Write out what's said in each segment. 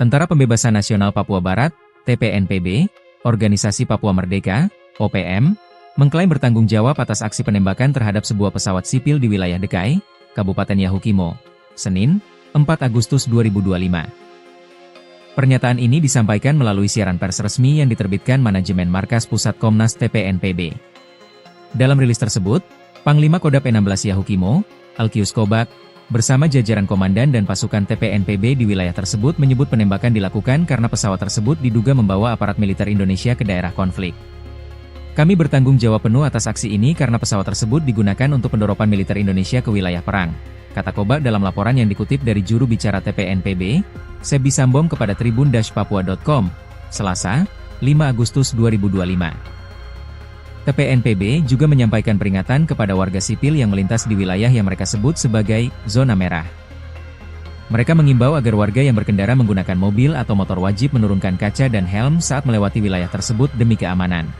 Tentara Pembebasan Nasional Papua Barat, TPNPB, Organisasi Papua Merdeka, OPM, mengklaim bertanggung jawab atas aksi penembakan terhadap sebuah pesawat sipil di wilayah Dekai, Kabupaten Yahukimo, Senin, 4 Agustus 2025. Pernyataan ini disampaikan melalui siaran pers resmi yang diterbitkan manajemen Markas Pusat Komnas TPNPB. Dalam rilis tersebut, Panglima Kodam 16 Yahukimo, Alkius Kobak, bersama jajaran komandan dan pasukan TPNPB di wilayah tersebut menyebut penembakan dilakukan karena pesawat tersebut diduga membawa aparat militer Indonesia ke daerah konflik. Kami bertanggung jawab penuh atas aksi ini karena pesawat tersebut digunakan untuk pendoropan militer Indonesia ke wilayah perang, kata Kobak dalam laporan yang dikutip dari juru bicara TPNPB, Sebi Sambom kepada tribun-papua.com, Selasa, 5 Agustus 2025. TPNPB juga menyampaikan peringatan kepada warga sipil yang melintas di wilayah yang mereka sebut sebagai zona merah. Mereka mengimbau agar warga yang berkendara menggunakan mobil atau motor wajib menurunkan kaca dan helm saat melewati wilayah tersebut demi keamanan.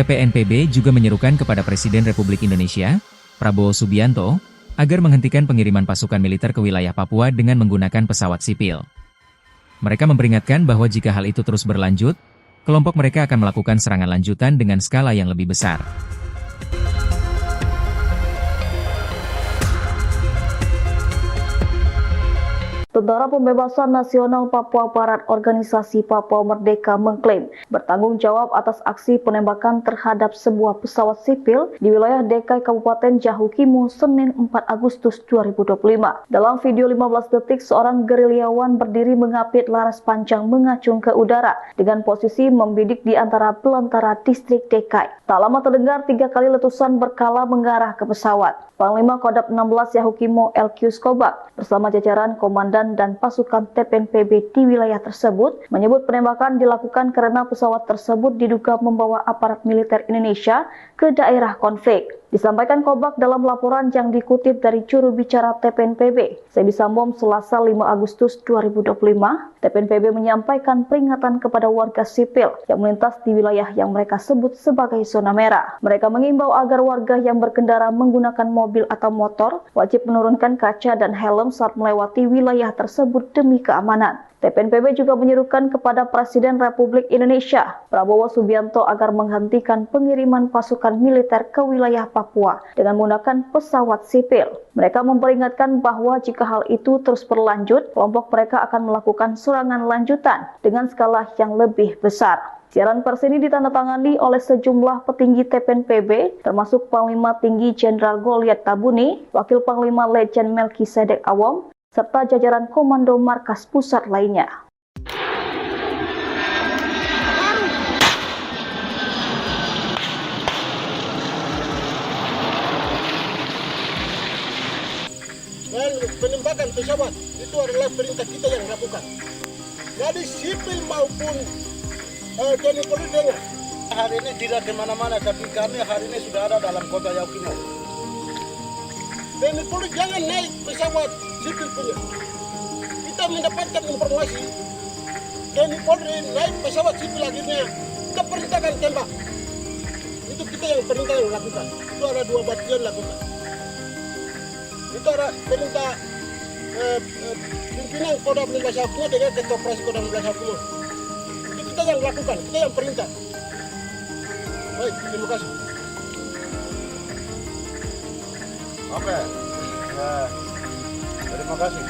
TPNPB juga menyerukan kepada Presiden Republik Indonesia, Prabowo Subianto, agar menghentikan pengiriman pasukan militer ke wilayah Papua dengan menggunakan pesawat sipil. Mereka memperingatkan bahwa jika hal itu terus berlanjut, kelompok mereka akan melakukan serangan lanjutan dengan skala yang lebih besar. Tentara Pembebasan Nasional Papua Barat Organisasi Papua Merdeka mengklaim bertanggung jawab atas aksi penembakan terhadap sebuah pesawat sipil di wilayah Dekai Kabupaten Yahukimo Senin 4 Agustus 2025. Dalam video 15 detik, seorang gerilyawan berdiri mengapit laras panjang mengacung ke udara dengan posisi membidik di antara belantara distrik Dekai. Tak lama terdengar 3 kali letusan berkala mengarah ke pesawat. Panglima Kodam 16 Yahukimo Alkius Kobak bersama jajaran komandan dan pasukan TPNPB di wilayah tersebut menyebut penembakan dilakukan karena pesawat tersebut diduga membawa aparat militer Indonesia ke daerah konflik. Disampaikan Kobak dalam laporan yang dikutip dari juru bicara TPNPB, Sebi Sambom, Selasa 5 Agustus 2025, TPNPB menyampaikan peringatan kepada warga sipil yang melintas di wilayah yang mereka sebut sebagai zona merah. Mereka mengimbau agar warga yang berkendara menggunakan mobil atau motor wajib menurunkan kaca dan helm saat melewati wilayah tersebut demi keamanan. TPNPB juga menyerukan kepada Presiden Republik Indonesia, Prabowo Subianto, agar menghentikan pengiriman pasukan militer ke wilayah Papua dengan menggunakan pesawat sipil. Mereka memperingatkan bahwa jika hal itu terus berlanjut, kelompok mereka akan melakukan serangan lanjutan dengan skala yang lebih besar. Siaran pers ini ditandatangani oleh sejumlah petinggi TPNPB, termasuk Panglima Tinggi Jenderal Goliat Tabuni, Wakil Panglima Letjen Melkisedek Awom, serta jajaran Komando Markas Pusat lainnya. Dan penembakan pesawat itu adalah perintah kita yang lakukan. Jadi sipil maupun TNI Polri dengar. Hari ini tidak kemana-mana, tapi kami hari ini sudah ada dalam kota Yahukimo. TNI Polri jangan naik pesawat sipil punya. Kita mendapatkan informasi TNI Polri naik pesawat sipil, akhirnya kita perintahkan tembak. Itu kita yang perintah yang lakukan. Itu ada 2 batalion lakukan. Itu ada perintah pimpinan Kodam 16 Yahukimo dengan Ketua Operasi Kodam 16 Yahukimo. Itu kita yang lakukan, kita yang perintah. Baik, terima kasih. Oke. Terima kasih.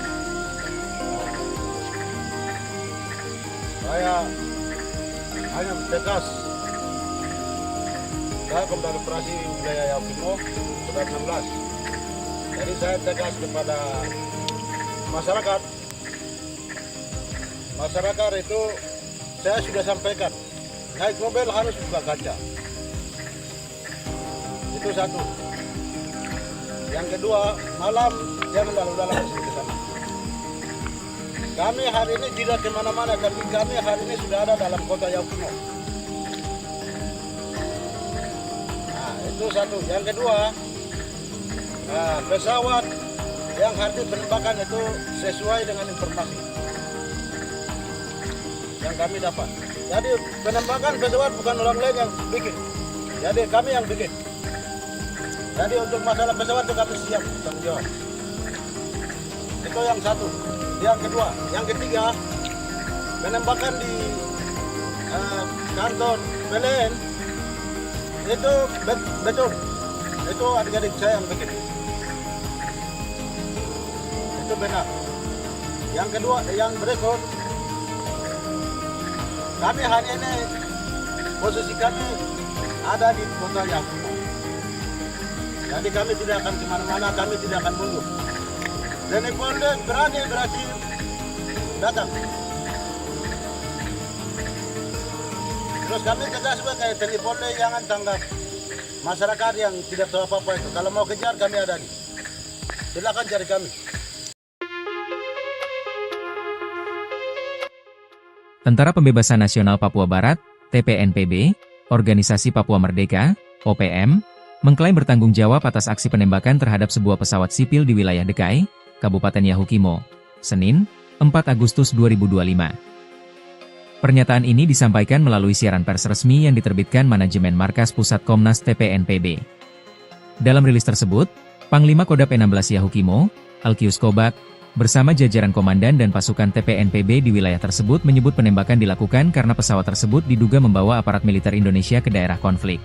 Saya hanya tegas. Saya Komandan Operasi Wilayah Yahukimo Kodam 16. Jadi saya tegas kepada masyarakat. Masyarakat itu saya sudah sampaikan, naik mobil harus buka kaca. Itu satu. Yang kedua, malam jangan lalu-lalang ke sana. Kami hari ini tidak kemana-mana, tapi kami hari ini sudah ada dalam kota Yahukimo. Nah, itu satu. Yang kedua, pesawat yang hari penembakan itu sesuai dengan informasi yang kami dapat. Jadi penembakan pesawat bukan orang lain yang bikin, jadi kami yang bikin. Jadi untuk masalah pesawat itu kami siap tanggung jawab. Itu yang satu. Yang kedua, yang ketiga, penembakan di kantor PLN itu betul. Itu adik-adik saya yang bikin. Itu benar. Yang kedua, yang berikut, kami hari ini posisi kami ada di kota Yakumo. Jadi kami tidak akan kemana-mana, kami tidak akan mundur. Dan Polda berani berarti datang. Terus kami tegas sebagai TNI Polda jangan tanggap masyarakat yang tidak tahu apa-apa itu. Kalau mau kejar kami ada di. Silakan cari kami. Tentara Pembebasan Nasional Papua Barat, TPNPB, Organisasi Papua Merdeka, OPM, mengklaim bertanggung jawab atas aksi penembakan terhadap sebuah pesawat sipil di wilayah Dekai, Kabupaten Yahukimo, Senin, 4 Agustus 2025. Pernyataan ini disampaikan melalui siaran pers resmi yang diterbitkan Manajemen Markas Pusat Komnas TPNPB. Dalam rilis tersebut, Panglima Kodam 16 Yahukimo, Alkius Kobak, bersama jajaran komandan dan pasukan TPNPB di wilayah tersebut menyebut penembakan dilakukan karena pesawat tersebut diduga membawa aparat militer Indonesia ke daerah konflik.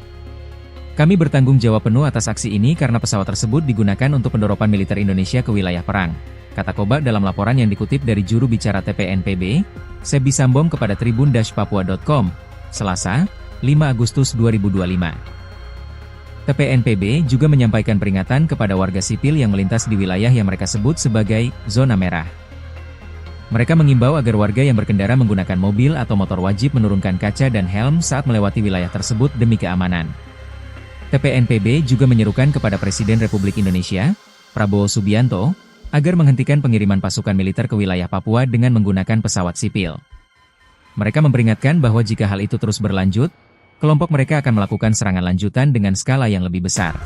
Kami bertanggung jawab penuh atas aksi ini karena pesawat tersebut digunakan untuk pendoropan militer Indonesia ke wilayah perang, kata Kobak dalam laporan yang dikutip dari juru bicara TPNPB, Sebi Sambom kepada tribun-papua.com, Selasa, 5 Agustus 2025. TPNPB juga menyampaikan peringatan kepada warga sipil yang melintas di wilayah yang mereka sebut sebagai zona merah. Mereka mengimbau agar warga yang berkendara menggunakan mobil atau motor wajib menurunkan kaca dan helm saat melewati wilayah tersebut demi keamanan. TPNPB juga menyerukan kepada Presiden Republik Indonesia, Prabowo Subianto, agar menghentikan pengiriman pasukan militer ke wilayah Papua dengan menggunakan pesawat sipil. Mereka memperingatkan bahwa jika hal itu terus berlanjut, kelompok mereka akan melakukan serangan lanjutan dengan skala yang lebih besar.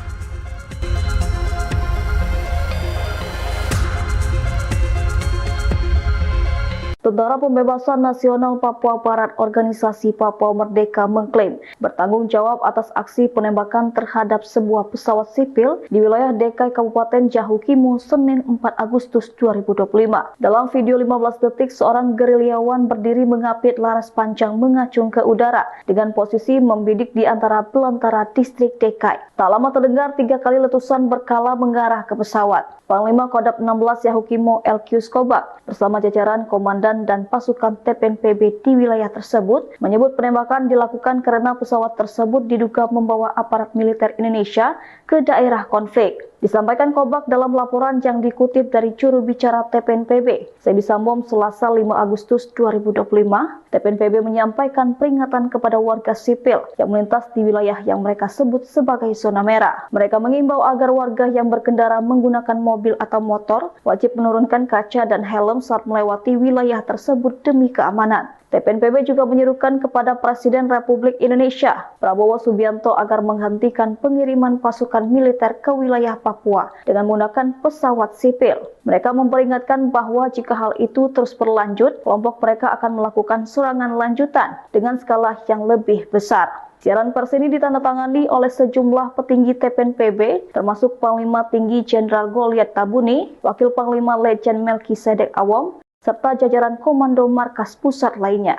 Tentara Pembebasan Nasional Papua Barat Organisasi Papua Merdeka mengklaim bertanggung jawab atas aksi penembakan terhadap sebuah pesawat sipil di wilayah Dekai Kabupaten Yahukimo Senin 4 Agustus 2025. Dalam video 15 detik, seorang gerilyawan berdiri mengapit laras panjang mengacung ke udara dengan posisi membidik di antara belantara distrik Dekai. Tak lama terdengar 3 kali letusan berkala mengarah ke pesawat. Panglima Kodam 16 Yahukimo Alkius Kobak bersama jajaran komandan dan pasukan TPNPB di wilayah tersebut menyebut penembakan dilakukan karena pesawat tersebut diduga membawa aparat militer Indonesia ke daerah konflik. Disampaikan Kobak dalam laporan yang dikutip dari juru bicara TPNPB, Sebi Sambom, Selasa 5 Agustus 2025, TPNPB menyampaikan peringatan kepada warga sipil yang melintas di wilayah yang mereka sebut sebagai zona merah. Mereka mengimbau agar warga yang berkendara menggunakan mobil atau motor wajib menurunkan kaca dan helm saat melewati wilayah tersebut demi keamanan. TPNPB juga menyerukan kepada Presiden Republik Indonesia, Prabowo Subianto, agar menghentikan pengiriman pasukan militer ke wilayah Papua dengan menggunakan pesawat sipil. Mereka memperingatkan bahwa jika hal itu terus berlanjut, kelompok mereka akan melakukan serangan lanjutan dengan skala yang lebih besar. Siaran pers ini ditandatangani oleh sejumlah petinggi TPNPB, termasuk Panglima Tinggi Jenderal Goliat Tabuni, Wakil Panglima Letjen Melkisedek Awom, serta jajaran Komando Markas Pusat lainnya.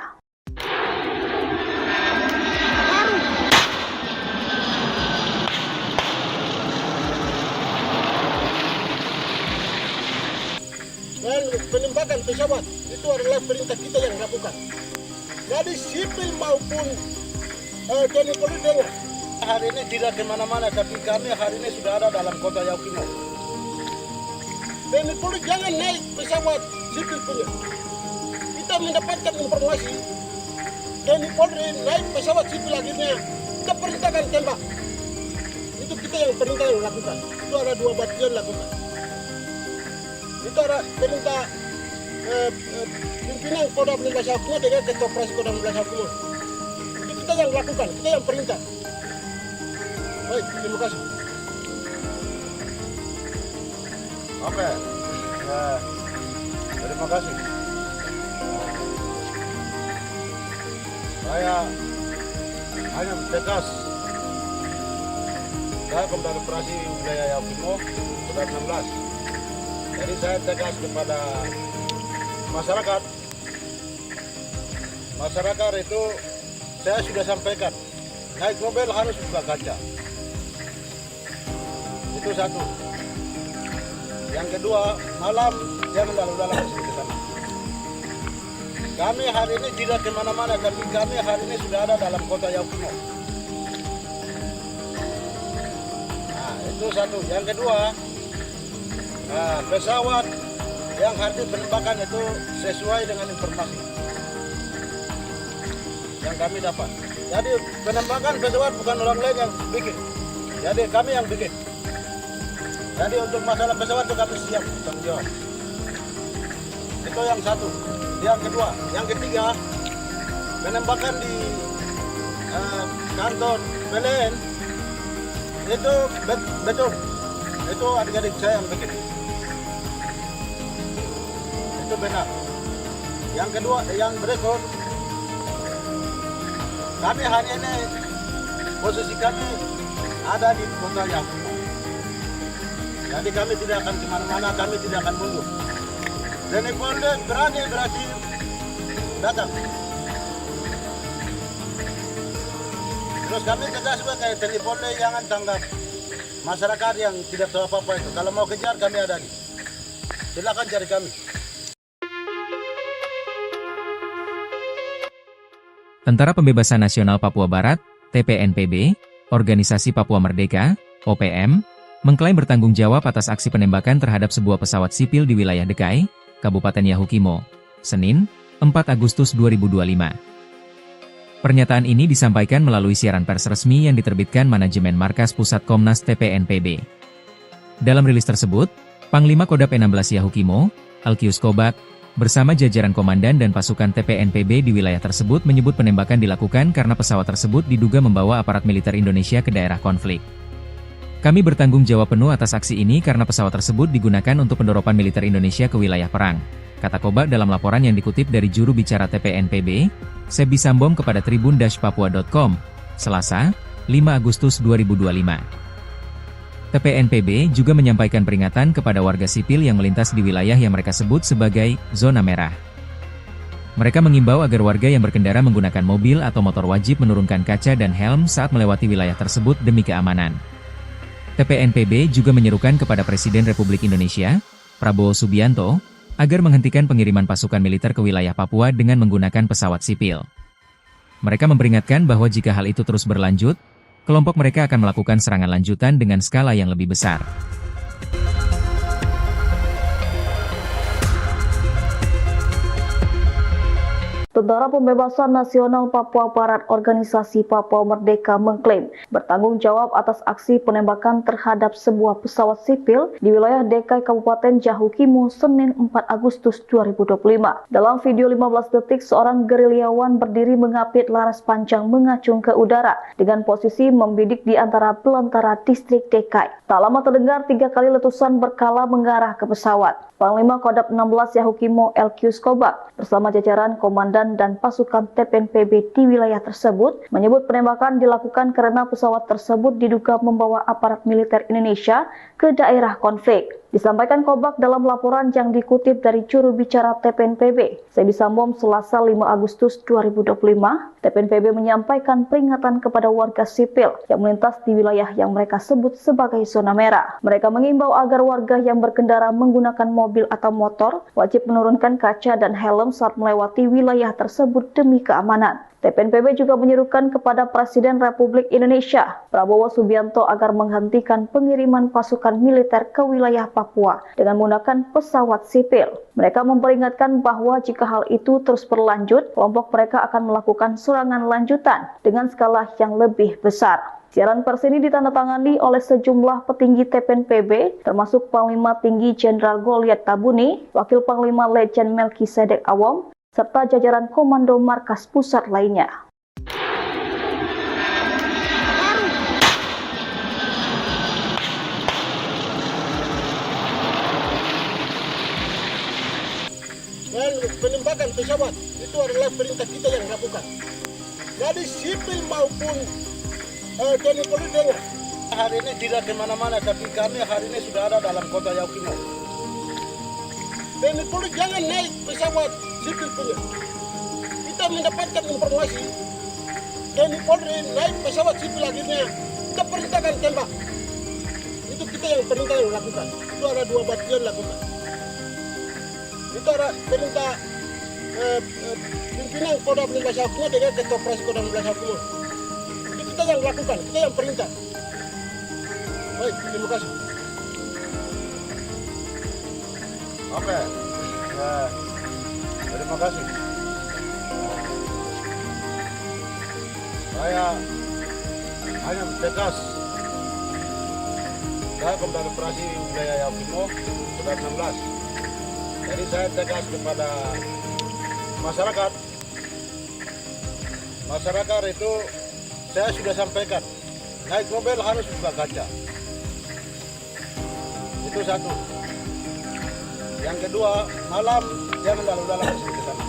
Dan penembakan pesawat itu adalah perintah kita yang lakukan. Jadi sipil maupun TNI Polri dengar. Hari ini tidak kemana-mana, tapi kami hari ini sudah ada dalam kota Yahukimo. TNI Polri jangan naik pesawat sipil punya. Kita mendapatkan informasi TNI Polri naik pesawat sipil akhirnya kita perintahkan tembak. Itu kita yang perintah yang lakukan. Itu ada 2 batalion lakukan. Itu ada perintah pimpinan Kodam 16 Yahukimo dengan Ketua Operasi Kodam 16 Yahukimo. Itu kita yang lakukan, kita yang perintah. Baik, terima kasih. Oke. Terima kasih. Saya hanya tegas. Saya Komandan Operasi Wilayah Yahukimo Kodam 16. Jadi saya tegas kepada masyarakat masyarakat itu saya sudah sampaikan, naik mobil harus buka kaca. Itu satu. Yang kedua, malam jangan lalu-lalang ke sana. Kami hari ini tidak kemana-mana, tapi kami hari ini sudah ada dalam kota Yahukimo. Nah, itu satu. Yang kedua, pesawat yang hadir penembakan itu sesuai dengan informasi yang kami dapat. Jadi penembakan pesawat bukan orang lain yang bikin, jadi kami yang bikin. Jadi untuk masalah pesawat itu kami siap tanggung jawab. Itu yang satu. Yang kedua, yang ketiga, penembakan di kantor PLN itu betul. Itu adik-adik saya yang bikin. Itu benar. Yang kedua, yang berikut, kami hari ini posisi kami ada di kota Yahukimo. Jadi kami tidak akan kemana-mana, kami tidak akan mundur. Dan Polda berani berarti datang. Terus kami tegas sebagai TNI Polda jangan tanggap masyarakat yang tidak tahu apa-apa itu. Kalau mau kejar kami ada di. Silakan cari kami. Tentara Pembebasan Nasional Papua Barat, TPNPB, Organisasi Papua Merdeka, OPM, mengklaim bertanggung jawab atas aksi penembakan terhadap sebuah pesawat sipil di wilayah Dekai, Kabupaten Yahukimo, Senin, 4 Agustus 2025. Pernyataan ini disampaikan melalui siaran pers resmi yang diterbitkan manajemen Markas Pusat Komnas TPNPB. Dalam rilis tersebut, Panglima Kodap 16 Yahukimo, Alkius Kobak, bersama jajaran komandan dan pasukan TPNPB di wilayah tersebut menyebut penembakan dilakukan karena pesawat tersebut diduga membawa aparat militer Indonesia ke daerah konflik. Kami bertanggung jawab penuh atas aksi ini karena pesawat tersebut digunakan untuk pendoropan militer Indonesia ke wilayah perang, kata Kobak dalam laporan yang dikutip dari juru bicara TPNPB, Sebi Sambom kepada tribun-papua.com, Selasa, 5 Agustus 2025. TPNPB juga menyampaikan peringatan kepada warga sipil yang melintas di wilayah yang mereka sebut sebagai zona merah. Mereka mengimbau agar warga yang berkendara menggunakan mobil atau motor wajib menurunkan kaca dan helm saat melewati wilayah tersebut demi keamanan. TPNPB juga menyerukan kepada Presiden Republik Indonesia, Prabowo Subianto, agar menghentikan pengiriman pasukan militer ke wilayah Papua dengan menggunakan pesawat sipil. Mereka memperingatkan bahwa jika hal itu terus berlanjut, kelompok mereka akan melakukan serangan lanjutan dengan skala yang lebih besar. Tentara Pembebasan Nasional Papua Barat Organisasi Papua Merdeka mengklaim bertanggung jawab atas aksi penembakan terhadap sebuah pesawat sipil di wilayah Dekai Kabupaten Yahukimo Senin 4 Agustus 2025. Dalam video 15 detik, seorang gerilyawan berdiri mengapit laras panjang mengacung ke udara dengan posisi membidik di antara belantara distrik Dekai. Tak lama terdengar 3 kali letusan berkala mengarah ke pesawat. Panglima Kodap 16 Yahukimo Alkius Kobak bersama jajaran komandan dan pasukan TPNPB di wilayah tersebut menyebut penembakan dilakukan karena pesawat tersebut diduga membawa aparat militer Indonesia ke daerah konflik. Disampaikan Kobak dalam laporan yang dikutip dari juru bicara TPNPB, Sebi Sambom, Selasa 5 Agustus 2025, TPNPB menyampaikan peringatan kepada warga sipil yang melintas di wilayah yang mereka sebut sebagai zona merah. Mereka mengimbau agar warga yang berkendara menggunakan mobil atau motor wajib menurunkan kaca dan helm saat melewati wilayah tersebut demi keamanan. TPNPB juga menyerukan kepada Presiden Republik Indonesia, Prabowo Subianto, agar menghentikan pengiriman pasukan militer ke wilayah Papua dengan menggunakan pesawat sipil. Mereka memperingatkan bahwa jika hal itu terus berlanjut, kelompok mereka akan melakukan serangan lanjutan dengan skala yang lebih besar. Siaran pers ini ditandatangani oleh sejumlah petinggi TPNPB, termasuk Panglima Tinggi Jenderal Goliat Tabuni, Wakil Panglima Letjen Melkisedek Awom, serta jajaran Komando Markas Pusat lainnya. Dan penembakan pesawat itu adalah perintah kita yang lakukan. Jadi sipil maupun TNI Polri dengar. Hari ini tidak kemana-mana, tapi kami hari ini sudah ada dalam kota Yahukimo. TNI Polri jangan naik pesawat sipil punya. Kita mendapatkan informasi TNI Polri naik pesawat sipil akhirnya kita perintahkan tembak. Itu kita yang perintah yang lakukan. Itu ada 2 batalion lakukan. Itu ada perintah pimpinan Kodam 15 Hukum dengan Ketua Operasi Kodam 15 Hukum. Itu kita yang lakukan, kita yang perintah. Baik, terima kasih. Oke. Terima kasih. Saya hanya tegas. Saya Komandan Operasi Wilayah Yahukimo sudah 16. Jadi saya tegas kepada masyarakat. Masyarakat itu saya sudah sampaikan, naik mobil harus buka kaca. Itu satu. Yang kedua, malam jangan lalu-lalang ke sana.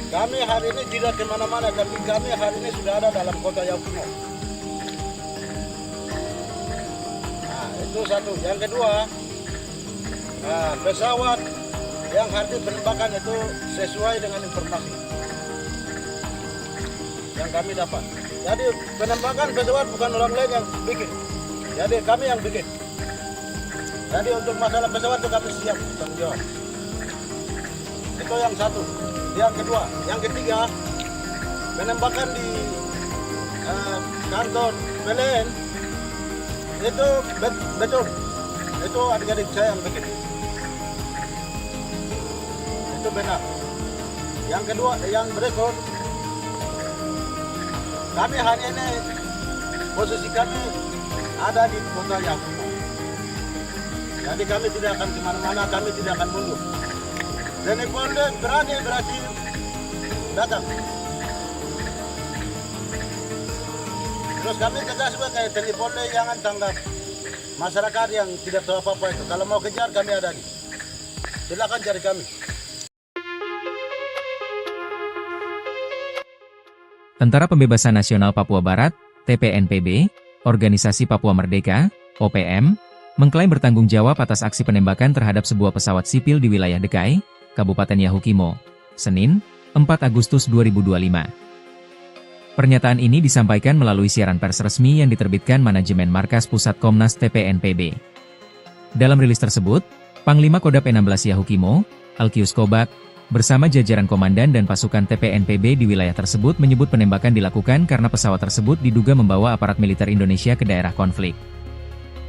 Kami hari ini tidak kemana-mana, tapi kami hari ini sudah ada dalam kota Yahukimo. Nah, itu satu. Yang kedua, pesawat yang hari penembakan itu sesuai dengan informasi yang kami dapat. Jadi penembakan pesawat bukan orang lain yang bikin. Jadi kami yang bikin. Jadi untuk masalah pesawat itu kami siap tanggung jawab. Itu yang satu. Yang kedua, yang ketiga, penembakan di kantor PLN itu betul. Itu adik-adik saya yang bikin. Itu benar. Yang kedua, yang berikut, kami hari ini posisi kami ada di kota Yahukimo. Jadi kami tidak akan kemana-mana, kami tidak akan mundur. TNI Polri berani berarti datang. Terus kami tegas sebagai TNI Polri jangan tanggap masyarakat yang tidak tahu apa-apa itu. Kalau mau kejar kami ada di. Silakan cari kami. Tentara Pembebasan Nasional Papua Barat, TPNPB, Organisasi Papua Merdeka, OPM, mengklaim bertanggung jawab atas aksi penembakan terhadap sebuah pesawat sipil di wilayah Dekai, Kabupaten Yahukimo, Senin, 4 Agustus 2025. Pernyataan ini disampaikan melalui siaran pers resmi yang diterbitkan manajemen Markas Pusat Komnas TPNPB. Dalam rilis tersebut, Panglima Kodam 16 Yahukimo, Alkius Kobak, bersama jajaran komandan dan pasukan TPNPB di wilayah tersebut menyebut penembakan dilakukan karena pesawat tersebut diduga membawa aparat militer Indonesia ke daerah konflik.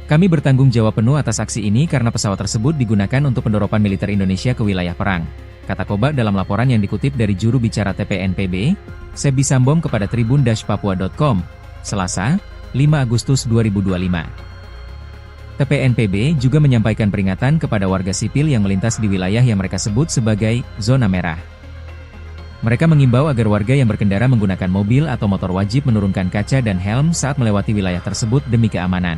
Kami bertanggung jawab penuh atas aksi ini karena pesawat tersebut digunakan untuk pendoropan militer Indonesia ke wilayah perang, kata Kobak dalam laporan yang dikutip dari juru bicara TPNPB, Sebi Sambom kepada tribun-papua.com, Selasa, 5 Agustus 2025. TPNPB juga menyampaikan peringatan kepada warga sipil yang melintas di wilayah yang mereka sebut sebagai zona merah. Mereka mengimbau agar warga yang berkendara menggunakan mobil atau motor wajib menurunkan kaca dan helm saat melewati wilayah tersebut demi keamanan.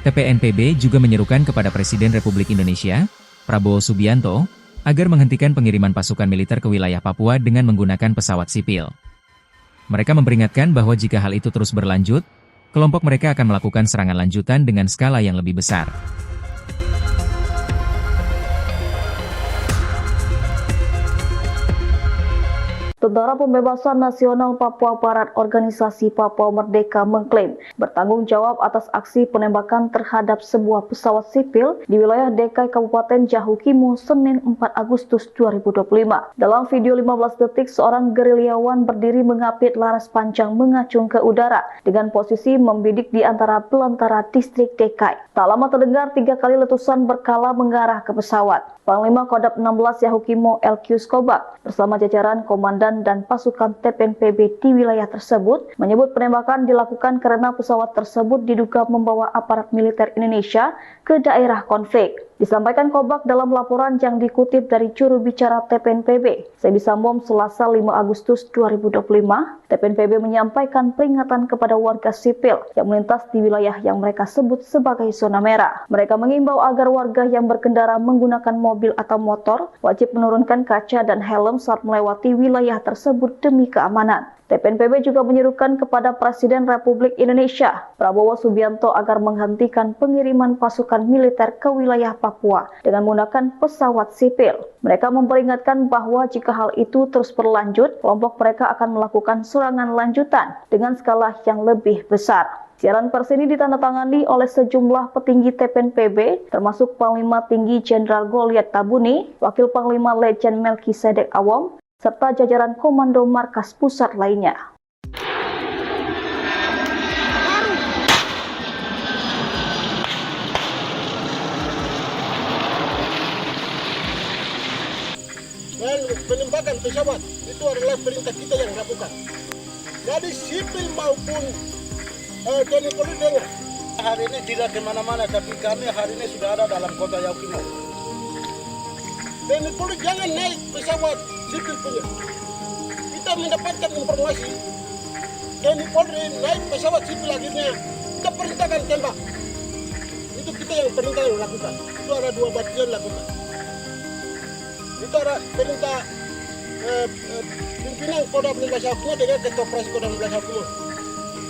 TPNPB juga menyerukan kepada Presiden Republik Indonesia, Prabowo Subianto, agar menghentikan pengiriman pasukan militer ke wilayah Papua dengan menggunakan pesawat sipil. Mereka memperingatkan bahwa jika hal itu terus berlanjut, kelompok mereka akan melakukan serangan lanjutan dengan skala yang lebih besar. Tentara Pembebasan Nasional Papua Barat Organisasi Papua Merdeka mengklaim bertanggung jawab atas aksi penembakan terhadap sebuah pesawat sipil di wilayah Dekai Kabupaten Yahukimo Senin 4 Agustus 2025. Dalam video 15 detik, seorang gerilyawan berdiri mengapit laras panjang mengacung ke udara dengan posisi membidik di antara belantara distrik Dekai. Tak lama terdengar 3 kali letusan berkala mengarah ke pesawat. Panglima Kodam 16 Yahukimo Alkius Kobak bersama jajaran komandan dan pasukan TPNPB di wilayah tersebut menyebut penembakan dilakukan karena pesawat tersebut diduga membawa aparat militer Indonesia ke daerah konflik. Disampaikan Kobak dalam laporan yang dikutip dari juru bicara TPNPB, Sebi Sambom, Selasa 5 Agustus 2025, TPNPB menyampaikan peringatan kepada warga sipil yang melintas di wilayah yang mereka sebut sebagai zona merah. Mereka mengimbau agar warga yang berkendara menggunakan mobil atau motor wajib menurunkan kaca dan helm saat melewati wilayah tersebut demi keamanan. TPNPB juga menyerukan kepada Presiden Republik Indonesia, Prabowo Subianto agar menghentikan pengiriman pasukan militer ke wilayah Papua dengan menggunakan pesawat sipil. Mereka memperingatkan bahwa jika hal itu terus berlanjut, kelompok mereka akan melakukan serangan lanjutan dengan skala yang lebih besar. Siaran pers ini ditandatangani oleh sejumlah petinggi TPNPB, termasuk Panglima Tinggi Jenderal Goliat Tabuni, Wakil Panglima Letjen Melkisedek Awom, serta jajaran Komando Markas Pusat lainnya. Dan penembakan pesawat itu adalah perintah kita yang lakukan. Jadi sipil maupun TNI Polri dengar. Hari ini tidak kemana-mana, tapi kami hari ini sudah ada dalam kota Yaukimo. TNI Polri jangan naik pesawat sipil punya. Kita mendapatkan informasi TNI Polri naik pesawat sipil, akhirnya kita perintahkan tembak. Itu kita yang perintah yang lakukan. Itu ada 2 batalion lakukan. Itu ada perintah pimpinan Kodam 15 Yaukimo dengan Ketua Operasi Kodam 15 Yaukimo.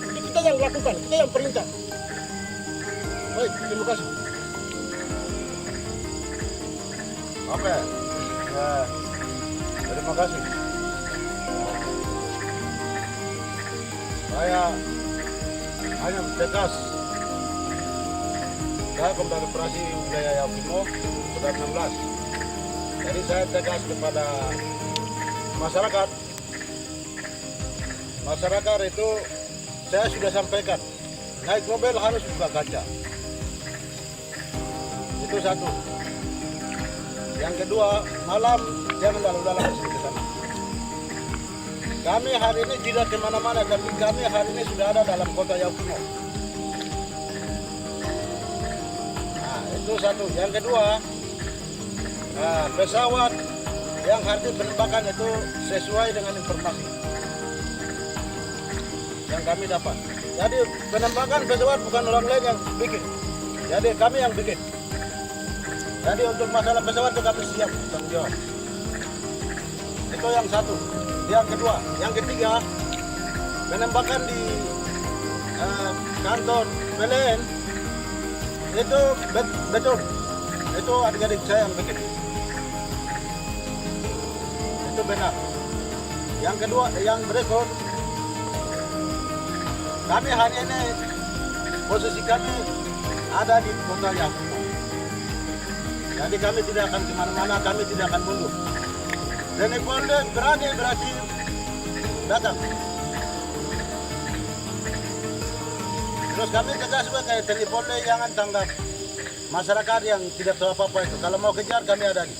Itu kita yang lakukan, kita yang perintah. Baik, terima kasih. Oke. Terima kasih. Saya hanya tegas. Saya Komando Operasi Wilayah Yaukimo Kodam 16. Jadi saya tegas kepada masyarakat. Masyarakat itu saya sudah sampaikan, naik mobil harus buka kaca. Itu satu. Yang kedua, malam jangan lalu-lalang ke sana. Kami hari ini tidak kemana-mana, tapi kami hari ini sudah ada dalam kota Yaukimo. Nah, itu satu. Yang kedua, pesawat yang hari penembakan itu sesuai dengan informasi yang kami dapat. Jadi penembakan pesawat bukan orang lain yang bikin. Jadi kami yang bikin. Jadi untuk masalah pesawat itu kami siap tanggung jawab. Itu yang satu. Yang kedua, yang ketiga, penembakan di kantor PLN itu betul. Itu adik-adik saya yang bikin. Itu benar. Yang kedua, yang berikut, kami hari ini posisi kami ada di kota Yaukimo. Jadi kami tidak akan kemana-mana, kami tidak akan mundur. TNI Polri berani berarti datang. Terus kami tegas sebagai TNI Polri jangan tanggap masyarakat yang tidak tahu apa-apa itu. Kalau mau kejar kami ada di.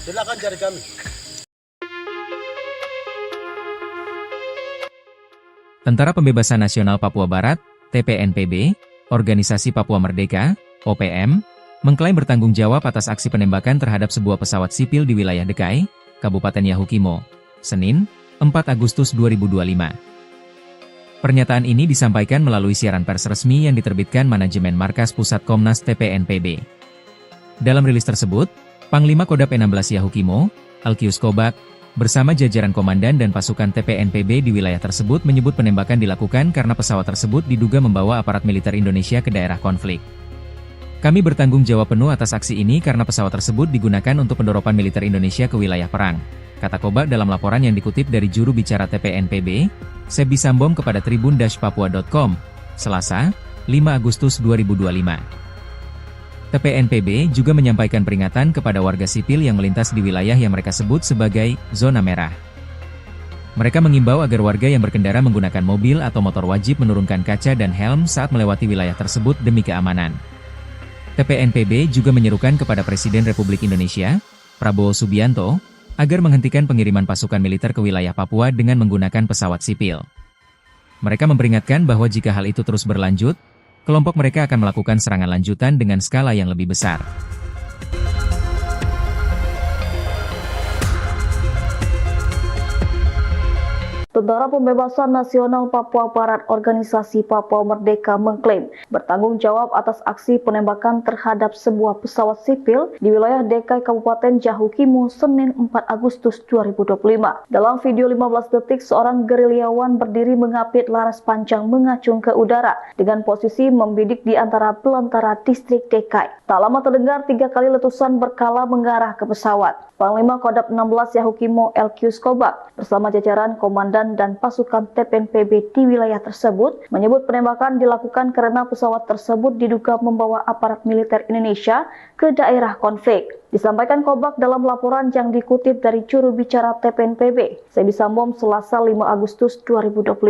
Silakan cari kami. Tentara Pembebasan Nasional Papua Barat, TPNPB, Organisasi Papua Merdeka, OPM, mengklaim bertanggung jawab atas aksi penembakan terhadap sebuah pesawat sipil di wilayah Dekai, Kabupaten Yahukimo, Senin, 4 Agustus 2025. Pernyataan ini disampaikan melalui siaran pers resmi yang diterbitkan Manajemen Markas Pusat Komnas TPNPB. Dalam rilis tersebut, Panglima Kodam 16 Yahukimo, Alkius Kobak, bersama jajaran komandan dan pasukan TPNPB di wilayah tersebut menyebut penembakan dilakukan karena pesawat tersebut diduga membawa aparat militer Indonesia ke daerah konflik. Kami bertanggung jawab penuh atas aksi ini karena pesawat tersebut digunakan untuk pendoropan militer Indonesia ke wilayah perang, kata Kobak dalam laporan yang dikutip dari juru bicara TPNPB, Sebi Sambom kepada tribun-papua.com, Selasa, 5 Agustus 2025. TPNPB juga menyampaikan peringatan kepada warga sipil yang melintas di wilayah yang mereka sebut sebagai zona merah. Mereka mengimbau agar warga yang berkendara menggunakan mobil atau motor wajib menurunkan kaca dan helm saat melewati wilayah tersebut demi keamanan. TPNPB juga menyerukan kepada Presiden Republik Indonesia, Prabowo Subianto, agar menghentikan pengiriman pasukan militer ke wilayah Papua dengan menggunakan pesawat sipil. Mereka memperingatkan bahwa jika hal itu terus berlanjut, kelompok mereka akan melakukan serangan lanjutan dengan skala yang lebih besar. Tentara Pembebasan Nasional Papua Barat Organisasi Papua Merdeka mengklaim bertanggung jawab atas aksi penembakan terhadap sebuah pesawat sipil di wilayah DKI Kabupaten Yahukimo Senin 4 Agustus 2025. Dalam video 15 detik, seorang gerilyawan berdiri mengapit laras panjang mengacung ke udara dengan posisi membidik di antara belantara distrik DKI. Tak lama terdengar 3 kali letusan berkala mengarah ke pesawat. Panglima Kodam 16 Yahukimo Elkius Kobak bersama jajaran komandan dan pasukan TPNPB di wilayah tersebut menyebut penembakan dilakukan karena pesawat tersebut diduga membawa aparat militer Indonesia ke daerah konflik. Disampaikan Kobak dalam laporan yang dikutip dari juru bicara TPNPB, Sebi Sambom, Selasa 5 Agustus 2025,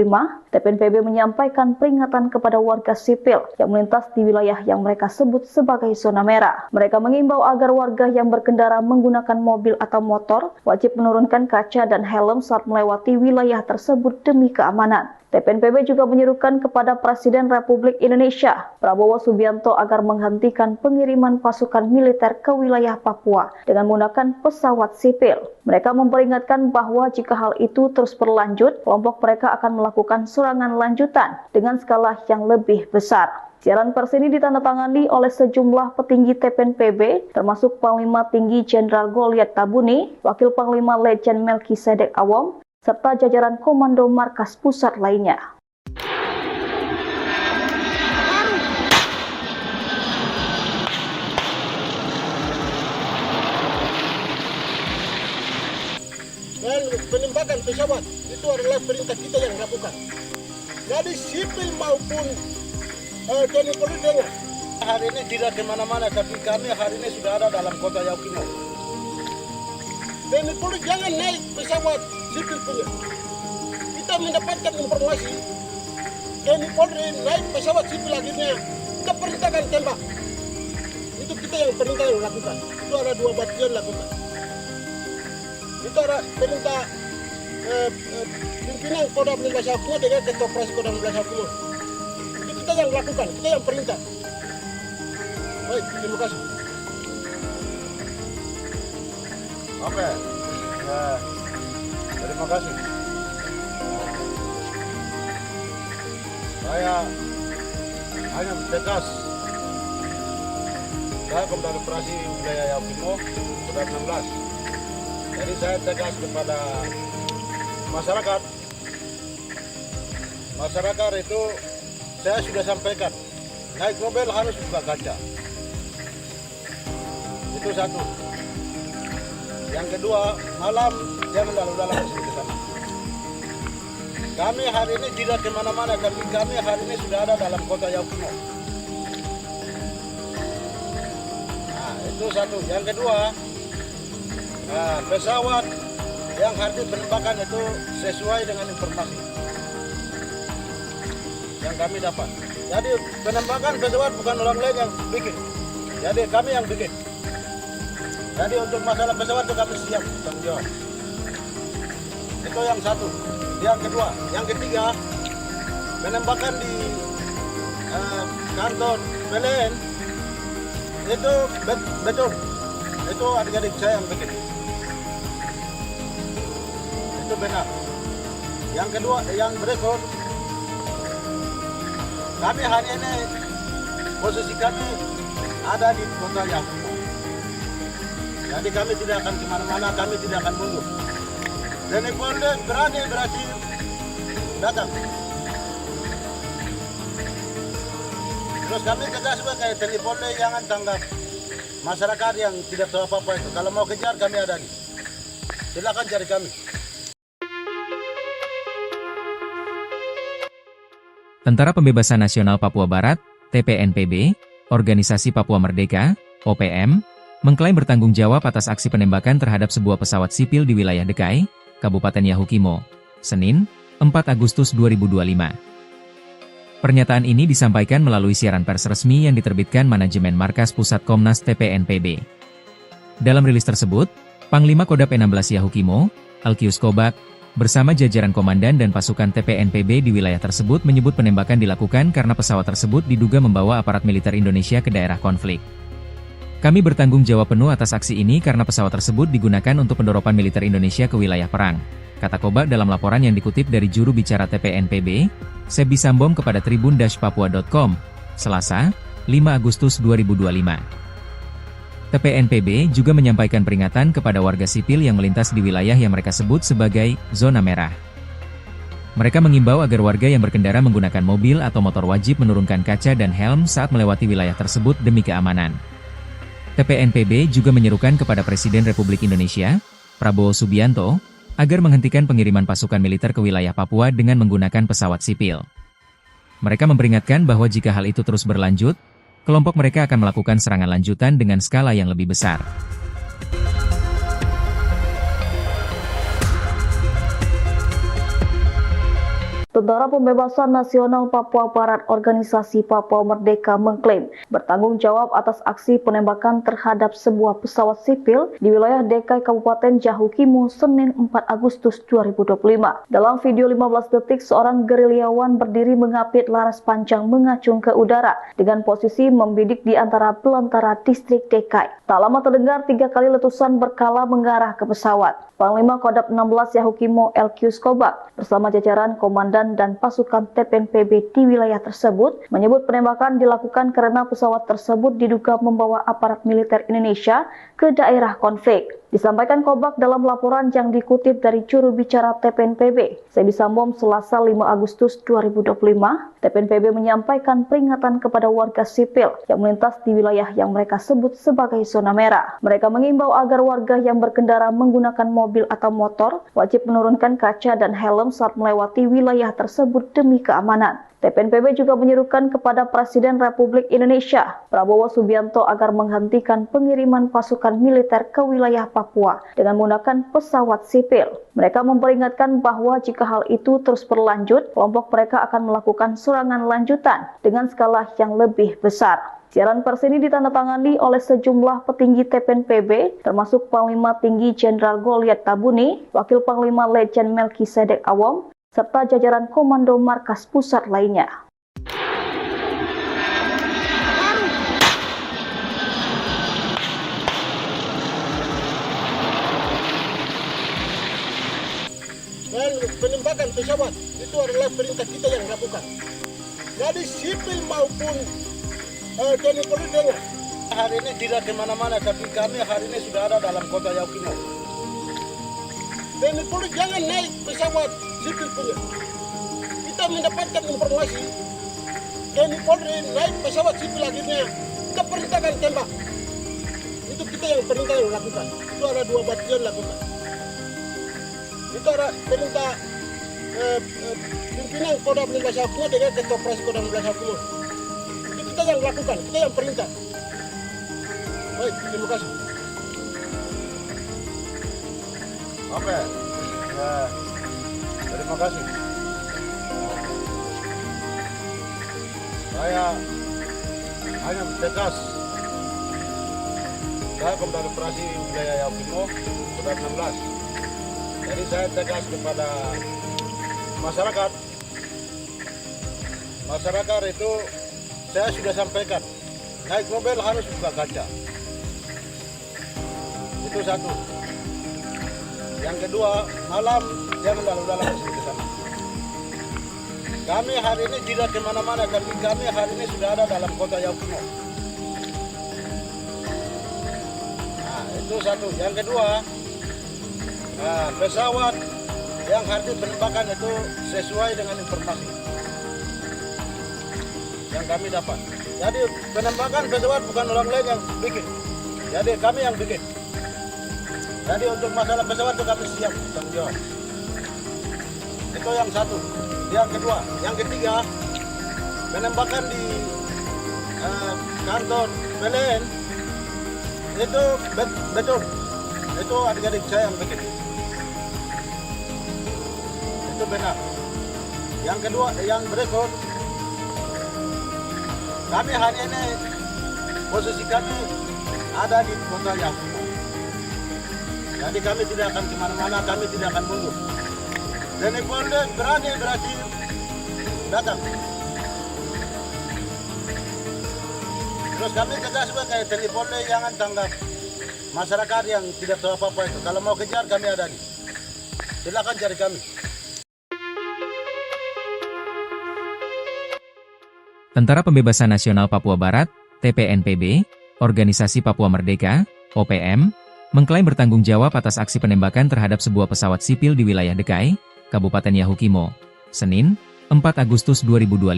TPNPB menyampaikan peringatan kepada warga sipil yang melintas di wilayah yang mereka sebut sebagai zona merah. Mereka mengimbau agar warga yang berkendara menggunakan mobil atau motor wajib menurunkan kaca dan helm saat melewati wilayah tersebut demi keamanan. TPNPB juga menyerukan kepada Presiden Republik Indonesia, Prabowo Subianto, agar menghentikan pengiriman pasukan militer ke wilayah Papua dengan menggunakan pesawat sipil. Mereka memperingatkan bahwa jika hal itu terus berlanjut, kelompok mereka akan melakukan serangan lanjutan dengan skala yang lebih besar. Siaran pers ini ditandatangani oleh sejumlah petinggi TPNPB, termasuk Panglima Tinggi Jenderal Goliat Tabuni, Wakil Panglima Letjen Melkisedek Awom, serta jajaran Komando Markas Pusat lainnya. Dan penembakan pesawat itu adalah perintah kita yang lakukan. Jadi sipil maupun TNI Polri dengar. Hari ini tidak kemana-mana, tapi kami hari ini sudah ada dalam kota Yahukimo. TNI Polri jangan naik pesawat sipil punya. Kita mendapatkan informasi TNI Polri naik pesawat sipil, akhirnya kita perintahkan tembak. Itu kita yang perintah yang lakukan. Itu ada 2 bagian lakukan. Itu ada perintah pimpinan Kodam 16 Yahukimo dengan Ketua Operasi Kodam 16 Yahukimo. Itu kita yang lakukan, kita yang perintah. Baik, terima kasih. Oke. Ya. Terima kasih. Saya hanya tegas. Saya Komandan Operasi Wilayah Yahukimo Kodam 16. Jadi saya tegas kepada masyarakat. Masyarakat itu saya sudah sampaikan, naik mobil harus buka kaca. Itu satu. Yang kedua, malam jangan lalu-lalang ke sana. Kami hari ini tidak kemana-mana, tapi kami hari ini sudah ada dalam kota Yahukimo. Nah, itu satu. Yang kedua, pesawat yang hari ini penembakan itu sesuai dengan informasi yang kami dapat. Jadi penembakan pesawat bukan orang lain yang bikin. Jadi kami yang bikin. Jadi untuk masalah pesawat itu kami siap tanggung jawab. Itu yang satu. Yang kedua, yang ketiga, penembakan di kantor PLN itu betul. Itu adik-adik saya yang bikin. Itu benar. Yang kedua, yang berikut, kami hari ini posisi kami ada di kota Yahukimo. Jadi kami tidak akan kemana-mana, kami tidak akan mundur. TNI Polri berani berarti datang. Terus kami tegas sebagai TNI Polri jangan tanggap masyarakat yang tidak tahu apa-apa itu. Kalau mau kejar kami ada di. Silakan cari kami. Tentara Pembebasan Nasional Papua Barat, TPNPB, Organisasi Papua Merdeka, OPM, mengklaim bertanggung jawab atas aksi penembakan terhadap sebuah pesawat sipil di wilayah DKI, Kabupaten Yahukimo, Senin, 4 Agustus 2025. Pernyataan ini disampaikan melalui siaran pers resmi yang diterbitkan Manajemen Markas Pusat Komnas TPNPB. Dalam rilis tersebut, Panglima Kodam 16 Yahukimo, Elkius Kobak, bersama jajaran komandan dan pasukan TPNPB di wilayah tersebut menyebut penembakan dilakukan karena pesawat tersebut diduga membawa aparat militer Indonesia ke daerah konflik. Kami bertanggung jawab penuh atas aksi ini karena pesawat tersebut digunakan untuk pendoropan militer Indonesia ke wilayah perang. kata Kobak dalam laporan yang dikutip dari juru bicara TPNPB, Sebi Sambom kepada tribun-papua.com, Selasa, 5 Agustus 2025. TPNPB juga menyampaikan peringatan kepada warga sipil yang melintas di wilayah yang mereka sebut sebagai zona merah. Mereka mengimbau agar warga yang berkendara menggunakan mobil atau motor wajib menurunkan kaca dan helm saat melewati wilayah tersebut demi keamanan. TPNPB juga menyerukan kepada Presiden Republik Indonesia, Prabowo Subianto, agar menghentikan pengiriman pasukan militer ke wilayah Papua dengan menggunakan pesawat sipil. Mereka memperingatkan bahwa jika hal itu terus berlanjut, kelompok mereka akan melakukan serangan lanjutan dengan skala yang lebih besar. Tentara Pembebasan Nasional Papua Barat Organisasi Papua Merdeka mengklaim bertanggung jawab atas aksi penembakan terhadap sebuah pesawat sipil di wilayah DKI Kabupaten Yahukimo Senin 4 Agustus 2025. Dalam video 15 detik, seorang gerilyawan berdiri mengapit laras panjang mengacung ke udara dengan posisi membidik di antara belantara distrik DKI. Tak lama terdengar 3 kali letusan berkala mengarah ke pesawat. Panglima Kodam 16 Yahukimo Elkius Kobak bersama jajaran komandan dan pasukan TPNPB di wilayah tersebut menyebut penembakan dilakukan karena pesawat tersebut diduga membawa aparat militer Indonesia ke daerah konflik. Disampaikan Kobak dalam laporan yang dikutip dari juru bicara TPNPB, Sebi Sambom, Selasa 5 Agustus 2025, TPNPB menyampaikan peringatan kepada warga sipil yang melintas di wilayah yang mereka sebut sebagai zona merah. Mereka mengimbau agar warga yang berkendara menggunakan mobil atau motor wajib menurunkan kaca dan helm saat melewati wilayah tersebut demi keamanan. TPNPB juga menyerukan kepada Presiden Republik Indonesia, Prabowo Subianto, agar menghentikan pengiriman pasukan militer ke wilayah Papua dengan menggunakan pesawat sipil. Mereka memperingatkan bahwa jika hal itu terus berlanjut, kelompok mereka akan melakukan serangan lanjutan dengan skala yang lebih besar. Siaran pers ini ditandatangani oleh sejumlah petinggi TPNPB, termasuk Panglima Tinggi Jenderal Goliat Tabuni, Wakil Panglima Letjen Melkisedek Awom, serta jajaran Komando Markas Pusat lainnya. Dan penembakan pesawat itu adalah perintah kita yang lakukan. Jadi sipil maupun TNI Polri dengar. Hari ini tidak kemana-mana, tapi kami hari ini sudah ada dalam kota Yahukimo. TNI Polri jangan naik pesawat sipil punya. Kita mendapatkan informasi TNI Polri naik pesawat sipil akhirnya kita perintahkan tembak. Itu kita yang perintah yang lakukan. Itu ada 2 batalion lakukan. Itu ada perintah pimpinan Kodam 16 Yahukimo dengan Ketua Operasi Kodam 16 Yahukimo. Itu kita yang lakukan, kita yang perintah. Baik, terima kasih. Oke. Ya, terima kasih. Saya hanya tegas. Saya Komandan Operasi Wilayah Yahukimo Kodam 16. Jadi saya tegas kepada masyarakat. Masyarakat itu saya sudah sampaikan, naik mobil harus buka kaca. Itu satu. Yang kedua, malam jangan lalu-lalang ke sana. Kami hari ini tidak kemana-mana, tapi kami hari ini sudah ada dalam kota Yahukimo. Nah, itu satu. Yang kedua, pesawat yang hari ini penembakan itu sesuai dengan informasi yang kami dapat. Jadi penembakan pesawat bukan orang lain yang bikin. Jadi kami yang bikin. Jadi untuk masalah pesawat itu kami siap tanggung jawab. Itu yang satu. Yang kedua, yang ketiga, penembakan di kantor PLN itu betul. Itu adik-adik saya yang bikin. Itu benar. Yang kedua, yang berikut, kami hari ini posisi kami ada di kota Yahukimo. Jadi kami tidak akan kemana-mana, kami tidak akan mundur. TNI Polri berani berarti datang. Terus kami tegas sebagai TNI Polri jangan tanggap masyarakat yang tidak tahu apa-apa itu. Kalau mau kejar kami ada di. silakan cari kami. Tentara Pembebasan Nasional Papua Barat, TPNPB, Organisasi Papua Merdeka, OPM, mengklaim bertanggung jawab atas aksi penembakan terhadap sebuah pesawat sipil di wilayah Dekai, Kabupaten Yahukimo, Senin, 4 Agustus 2025.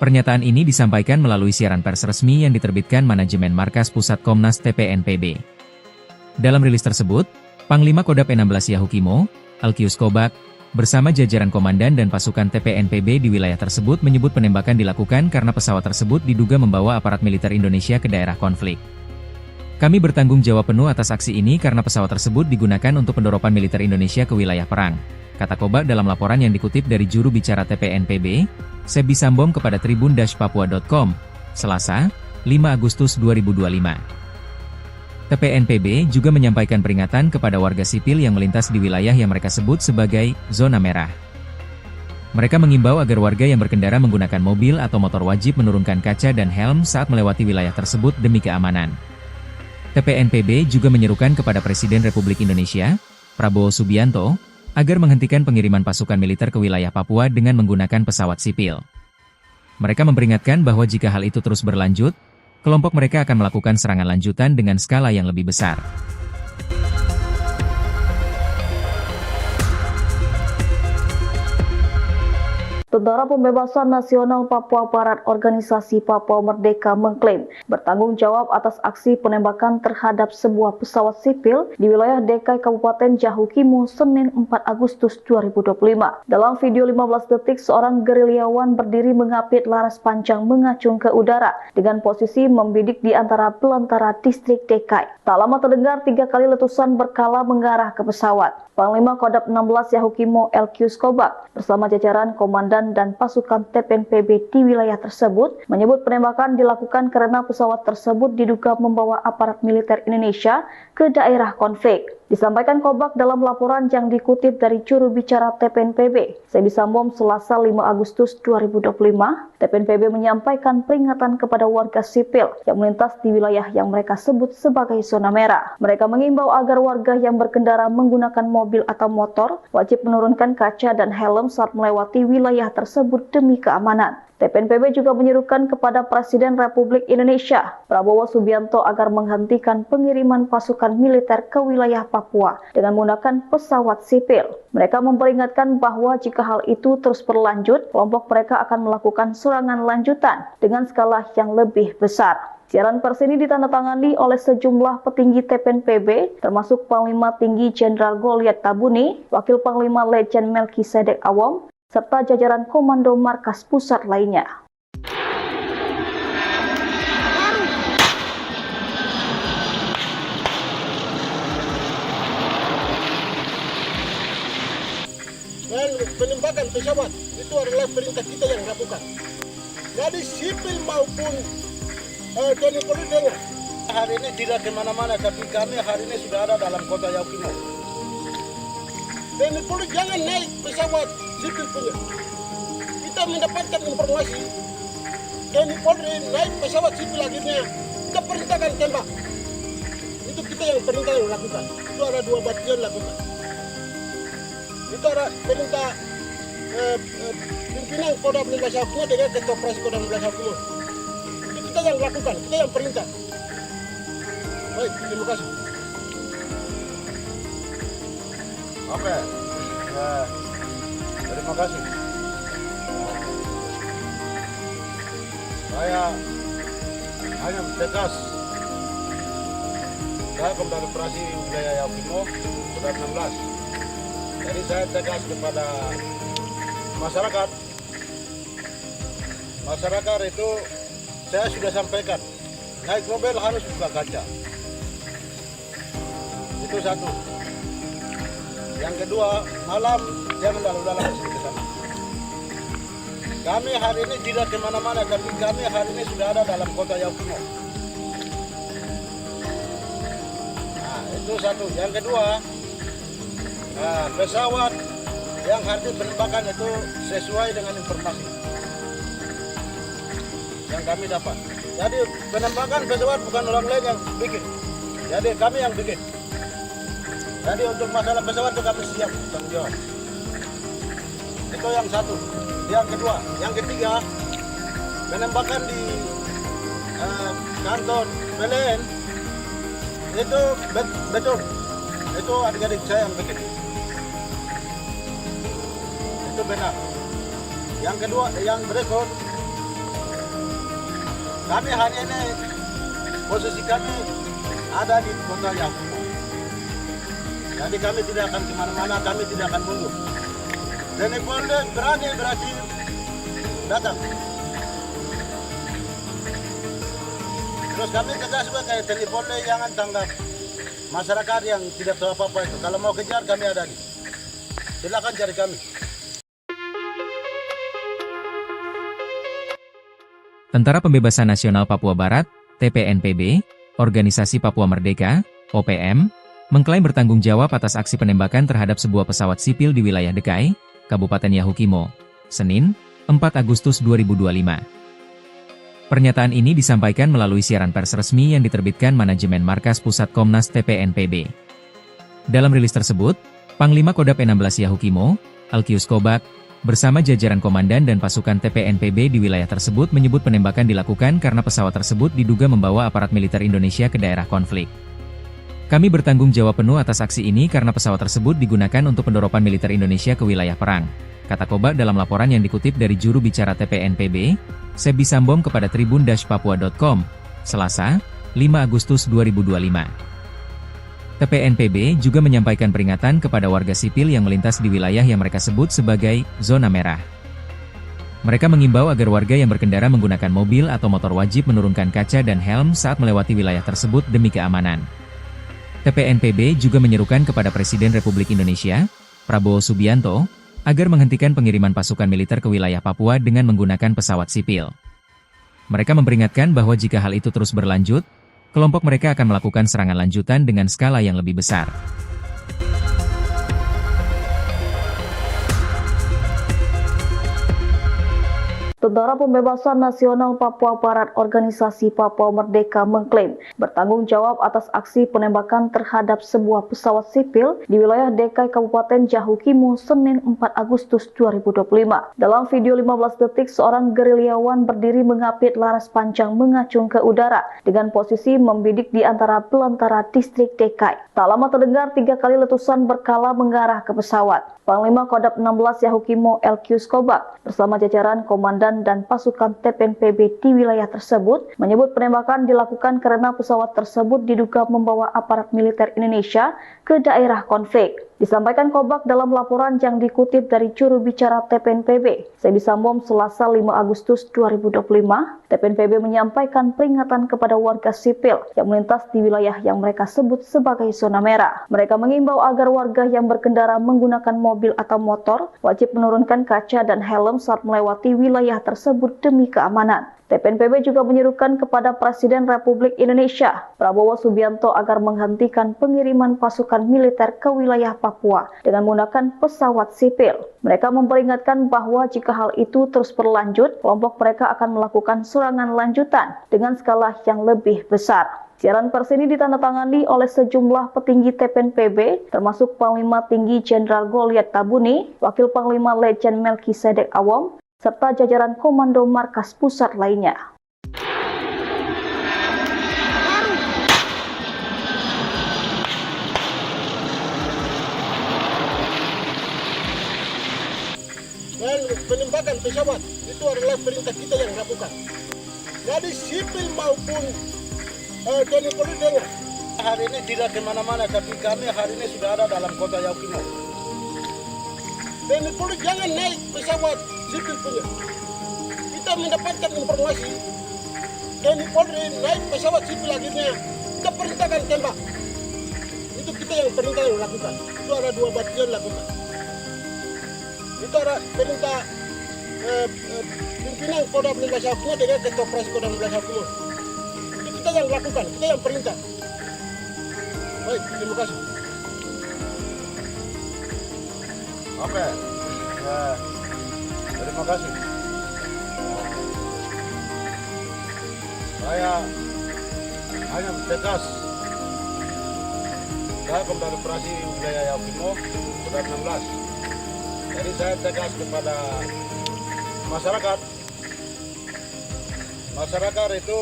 Pernyataan ini disampaikan melalui siaran pers resmi yang diterbitkan Manajemen Markas Pusat Komnas TPNPB. Dalam rilis tersebut, Panglima Kodam 16 Yahukimo, Alkius Kobak, bersama jajaran komandan dan pasukan TPNPB di wilayah tersebut menyebut penembakan dilakukan karena pesawat tersebut diduga membawa aparat militer Indonesia ke daerah konflik. Kami bertanggung jawab penuh atas aksi ini karena pesawat tersebut digunakan untuk pendoropan militer Indonesia ke wilayah perang, kata Kobak dalam laporan yang dikutip dari juru bicara TPNPB, Sebi Sambom kepada tribun-papua.com, Selasa, 5 Agustus 2025. TPNPB juga menyampaikan peringatan kepada warga sipil yang melintas di wilayah yang mereka sebut sebagai zona merah. Mereka mengimbau agar warga yang berkendara menggunakan mobil atau motor wajib menurunkan kaca dan helm saat melewati wilayah tersebut demi keamanan. TPNPB juga menyerukan kepada Presiden Republik Indonesia, Prabowo Subianto, agar menghentikan pengiriman pasukan militer ke wilayah Papua dengan menggunakan pesawat sipil. Mereka memperingatkan bahwa jika hal itu terus berlanjut, kelompok mereka akan melakukan serangan lanjutan dengan skala yang lebih besar. Tentara Pembebasan Nasional Papua Barat Organisasi Papua Merdeka mengklaim bertanggung jawab atas aksi penembakan terhadap sebuah pesawat sipil di wilayah Dekai Kabupaten Yahukimo Senin 4 Agustus 2025. Dalam video 15 detik, seorang gerilyawan berdiri mengapit laras panjang mengacung ke udara dengan posisi membidik di antara belantara distrik Dekai. Tak lama terdengar 3 kali letusan berkala mengarah ke pesawat. Panglima Kodam 16 Yahukimo Alkius Kobak bersama jajaran komandan dan pasukan TPNPB di wilayah tersebut menyebut penembakan dilakukan karena pesawat tersebut diduga membawa aparat militer Indonesia ke daerah konflik. Disampaikan Kobak dalam laporan yang dikutip dari juru bicara TPNPB, Sebi Sambom, Selasa 5 Agustus 2025, TPNPB menyampaikan peringatan kepada warga sipil yang melintas di wilayah yang mereka sebut sebagai zona merah. Mereka mengimbau agar warga yang berkendara menggunakan mobil atau motor wajib menurunkan kaca dan helm saat melewati wilayah tersebut demi keamanan. TPNPB juga menyerukan kepada Presiden Republik Indonesia, Prabowo Subianto, agar menghentikan pengiriman pasukan militer ke wilayah Papua dengan menggunakan pesawat sipil. Mereka memperingatkan bahwa jika hal itu terus berlanjut, kelompok mereka akan melakukan serangan lanjutan dengan skala yang lebih besar. Siaran pers ini ditandatangani oleh sejumlah petinggi TPNPB, termasuk Panglima Tinggi Jenderal Goliat Tabuni, Wakil Panglima Letjen Melkisedek Awom, serta jajaran Komando Markas Pusat lainnya. Dan penembakan pesawat itu adalah perintah kita yang lakukan. Jadi sipil maupun TNI Polri dengar. Hari ini tidak kemana-mana, tapi kami hari ini sudah ada dalam kota Yahukimo. TNI Polri jangan naik pesawat sipil punya. Kita mendapatkan informasi TNI Polri naik pesawat sipil akhirnya kita perintahkan tembak. Itu kita yang perintah yang lakukan. Itu ada 2 batalion lakukan. Itu ada perintah pimpinan Kodam 16 Yahukimo dengan Ketua Operasi Kodam 16 Yahukimo. Itu kita yang lakukan, kita yang perintah. Baik, terima kasih. Oke. Terima kasih. Saya hanya tegas. Saya Komandan Operasi Wilayah Yahukimo, Kodam 16. Jadi saya tegas kepada masyarakat. Masyarakat itu saya sudah sampaikan, naik mobil harus buka kaca. Itu satu. Yang kedua, malam jangan lalu-lalang ke sana. Kami hari ini tidak kemana-mana, tapi kami hari ini sudah ada dalam kota Yahukimo. Nah, itu satu. Yang kedua, pesawat yang hari ini penembakan itu sesuai dengan informasi yang kami dapat. Jadi penembakan pesawat bukan orang lain yang bikin. Jadi kami yang bikin. Jadi untuk masalah pesawat itu kami siap tanggung jawab. Itu yang satu. Yang kedua, yang ketiga, penembakan di kantor PLN itu betul. Itu adik-adik saya yang bikin. Itu benar. Yang kedua, yang berikut, kami hari ini posisi kami ada di kota Yahuku. Jadi kami tidak akan kemana-mana, kami tidak akan mundur. Dan Polda berani berarti datang. Terus kami tegas sebagai TNI Polda jangan tanggap masyarakat yang tidak tahu apa-apa itu. Kalau mau kejar kami ada di. Silakan cari kami. Tentara Pembebasan Nasional Papua Barat, TPNPB, Organisasi Papua Merdeka, OPM, mengklaim bertanggung jawab atas aksi penembakan terhadap sebuah pesawat sipil di wilayah Dekai, Kabupaten Yahukimo, Senin, 4 Agustus 2025. Pernyataan ini disampaikan melalui siaran pers resmi yang diterbitkan Manajemen Markas Pusat Komnas TPNPB. Dalam rilis tersebut, Panglima Kodam 16 Yahukimo, Alkius Kobak, bersama jajaran komandan dan pasukan TPNPB di wilayah tersebut menyebut penembakan dilakukan karena pesawat tersebut diduga membawa aparat militer Indonesia ke daerah konflik. Kami bertanggung jawab penuh atas aksi ini karena pesawat tersebut digunakan untuk pendoropan militer Indonesia ke wilayah perang, kata Kobak dalam laporan yang dikutip dari juru bicara TPNPB, Sebi Sambom kepada tribun-papua.com, Selasa, 5 Agustus 2025. TPNPB juga menyampaikan peringatan kepada warga sipil yang melintas di wilayah yang mereka sebut sebagai zona merah. Mereka mengimbau agar warga yang berkendara menggunakan mobil atau motor wajib menurunkan kaca dan helm saat melewati wilayah tersebut demi keamanan. TPNPB juga menyerukan kepada Presiden Republik Indonesia, Prabowo Subianto, agar menghentikan pengiriman pasukan militer ke wilayah Papua dengan menggunakan pesawat sipil. Mereka memperingatkan bahwa jika hal itu terus berlanjut, kelompok mereka akan melakukan serangan lanjutan dengan skala yang lebih besar. Tentara Pembebasan Nasional Papua Barat Organisasi Papua Merdeka mengklaim bertanggung jawab atas aksi penembakan terhadap sebuah pesawat sipil di wilayah Dekai Kabupaten Yahukimo Senin 4 Agustus 2025. Dalam video 15 detik, seorang gerilyawan berdiri mengapit laras panjang mengacung ke udara dengan posisi membidik di antara belantara distrik Dekai. Tak lama terdengar 3 kali letusan berkala mengarah ke pesawat. Panglima Kodam 16 Yahukimo Alkius Kobak bersama jajaran komandan dan pasukan TPNPB di wilayah tersebut menyebut penembakan dilakukan karena pesawat tersebut diduga membawa aparat militer Indonesia ke daerah konflik. Disampaikan Kobak dalam laporan yang dikutip dari juru bicara TPNPB, Sebi Sambom, Selasa 5 Agustus 2025, TPNPB menyampaikan peringatan kepada warga sipil yang melintas di wilayah yang mereka sebut sebagai zona merah. Mereka mengimbau agar warga yang berkendara menggunakan mobil atau motor wajib menurunkan kaca dan helm saat melewati wilayah tersebut demi keamanan. TPNPB juga menyerukan kepada Presiden Republik Indonesia, Prabowo Subianto, agar menghentikan pengiriman pasukan militer ke wilayah Papua dengan menggunakan pesawat sipil. Mereka memperingatkan bahwa jika hal itu terus berlanjut, kelompok mereka akan melakukan serangan lanjutan dengan skala yang lebih besar. Siaran pers ini ditandatangani oleh sejumlah petinggi TPNPB, termasuk Panglima Tinggi Jenderal Goliat Tabuni, Wakil Panglima Letjen Melkisedek Awom, serta jajaran Komando Markas Pusat lainnya. Dan penembakan pesawat itu adalah perintah kita yang lakukan. Jadi sipil maupun TNI Polri dengar. Hari ini tidak kemana-mana, tapi kami hari ini sudah ada dalam kota Yahukimo. TNI Polri jangan naik pesawat sipil punya. Kita mendapatkan informasi TNI Polri naik pesawat sipil akhirnya kita perintahkan tembak. Itu kita yang perintah yang lakukan. Itu ada 2 batalion lakukan. Itu ada perintah pimpinan Kodam 16 Yahukimo dengan Ketua Operasi Kodam 16 Yahukimo. Itu kita yang lakukan, kita yang perintah. Baik, terima kasih. Oke. Ya. Terima kasih. Saya hanya tegas Saya Komandan Operasi Wilayah Yaukimo, Kodat 16. Jadi saya tegas kepada masyarakat. Masyarakat itu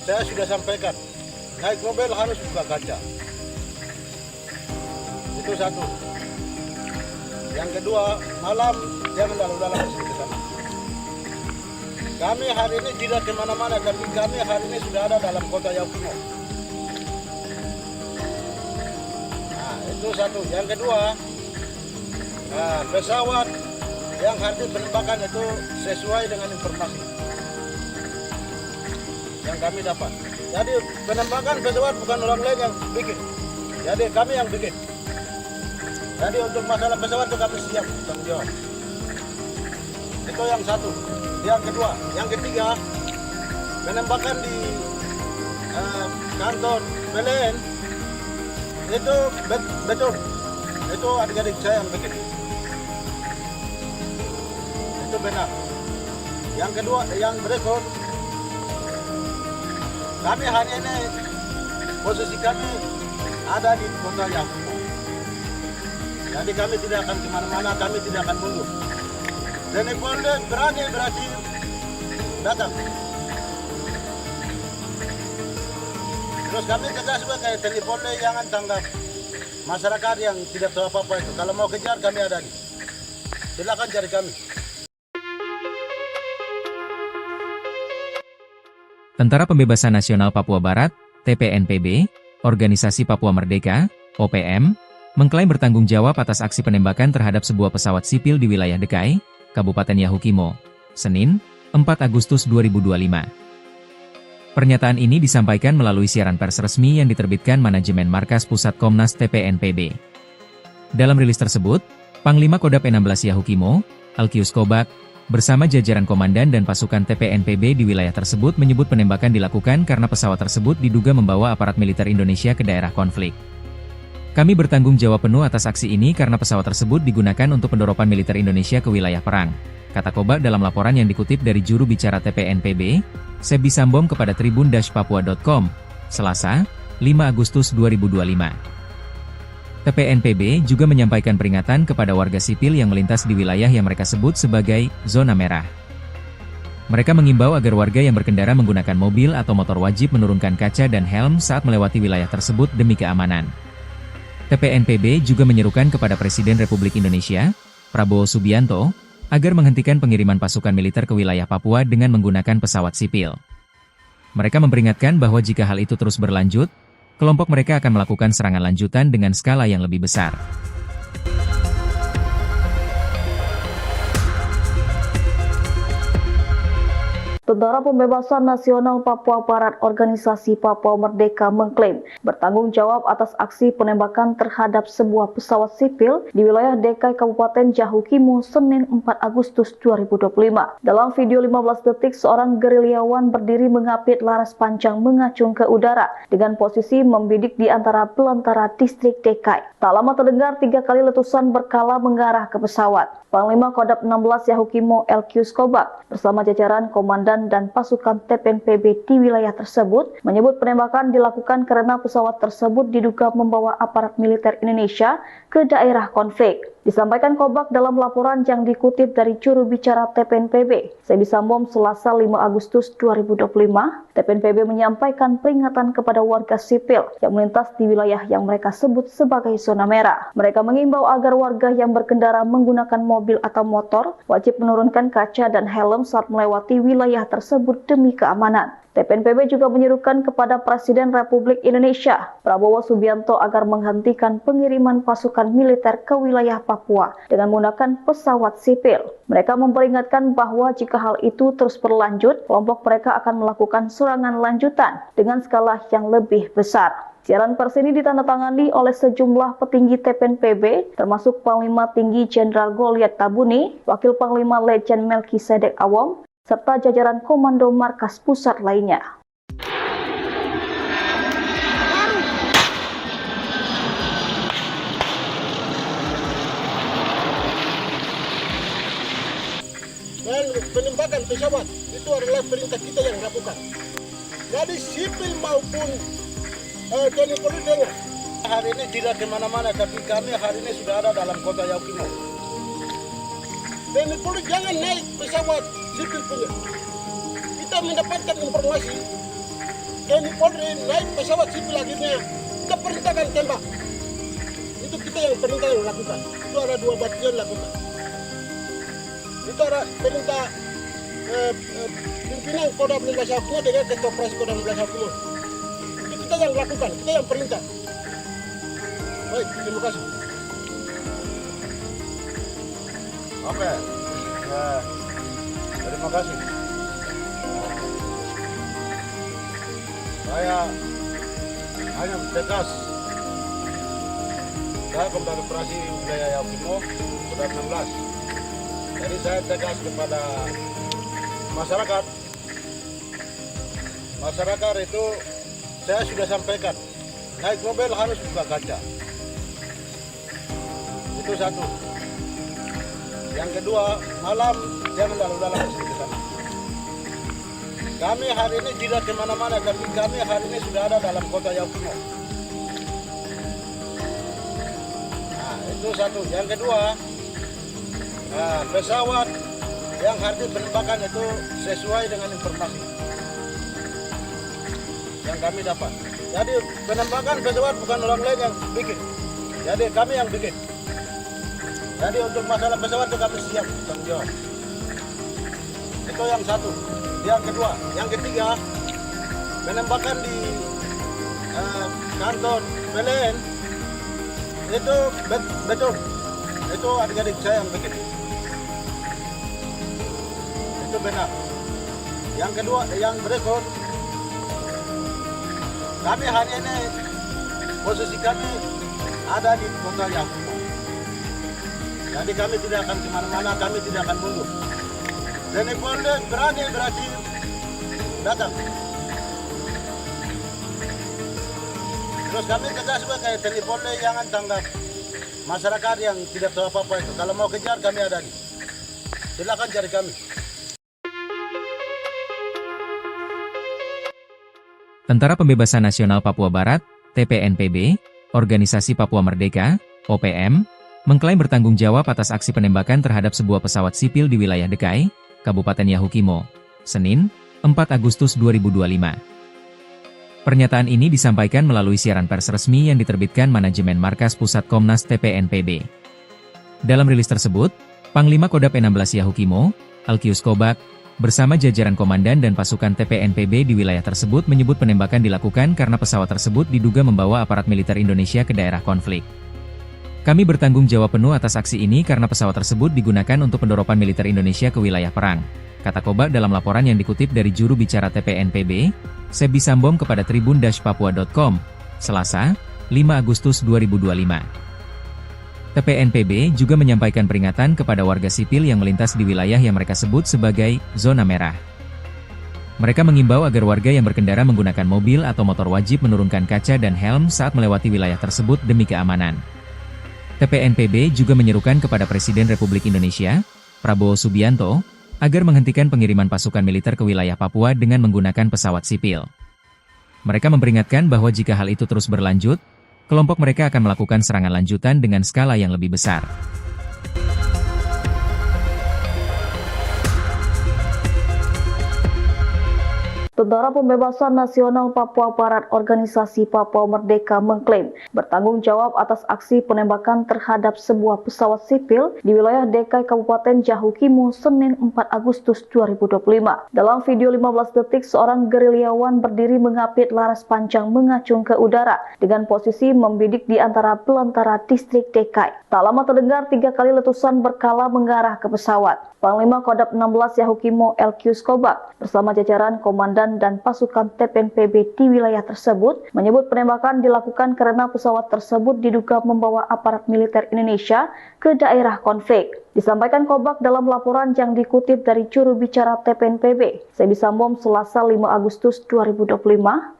saya sudah sampaikan, naik mobil harus buka kaca. Itu satu. Yang kedua, malam jangan lalu-lalang ke sana. Kami hari ini tidak kemana-mana, tapi kami hari ini sudah ada dalam kota Yaukimo. Nah, itu satu. Yang kedua, pesawat yang hari penembakan itu sesuai dengan informasi yang kami dapat. Jadi penembakan pesawat bukan orang lain yang bikin. Jadi kami yang bikin. Jadi untuk masalah pesawat itu kami siap tanggung jawab. Itu yang satu. Yang kedua, yang ketiga, penembakan di kantor PLN itu betul. Itu adik-adik saya yang bikin. Itu benar. Yang kedua, yang berikut, kami hari ini posisi kami ada di kota Yaukimo. Jadi kami tidak akan kemana-mana, kami tidak akan mundur. Dan Polda berani berarti datang. Terus kami tegas sebagai TNI Polda jangan tanggap masyarakat yang tidak tahu apa-apa itu. Kalau mau kejar kami ada di. Silakan cari kami. Tentara Pembebasan Nasional Papua Barat, TPNPB, Organisasi Papua Merdeka, OPM, mengklaim bertanggung jawab atas aksi penembakan terhadap sebuah pesawat sipil di wilayah Dekai, Kabupaten Yaukimo, Senin, 4 Agustus 2025. Pernyataan ini disampaikan melalui siaran pers resmi yang diterbitkan Manajemen Markas Pusat Komnas TPNPB. Dalam rilis tersebut, Panglima Kodap 16 Yaukimo, Alkius Kobak, bersama jajaran komandan dan pasukan TPNPB di wilayah tersebut menyebut penembakan dilakukan karena pesawat tersebut diduga membawa aparat militer Indonesia ke daerah konflik. Kami bertanggung jawab penuh atas aksi ini karena pesawat tersebut digunakan untuk pendoropan militer Indonesia ke wilayah perang, kata Kobak dalam laporan yang dikutip dari juru bicara TPNPB, Sebi Sambom kepada tribun-papua.com, Selasa, 5 Agustus 2025. TPNPB juga menyampaikan peringatan kepada warga sipil yang melintas di wilayah yang mereka sebut sebagai zona merah. Mereka mengimbau agar warga yang berkendara menggunakan mobil atau motor wajib menurunkan kaca dan helm saat melewati wilayah tersebut demi keamanan. TPNPB juga menyerukan kepada Presiden Republik Indonesia, Prabowo Subianto, agar menghentikan pengiriman pasukan militer ke wilayah Papua dengan menggunakan pesawat sipil. Mereka memperingatkan bahwa jika hal itu terus berlanjut, kelompok mereka akan melakukan serangan lanjutan dengan skala yang lebih besar. Tentara Pembebasan Nasional Papua Barat Organisasi Papua Merdeka mengklaim bertanggung jawab atas aksi penembakan terhadap sebuah pesawat sipil di wilayah Dekai Kabupaten Yaukimo Senin 4 Agustus 2025. Dalam video 15 detik, seorang gerilyawan berdiri mengapit laras panjang mengacung ke udara dengan posisi membidik di antara belantara distrik Dekai. Tak lama terdengar 3 kali letusan berkala mengarah ke pesawat. Panglima Kodap 16 Yaukimo Alkius Kobak bersama jajaran komandan dan pasukan TPNPB di wilayah tersebut menyebut penembakan dilakukan karena pesawat tersebut diduga membawa aparat militer Indonesia ke daerah konflik. Disampaikan Kobak dalam laporan yang dikutip dari juru bicara TPNPB, Sebi Sambom, Selasa 5 Agustus 2025, TPNPB menyampaikan peringatan kepada warga sipil yang melintas di wilayah yang mereka sebut sebagai zona merah. Mereka mengimbau agar warga yang berkendara menggunakan mobil atau motor wajib menurunkan kaca dan helm saat melewati wilayah tersebut demi keamanan. TPNPB juga menyerukan kepada Presiden Republik Indonesia, Prabowo Subianto, agar menghentikan pengiriman pasukan militer ke wilayah Papua dengan menggunakan pesawat sipil. Mereka memperingatkan bahwa jika hal itu terus berlanjut, kelompok mereka akan melakukan serangan lanjutan dengan skala yang lebih besar. Siaran pers ini ditandatangani oleh sejumlah petinggi TPNPB, termasuk Panglima Tinggi Jenderal Goliat Tabuni, Wakil Panglima Letjen Melkisedek Awom, serta jajaran Komando Markas Pusat lainnya. Dan penembakan pesawat itu adalah perintah kita yang lakukan. Jadi sipil maupun TNI Polri dengar, Hari ini tidak kemana-mana, tapi kami hari ini sudah ada dalam kota Yaukimo. TNI Polri jangan naik pesawat sipil punya. Kita mendapatkan informasi TNI Polri naik pesawat sipil akhirnya kita perintahkan tembak. Itu kita yang perintah yang lakukan. Itu ada 2 batalion lakukan. Itu ada perintah pimpinan Kodam 15 Yaukimo dengan Ketua Operasi Kodam 15 Yaukimo. Itu kita yang lakukan, kita yang perintah. Baik, terima kasih. Oke, ya, terima kasih. Saya hanya tegas. Saya Komandan Operasi Wilayah Yaukimo Kodam 16. Jadi saya tegas kepada masyarakat. Masyarakat itu saya sudah sampaikan, naik mobil harus buka kaca. Itu satu. Yang kedua, malam jangan lalu-lalang ke sana. Kami hari ini tidak kemana-mana, tapi kami hari ini sudah ada dalam kota Yaukimo. Nah, itu satu. Yang kedua, pesawat yang hari penembakan itu sesuai dengan informasi yang kami dapat. Jadi penembakan pesawat bukan orang lain yang bikin. Jadi kami yang bikin. Jadi untuk masalah pesawat itu kami siap tanggung jawab. Itu yang satu. Yang kedua, yang ketiga, penembakan di kantor PLN itu betul. Itu adik-adik saya yang bikin. Itu benar. Yang kedua, yang berikut, kami hari ini posisi kami ada di kota Yaukimo. Jadi kami tidak akan kemana-mana, kami tidak akan mundur. TNI Polri berani berarti datang. Terus kami tegas sebagai TNI Polri jangan tanggap masyarakat yang tidak tahu apa-apa itu. Kalau mau kejar kami ada di. Silakan cari kami. Tentara Pembebasan Nasional Papua Barat, TPNPB, Organisasi Papua Merdeka, OPM, mengklaim bertanggung jawab atas aksi penembakan terhadap sebuah pesawat sipil di wilayah Dekai, Kabupaten Yahukimo, Senin, 4 Agustus 2025. Pernyataan ini disampaikan melalui siaran pers resmi yang diterbitkan Manajemen Markas Pusat Komnas TPNPB. Dalam rilis tersebut, Panglima Kodam 16 Yahukimo, Alkius Kobak, bersama jajaran komandan dan pasukan TPNPB di wilayah tersebut menyebut penembakan dilakukan karena pesawat tersebut diduga membawa aparat militer Indonesia ke daerah konflik. Kami bertanggung jawab penuh atas aksi ini karena pesawat tersebut digunakan untuk pendoropan militer Indonesia ke wilayah perang, kata Kobak dalam laporan yang dikutip dari juru bicara TPNPB, Sebi Sambom kepada tribun-papua.com, Selasa, 5 Agustus 2025. TPNPB juga menyampaikan peringatan kepada warga sipil yang melintas di wilayah yang mereka sebut sebagai zona merah. Mereka mengimbau agar warga yang berkendara menggunakan mobil atau motor wajib menurunkan kaca dan helm saat melewati wilayah tersebut demi keamanan. TPNPB juga menyerukan kepada Presiden Republik Indonesia, Prabowo Subianto, agar menghentikan pengiriman pasukan militer ke wilayah Papua dengan menggunakan pesawat sipil. Mereka memperingatkan bahwa jika hal itu terus berlanjut, kelompok mereka akan melakukan serangan lanjutan dengan skala yang lebih besar. Tentara Pembebasan Nasional Papua Barat Organisasi Papua Merdeka mengklaim bertanggung jawab atas aksi penembakan terhadap sebuah pesawat sipil di wilayah Dekai Kabupaten Yahukimo Senin 4 Agustus 2025. Dalam video 15 detik, seorang gerilyawan berdiri mengapit laras panjang mengacung ke udara dengan posisi membidik di antara belantara distrik Dekai. Tak lama terdengar 3 kali letusan berkala mengarah ke pesawat. Panglima Kodam 16 Yahukimo Alkius Kobak bersama jajaran komandan dan pasukan TPNPB di wilayah tersebut menyebut penembakan dilakukan karena pesawat tersebut diduga membawa aparat militer Indonesia ke daerah konflik. Disampaikan Kobak dalam laporan yang dikutip dari juru bicara TPNPB, Sebi Sambom, Selasa 5 Agustus 2025,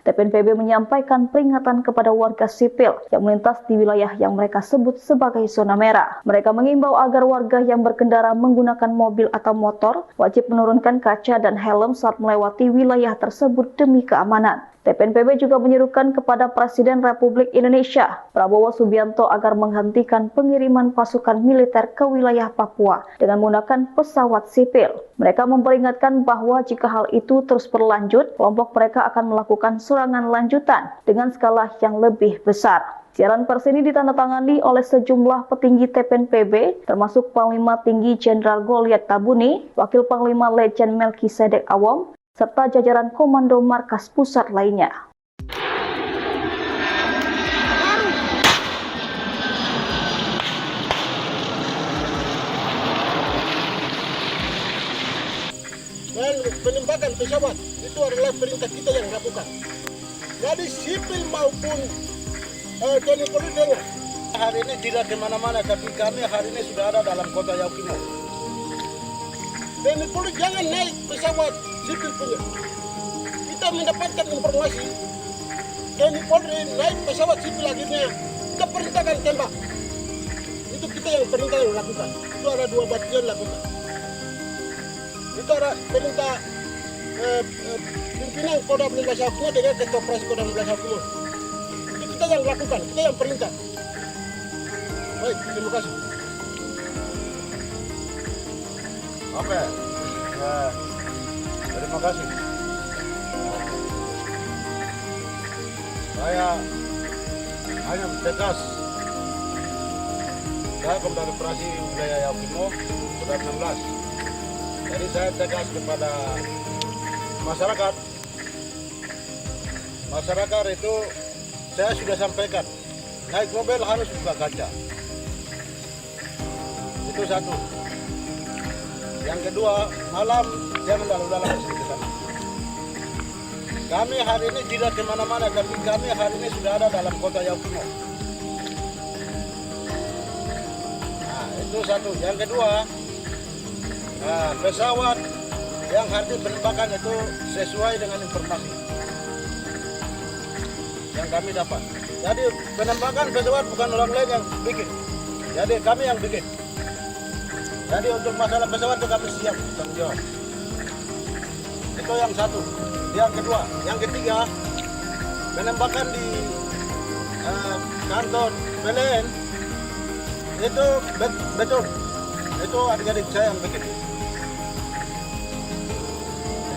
TPNPB menyampaikan peringatan kepada warga sipil yang melintas di wilayah yang mereka sebut sebagai zona merah. Mereka mengimbau agar warga yang berkendara menggunakan mobil atau motor wajib menurunkan kaca dan helm saat melewati wilayah tersebut demi keamanan. TPNPB juga menyerukan kepada Presiden Republik Indonesia, Prabowo Subianto, agar menghentikan pengiriman pasukan militer ke wilayah Papua dengan menggunakan pesawat sipil. Mereka memperingatkan bahwa jika hal itu terus berlanjut, kelompok mereka akan melakukan serangan lanjutan dengan skala yang lebih besar. Siaran pers ini ditandatangani oleh sejumlah petinggi TPNPB, termasuk Panglima Tinggi Jenderal Goliat Tabuni, Wakil Panglima Letjen Melkisedek Awom, serta jajaran Komando Markas Pusat lainnya. Dan penembakan pesawat itu adalah perintah kita yang lakukan. Jadi sipil maupun TNI Polri dengar. Hari ini tidak kemana-mana, tapi kami hari ini sudah ada dalam kota Yaukimo. TNI Polri jangan naik pesawat sipil punya. Kita mendapatkan informasi TNI Polri naik pesawat sipil, akhirnya kita perintahkan tembak. Itu kita yang perintah yang lakukan. Itu ada 2 batalion lakukan. Itu ada perintah pimpinan Kodam 15 Yaukimo dengan Ketua Operasi Kodam 15 Yaukimo. Itu kita yang lakukan, kita yang perintah. Baik, terima kasih. Oke. Ya, terima kasih. Saya hanya tegas. Saya Komandan Operasi Wilayah Yaukimo Kodam 16. Jadi saya tegas kepada masyarakat. Masyarakat itu saya sudah sampaikan, naik mobil harus buka kaca. Itu satu. Yang kedua, malam jangan lalu-lalang ke sana. Kami hari ini tidak kemana-mana, tapi kami hari ini sudah ada dalam kota Yaukimo. Nah, itu satu. Yang kedua, pesawat yang hari ini penembakan itu sesuai dengan informasi yang kami dapat. Jadi penembakan pesawat bukan orang lain yang bikin. Jadi kami yang bikin. Jadi untuk masalah pesawat itu kami siap tanggung jawab. Itu yang satu. Yang kedua, yang ketiga, penembakan di kantor PLN itu betul. Itu adik-adik saya yang bikin.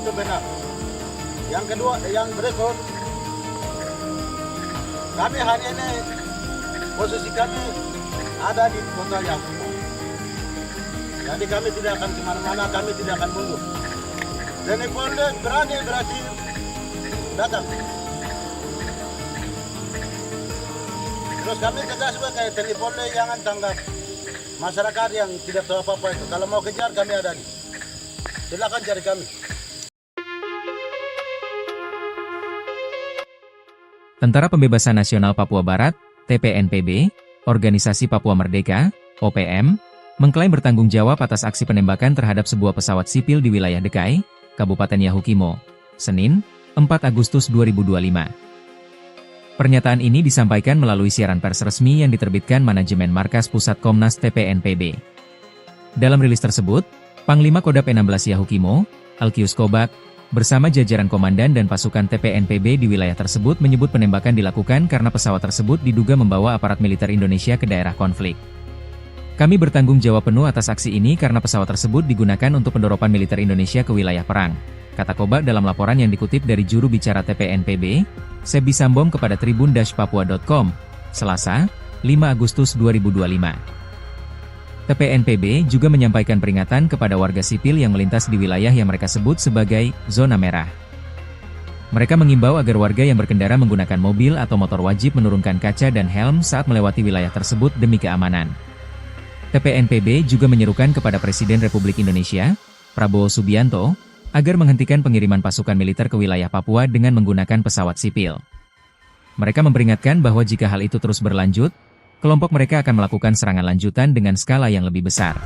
Itu benar. Yang kedua, yang berikut, kami hari ini posisi kami ada di kota Yaukimo. Jadi kami tidak akan kemana-mana, kami tidak akan mundur. TNI Polri berani berarti datang. Terus kami tegas sebagai TNI Polri jangan tanggap masyarakat yang tidak tahu apa-apa itu. Kalau mau kejar kami ada di. Silakan cari kami. Tentara Pembebasan Nasional Papua Barat, TPNPB, Organisasi Papua Merdeka, OPM, mengklaim bertanggung jawab atas aksi penembakan terhadap sebuah pesawat sipil di wilayah Dekai, Kabupaten Yahukimo, Senin, 4 Agustus 2025. Pernyataan ini disampaikan melalui siaran pers resmi yang diterbitkan Manajemen Markas Pusat Komnas TPNPB. Dalam rilis tersebut, Panglima Kodam 16 Yahukimo, Alkius Kobak, bersama jajaran komandan dan pasukan TPNPB di wilayah tersebut menyebut penembakan dilakukan karena pesawat tersebut diduga membawa aparat militer Indonesia ke daerah konflik. Kami bertanggung jawab penuh atas aksi ini karena pesawat tersebut digunakan untuk pendoropan militer Indonesia ke wilayah perang, kata Kobak dalam laporan yang dikutip dari juru bicara TPNPB, Sebi Sambom kepada tribun-papua.com, Selasa, 5 Agustus 2025. TPNPB juga menyampaikan peringatan kepada warga sipil yang melintas di wilayah yang mereka sebut sebagai zona merah. Mereka mengimbau agar warga yang berkendara menggunakan mobil atau motor wajib menurunkan kaca dan helm saat melewati wilayah tersebut demi keamanan. TPNPB juga menyerukan kepada Presiden Republik Indonesia, Prabowo Subianto, agar menghentikan pengiriman pasukan militer ke wilayah Papua dengan menggunakan pesawat sipil. Mereka memperingatkan bahwa jika hal itu terus berlanjut, kelompok mereka akan melakukan serangan lanjutan dengan skala yang lebih besar.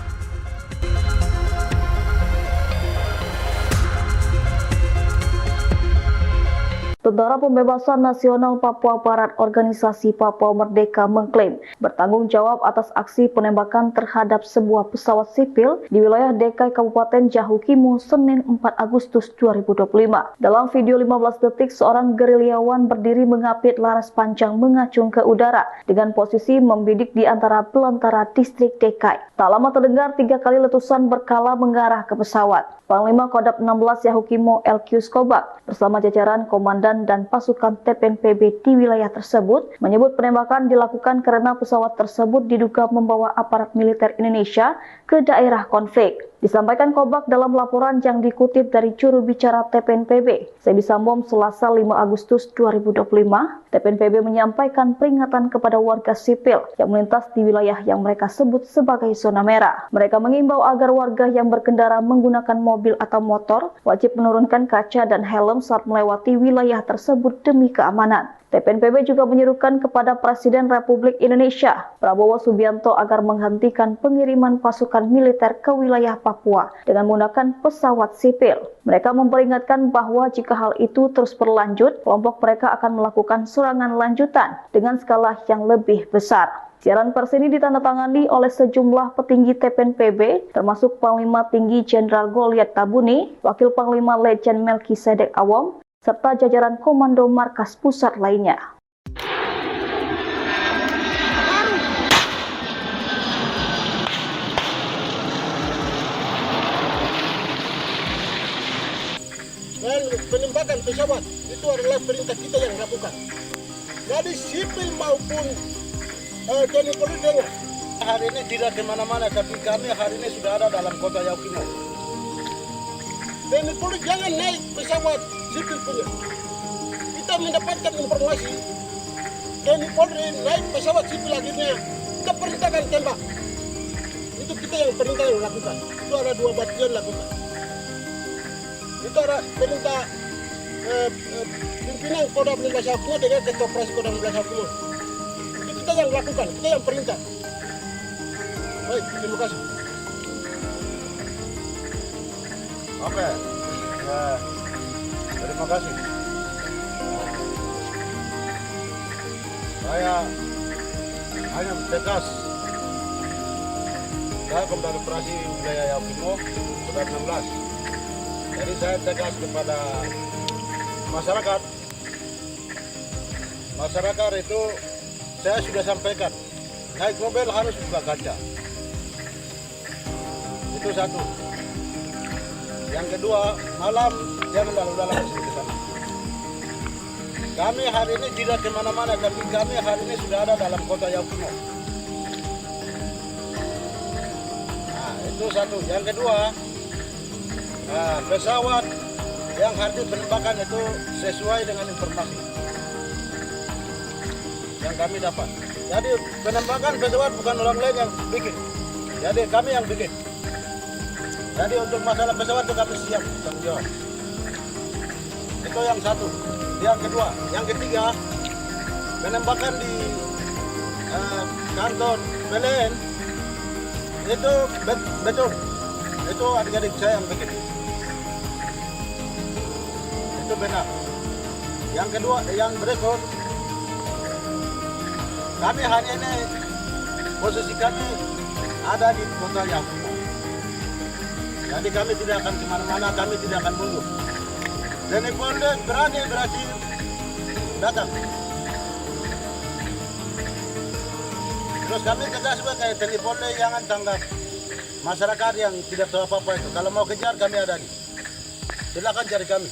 Tentara Pembebasan Nasional Papua Barat Organisasi Papua Merdeka mengklaim bertanggung jawab atas aksi penembakan terhadap sebuah pesawat sipil di wilayah DKI Kabupaten Yahukimo Senin 4 Agustus 2025. Dalam video 15 detik, seorang gerilyawan berdiri mengapit laras panjang mengacung ke udara dengan posisi membidik di antara belantara distrik DKI. Tak lama terdengar 3 kali letusan berkala mengarah ke pesawat. Panglima Kodam 16 Yahukimo Elkius Kobak bersama jajaran komandan dan pasukan TPNPB di wilayah tersebut menyebut penembakan dilakukan karena pesawat tersebut diduga membawa aparat militer Indonesia ke daerah konflik. Disampaikan Kobak dalam laporan yang dikutip dari juru bicara TPNPB, Sebi Sambom, Selasa 5 Agustus 2025, TPNPB menyampaikan peringatan kepada warga sipil yang melintas di wilayah yang mereka sebut sebagai zona merah. Mereka mengimbau agar warga yang berkendara menggunakan mobil atau motor wajib menurunkan kaca dan helm saat melewati wilayah tersebut demi keamanan. TPNPB juga menyerukan kepada Presiden Republik Indonesia, Prabowo Subianto, agar menghentikan pengiriman pasukan militer ke wilayah Papua dengan menggunakan pesawat sipil. Mereka memperingatkan bahwa jika hal itu terus berlanjut, kelompok mereka akan melakukan serangan lanjutan dengan skala yang lebih besar. Siaran pers ini ditandatangani oleh sejumlah petinggi TPNPB, termasuk Panglima Tinggi Jenderal Goliat Tabuni, Wakil Panglima Letjen Melkisedek Awom, serta jajaran Komando Markas Pusat lainnya. Dan penembakan pesawat itu adalah perintah kita yang lakukan. Jadi sipil maupun TNI Polri dengar. Hari ini tidak kemana-mana, tapi kami hari ini sudah ada dalam kota Yahukimo. TNI Polri jangan naik pesawat sipil punya. Kita mendapatkan informasi TNI Polri naik pesawat sipil akhirnya kita perintahkan tembak. Itu kita yang perintah yang lakukan. Itu ada 2 bagian lakukan. Itu ada perintah pimpinan Kodam 16 Yahukimo dengan Ketua Operasi Kodam 16 Yahukimo. Itu kita yang lakukan, kita yang perintah. Baik, terima kasih. Oke. Ya, terima kasih. Saya hanya tegas. Saya Komandan Operasi Wilayah Yahukimo Kodam 16. Jadi saya tegas kepada masyarakat. Masyarakat itu saya sudah sampaikan, naik mobil harus buka kaca. Itu satu. Yang kedua, malam jangan lalu-lalang ke sana. Kami hari ini tidak kemana-mana, tapi kami hari ini sudah ada dalam kota Yahukimo. Nah, itu satu. Yang kedua, pesawat yang hari penembakan itu sesuai dengan informasi yang kami dapat. Jadi penembakan pesawat bukan orang lain yang bikin. Jadi kami yang bikin. Jadi untuk masalah pesawat itu kami siap tanggung jawab. Itu yang satu. Yang kedua, yang ketiga, penembakan di kantor PLN itu betul. Itu adik-adik saya yang bikin. Itu benar. Yang kedua, yang berikut, kami hari ini posisi kami ada di kota Yahukimo. Jadi kami tidak akan kemana-mana, kami tidak akan mundur. TNI Polri berani datang. Terus kami tegas sebagai TNI Polri jangan tanggap masyarakat yang tidak tahu apa-apa itu. Kalau mau kejar kami ada di. Silakan cari kami.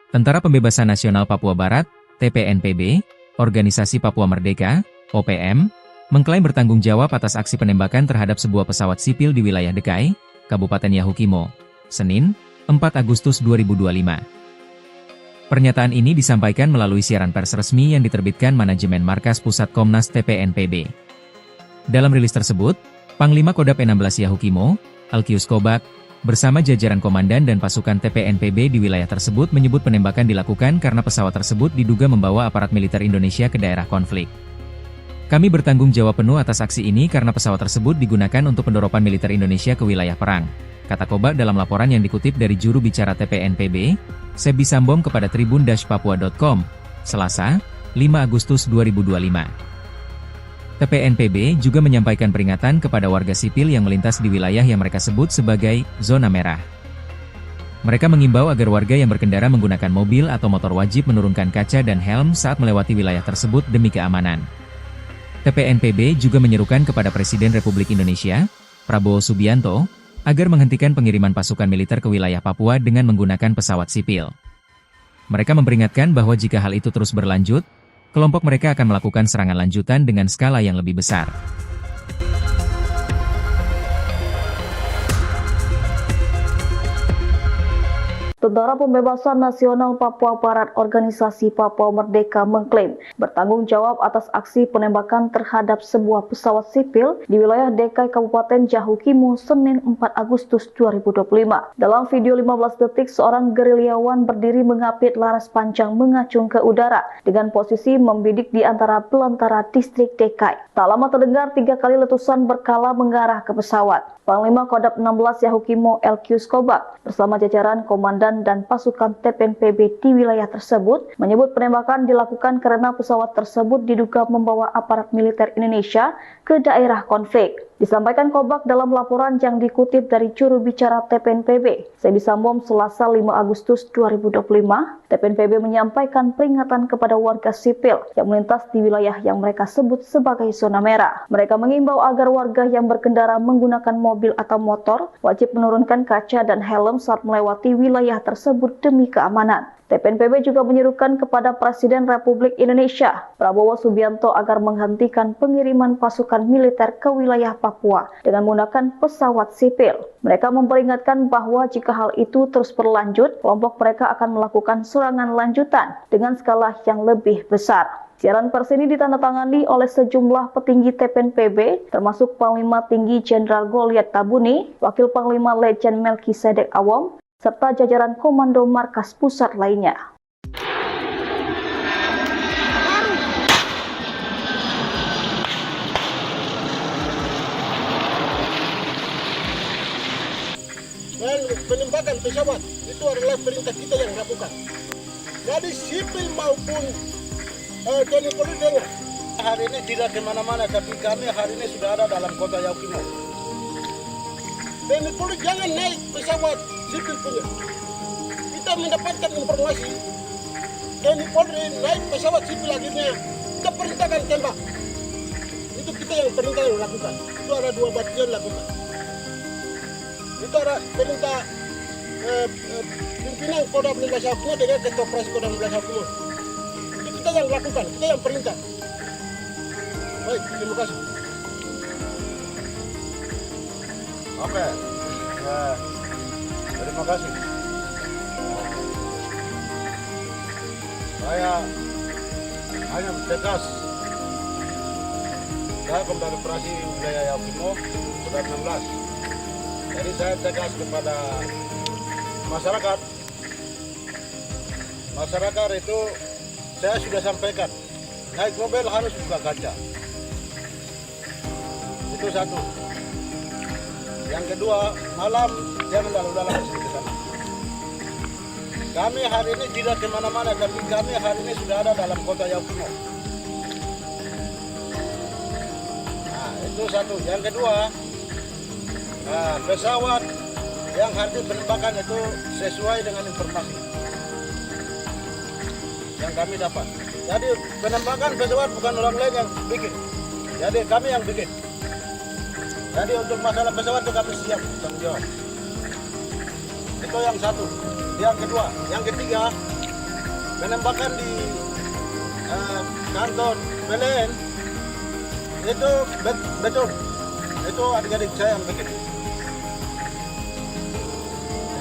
Tentara Pembebasan Nasional Papua Barat, TPNPB, Organisasi Papua Merdeka, OPM, mengklaim bertanggung jawab atas aksi penembakan terhadap sebuah pesawat sipil di wilayah DKI, Kabupaten Yahukimo, Senin, 4 Agustus 2025. Pernyataan ini disampaikan melalui siaran pers resmi yang diterbitkan Manajemen Markas Pusat Komnas TPNPB. Dalam rilis tersebut, Panglima Kodam 16 Yahukimo, Elkius Kobak, bersama jajaran komandan dan pasukan TPNPB di wilayah tersebut menyebut penembakan dilakukan karena pesawat tersebut diduga membawa aparat militer Indonesia ke daerah konflik. Kami bertanggung jawab penuh atas aksi ini karena pesawat tersebut digunakan untuk pendoropan militer Indonesia ke wilayah perang. kata Kobak dalam laporan yang dikutip dari juru bicara TPNPB, Sebi Sambom kepada tribun-papua.com, Selasa, 5 Agustus 2025. TPNPB juga menyampaikan peringatan kepada warga sipil yang melintas di wilayah yang mereka sebut sebagai zona merah. Mereka mengimbau agar warga yang berkendara menggunakan mobil atau motor wajib menurunkan kaca dan helm saat melewati wilayah tersebut demi keamanan. TPNPB juga menyerukan kepada Presiden Republik Indonesia, Prabowo Subianto, agar menghentikan pengiriman pasukan militer ke wilayah Papua dengan menggunakan pesawat sipil. Mereka memperingatkan bahwa jika hal itu terus berlanjut, kelompok mereka akan melakukan serangan lanjutan dengan skala yang lebih besar. Tentara Pembebasan Nasional Papua Barat Organisasi Papua Merdeka mengklaim bertanggung jawab atas aksi penembakan terhadap sebuah pesawat sipil di wilayah DKI Kabupaten Jahukimo Senin 4 Agustus 2025. Dalam video 15 detik, seorang gerilyawan berdiri mengapit laras panjang mengacung ke udara dengan posisi membidik di antara belantara distrik DKI. Tak lama terdengar 3 kali letusan berkala mengarah ke pesawat. Panglima Kodam 16 Yahukimo Elkius Kobak bersama jajaran komandan dan pasukan TPNPB di wilayah tersebut menyebut penembakan dilakukan karena pesawat tersebut diduga membawa aparat militer Indonesia ke daerah konflik. Disampaikan Kobak dalam laporan yang dikutip dari juru bicara TPNPB, Sebi Sambom, Selasa 5 Agustus 2025, TPNPB menyampaikan peringatan kepada warga sipil yang melintas di wilayah yang mereka sebut sebagai zona merah. Mereka mengimbau agar warga yang berkendara menggunakan mobil atau motor wajib menurunkan kaca dan helm saat melewati wilayah tersebut demi keamanan. TPNPB juga menyerukan kepada Presiden Republik Indonesia, Prabowo Subianto, agar menghentikan pengiriman pasukan militer ke wilayah Papua dengan menggunakan pesawat sipil. Mereka memperingatkan bahwa jika hal itu terus berlanjut, kelompok mereka akan melakukan serangan lanjutan dengan skala yang lebih besar. Siaran pers ini ditandatangani oleh sejumlah petinggi TPNPB, termasuk Panglima Tinggi Jenderal Goliat Tabuni, Wakil Panglima Letjen Melkisedek Awom, serta jajaran Komando Markas Pusat lainnya. Dan penembakan pesawat itu adalah perintah kita yang lakukan. Jadi sipil maupun TNI Polri dengar. Hari ini tidak kemana-mana, tapi kami hari ini sudah ada dalam kota Yahukimo. TNI Polri jangan naik pesawat sipil punya. Kita mendapatkan informasi TNI Polri naik pesawat sipil akhirnya kita perintahkan tembak. Itu kita yang perintah yang lakukan. Itu ada 2 batalion lakukan. Itu ada perintah pimpinan Kodam 16 Yahukimo dengan Ketua Operasi Kodam 16 Yahukimo. Itu kita yang lakukan, kita yang perintah. Baik, terima kasih. Oke. Ya. Terima kasih. Saya hanya tegas. Saya Komandan Operasi Wilayah Yahukimo Kodam 16. Jadi saya tegas kepada masyarakat. Masyarakat itu saya sudah sampaikan, naik mobil harus buka kaca. Itu satu. Yang kedua, malam jangan lalu-lalang ke sana. Kami hari ini tidak kemana-mana, tapi kami hari ini sudah ada dalam kota Yahukimo. Nah, itu satu. Yang kedua, pesawat yang hari penembakan itu sesuai dengan informasi yang kami dapat. Jadi penembakan pesawat bukan orang lain yang bikin. Jadi kami yang bikin. Jadi untuk masalah pesawat itu kami siap tanggung jawab. Itu yang satu. Yang kedua, yang ketiga, penembakan di kantor PLN itu betul. Itu adik-adik saya yang bikin.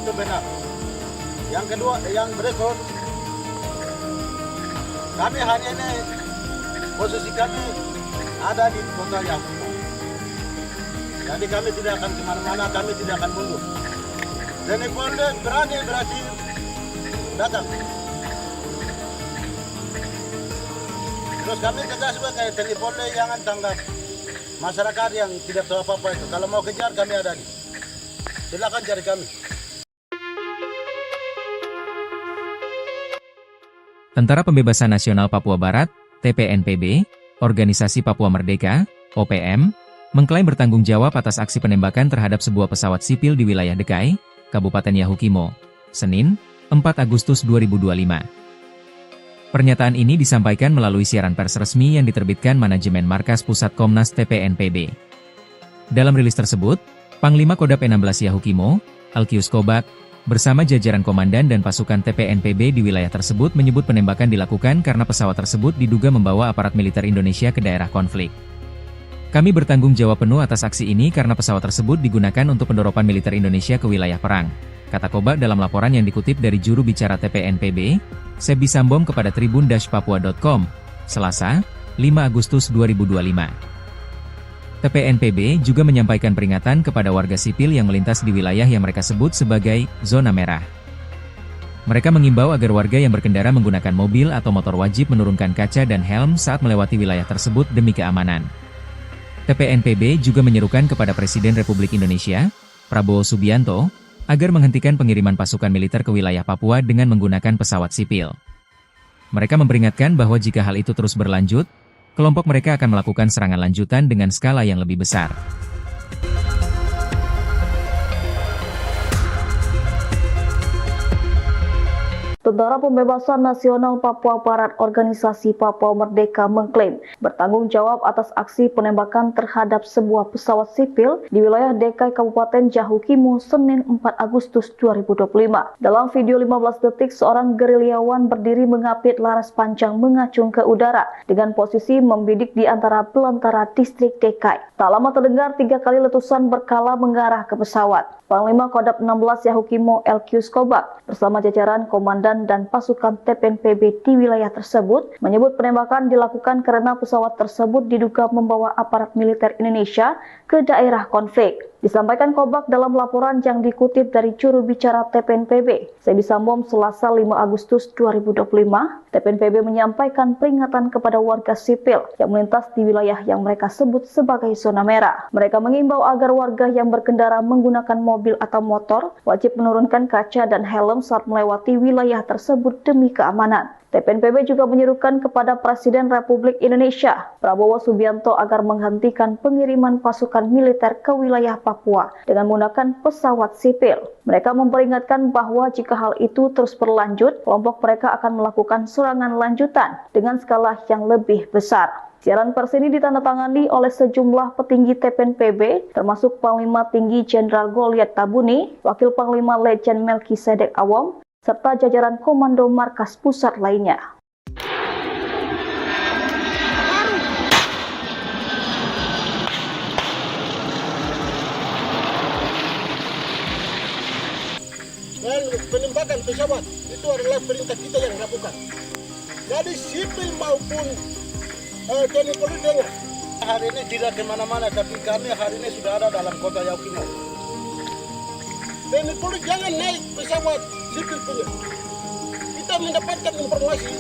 Itu benar. Yang kedua, yang berikut, kami hari ini posisi kami ada di kota Yahukimo. Jadi kami tidak akan kemana-mana, kami tidak akan mundur. TNI Polri berarti datang. Terus kami tegas sebagai TNI Polri jangan tanggap masyarakat yang tidak tahu apa-apa itu. Kalau mau kejar kami ada di. silakan cari kami. Tentara Pembebasan Nasional Papua Barat, TPNPB, Organisasi Papua Merdeka, OPM, mengklaim bertanggung jawab atas aksi penembakan terhadap sebuah pesawat sipil di wilayah Dekai, Kabupaten Yahukimo, Senin, 4 Agustus 2025. Pernyataan ini disampaikan melalui siaran pers resmi yang diterbitkan Manajemen Markas Pusat Komnas TPNPB. Dalam rilis tersebut, Panglima Kodam 16 Yahukimo, Alkius Kobak, bersama jajaran komandan dan pasukan TPNPB di wilayah tersebut menyebut penembakan dilakukan karena pesawat tersebut diduga membawa aparat militer Indonesia ke daerah konflik. Kami bertanggung jawab penuh atas aksi ini karena pesawat tersebut digunakan untuk pendoropan militer Indonesia ke wilayah perang, kata Kobak dalam laporan yang dikutip dari juru bicara TPNPB, Sebi Sambom kepada tribun-papua.com, Selasa, 5 Agustus 2025. TPNPB juga menyampaikan peringatan kepada warga sipil yang melintas di wilayah yang mereka sebut sebagai zona merah. Mereka mengimbau agar warga yang berkendara menggunakan mobil atau motor wajib menurunkan kaca dan helm saat melewati wilayah tersebut demi keamanan. TPNPB juga menyerukan kepada Presiden Republik Indonesia, Prabowo Subianto, agar menghentikan pengiriman pasukan militer ke wilayah Papua dengan menggunakan pesawat sipil. Mereka memperingatkan bahwa jika hal itu terus berlanjut, kelompok mereka akan melakukan serangan lanjutan dengan skala yang lebih besar. Tentara Pembebasan Nasional Papua Barat Organisasi Papua Merdeka mengklaim bertanggung jawab atas aksi penembakan terhadap sebuah pesawat sipil di wilayah Dekai Kabupaten Yahukimo Senin 4 Agustus 2025. Dalam video 15 detik, seorang gerilyawan berdiri mengapit laras panjang mengacung ke udara dengan posisi membidik di antara belantara distrik Dekai. Tak lama terdengar 3 kali letusan berkala mengarah ke pesawat. Panglima Kodam 16 Yahukimo Alkius Kobak bersama jajaran komandan dan pasukan TPNPB di wilayah tersebut menyebut penembakan dilakukan karena pesawat tersebut diduga membawa aparat militer Indonesia ke daerah konflik. Disampaikan Kobak dalam laporan yang dikutip dari juru bicara TPNPB, Sebi Sambom, Selasa 5 Agustus 2025, TPNPB menyampaikan peringatan kepada warga sipil yang melintas di wilayah yang mereka sebut sebagai zona merah. Mereka mengimbau agar warga yang berkendara menggunakan mobil atau motor wajib menurunkan kaca dan helm saat melewati wilayah tersebut demi keamanan. TPNPB juga menyerukan kepada Presiden Republik Indonesia, Prabowo Subianto, agar menghentikan pengiriman pasukan militer ke wilayah Papua dengan menggunakan pesawat sipil. Mereka memperingatkan bahwa jika hal itu terus berlanjut, kelompok mereka akan melakukan serangan lanjutan dengan skala yang lebih besar. Siaran pers ini ditandatangani oleh sejumlah petinggi TPNPB, termasuk Panglima Tinggi Jenderal Goliat Tabuni, Wakil Panglima Letjen Melkisedek Awom, serta jajaran Komando Markas Pusat lainnya. Dan penembakan pesawat itu adalah perintah kita yang lakukan. Jadi sipil maupun TNI Polri dengar. Hari ini tidak kemana-mana, tapi kami hari ini sudah ada dalam kota Yahukimo. TNI Polri jangan naik pesawat sipil punya. Kita mendapatkan informasi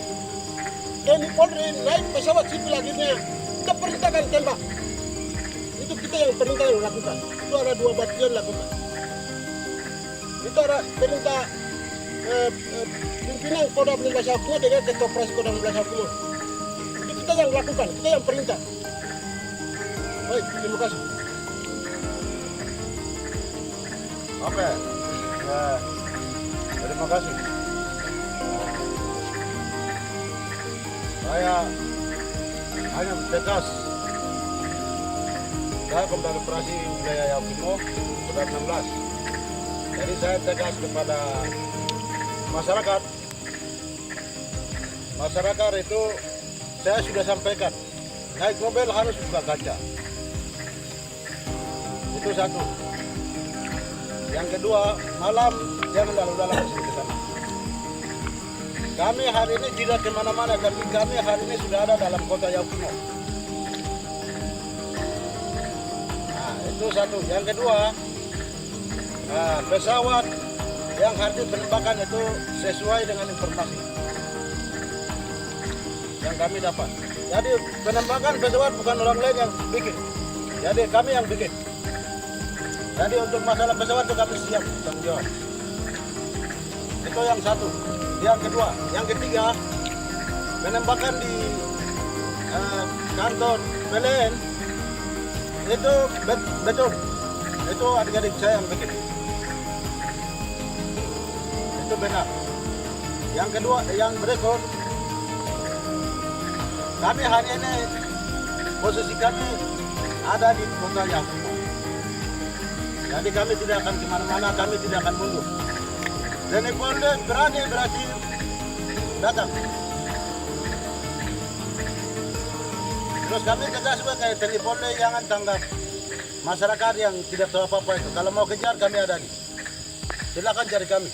TNI Polri naik pesawat sipil akhirnya kita perintahkan tembak. Itu kita yang perintah yang lakukan. Itu ada 2 batalion lakukan. Itu ada perintah pimpinan Kodam 16 Yahukimo dengan Ketua Operasi Kodam 16 Yahukimo. Itu kita yang lakukan, kita yang perintah. Baik, terima kasih. Oke. Terima kasih. Saya hanya tegas. Saya Komandan Operasi Wilayah Yahukimo Kodam 16. Jadi saya tegas kepada masyarakat. Masyarakat itu saya sudah sampaikan, naik mobil harus buka kaca. Itu satu. Yang kedua, malam jangan lalu-lalang ke sana. Kami hari ini tidak kemana-mana, tapi kami hari ini sudah ada dalam kota Yahukimo. Nah, itu satu. Yang kedua, pesawat yang hari ini penembakan itu sesuai dengan informasi yang kami dapat. Jadi penembakan pesawat bukan orang lain yang bikin. Jadi kami yang bikin. Jadi untuk masalah pesawat itu kami siap tanggung jawab. Itu yang satu. Yang kedua, yang ketiga, penembakan di kantor PLN itu betul. Itu adik-adik saya yang bikin. Itu benar. Yang kedua, yang berikut, kami hari ini posisi kami ada di kota Yakumo. Jadi kami tidak akan kemana-mana, kami tidak akan mundur. TNI Polri berani berarti datang. Terus kami tegas juga kayak TNI Polri jangan tanggap masyarakat yang tidak tahu apa-apa itu. Kalau mau kejar kami ada di. Silakan cari kami.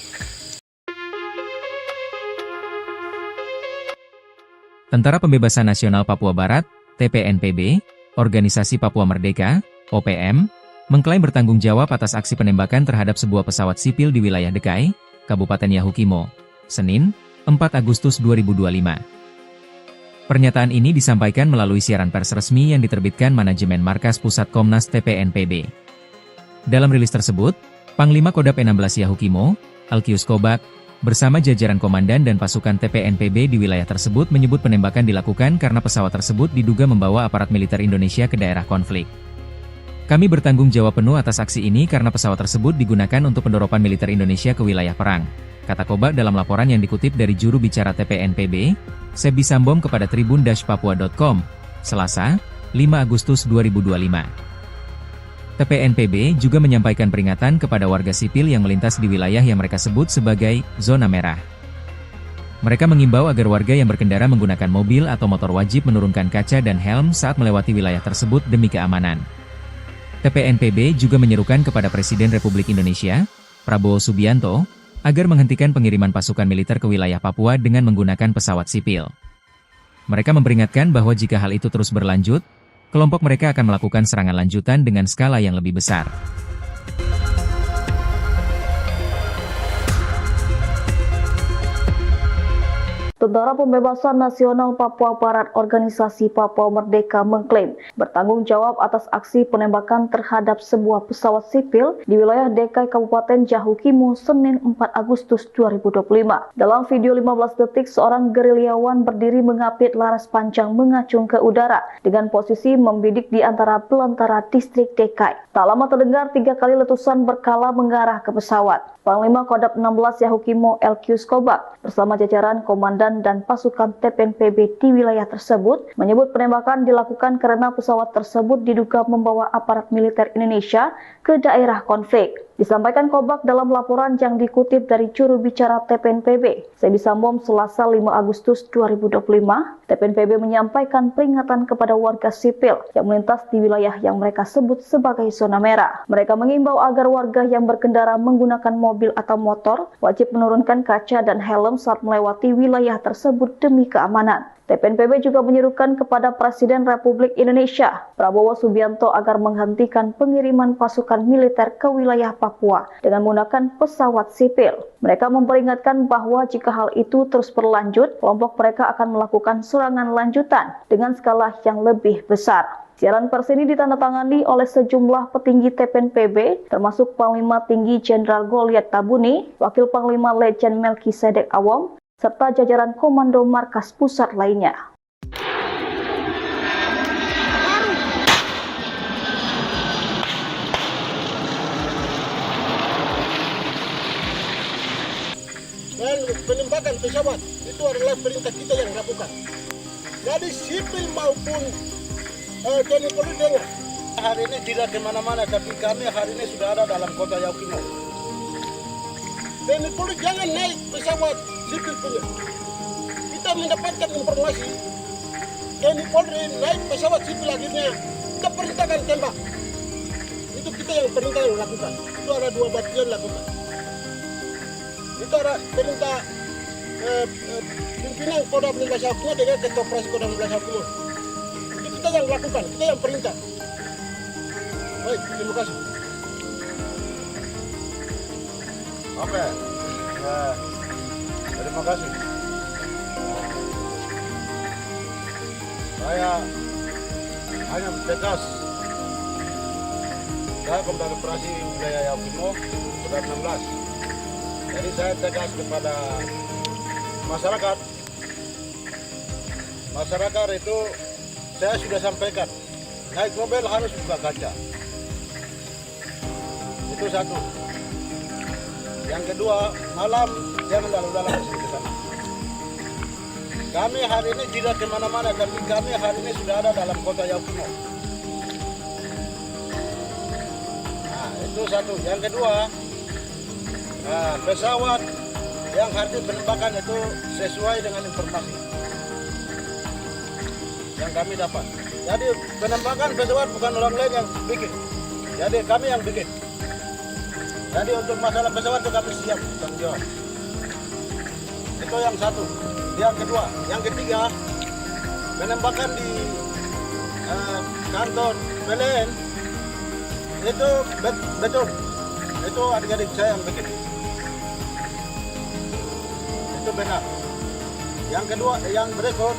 Tentara Pembebasan Nasional Papua Barat, TPNPB, Organisasi Papua Merdeka, OPM, mengklaim bertanggung jawab atas aksi penembakan terhadap sebuah pesawat sipil di wilayah Dekai, Kabupaten Yahukimo, Senin, 4 Agustus 2025. Pernyataan ini disampaikan melalui siaran pers resmi yang diterbitkan Manajemen Markas Pusat Komnas TPNPB. Dalam rilis tersebut, Panglima Kodam 16 Yahukimo, Alkius Kobak, bersama jajaran komandan dan pasukan TPNPB di wilayah tersebut menyebut penembakan dilakukan karena pesawat tersebut diduga membawa aparat militer Indonesia ke daerah konflik. Kami bertanggung jawab penuh atas aksi ini karena pesawat tersebut digunakan untuk pendoropan militer Indonesia ke wilayah perang, kata Kobak dalam laporan yang dikutip dari juru bicara TPNPB, Sebi Sambom kepada tribun-papua.com, Selasa, 5 Agustus 2025. TPNPB juga menyampaikan peringatan kepada warga sipil yang melintas di wilayah yang mereka sebut sebagai zona merah. Mereka mengimbau agar warga yang berkendara menggunakan mobil atau motor wajib menurunkan kaca dan helm saat melewati wilayah tersebut demi keamanan. TPNPB juga menyerukan kepada Presiden Republik Indonesia, Prabowo Subianto, agar menghentikan pengiriman pasukan militer ke wilayah Papua dengan menggunakan pesawat sipil. Mereka memperingatkan bahwa jika hal itu terus berlanjut, kelompok mereka akan melakukan serangan lanjutan dengan skala yang lebih besar. Tentara Pembebasan Nasional Papua Barat Organisasi Papua Merdeka mengklaim bertanggung jawab atas aksi penembakan terhadap sebuah pesawat sipil di wilayah Dekai Kabupaten Yahukimo Senin 4 Agustus 2025. Dalam video 15 detik, seorang gerilyawan berdiri mengapit laras panjang mengacung ke udara dengan posisi membidik di antara belantara distrik Dekai. Tak lama terdengar 3 kali letusan berkala mengarah ke pesawat. Panglima Kodam 16 Yahukimo Alkius Kobak bersama jajaran komandan dan pasukan TPNPB di wilayah tersebut menyebut penembakan dilakukan karena pesawat tersebut diduga membawa aparat militer Indonesia ke daerah konflik. Disampaikan Kobak dalam laporan yang dikutip dari juru bicara TPNPB, Sebi Sambom, Selasa 5 Agustus 2025, TPNPB menyampaikan peringatan kepada warga sipil yang melintas di wilayah yang mereka sebut sebagai zona merah. Mereka mengimbau agar warga yang berkendara menggunakan mobil atau motor wajib menurunkan kaca dan helm saat melewati wilayah tersebut demi keamanan. TPNPB juga menyerukan kepada Presiden Republik Indonesia, Prabowo Subianto, agar menghentikan pengiriman pasukan militer ke wilayah Papua dengan menggunakan pesawat sipil. Mereka memperingatkan bahwa jika hal itu terus berlanjut, kelompok mereka akan melakukan serangan lanjutan dengan skala yang lebih besar. Siaran pers ini ditandatangani oleh sejumlah petinggi TPNPB, termasuk Panglima Tinggi Jenderal Goliat Tabuni, Wakil Panglima Letjen Melkisedek Awom, serta jajaran Komando Markas Pusat lainnya. Dan penembakan pesawat itu adalah perintah kita yang lakukan. Jadi sipil maupun TNI Polri dengar. Hari ini tidak kemana-mana, tapi kami hari ini sudah ada dalam kota Yahukimo. TNI Polri jangan naik pesawat sipil punya. Kita mendapatkan informasi TNI Polri naik pesawat sipil akhirnya kita perintahkan tembak. Itu kita yang perintah yang lakukan. Itu ada 2 batalion lakukan. Itu ada perintah pimpinan Kodam 16 Yahukimo dengan Ketua Operasi Kodam 16 Yahukimo. Itu kita yang lakukan, kita yang perintah. Baik, terima kasih. Oke. Terima kasih. Saya hanya tegas saya Komandan Operasi Wilayah Yaukimo Kodim 16. Jadi saya tegas kepada masyarakat. Masyarakat itu saya sudah sampaikan, naik mobil harus buka kaca. Itu satu. Yang kedua, malam jangan lalu-lalang ke sana. Kami hari ini tidak kemana-mana, tapi kami hari ini sudah ada dalam kota Yaukimo. Nah, itu satu. Yang kedua, pesawat yang hari penembakan itu sesuai dengan informasi yang kami dapat. Jadi penembakan pesawat bukan orang lain yang bikin. Jadi kami yang bikin. Jadi untuk masalah pesawat itu kami siap tanggung jawab. Itu yang satu. Yang kedua, yang ketiga, penembakan di kantor PLN itu betul. Itu adik-adik saya yang bikin. Itu benar. Yang kedua, yang berikut,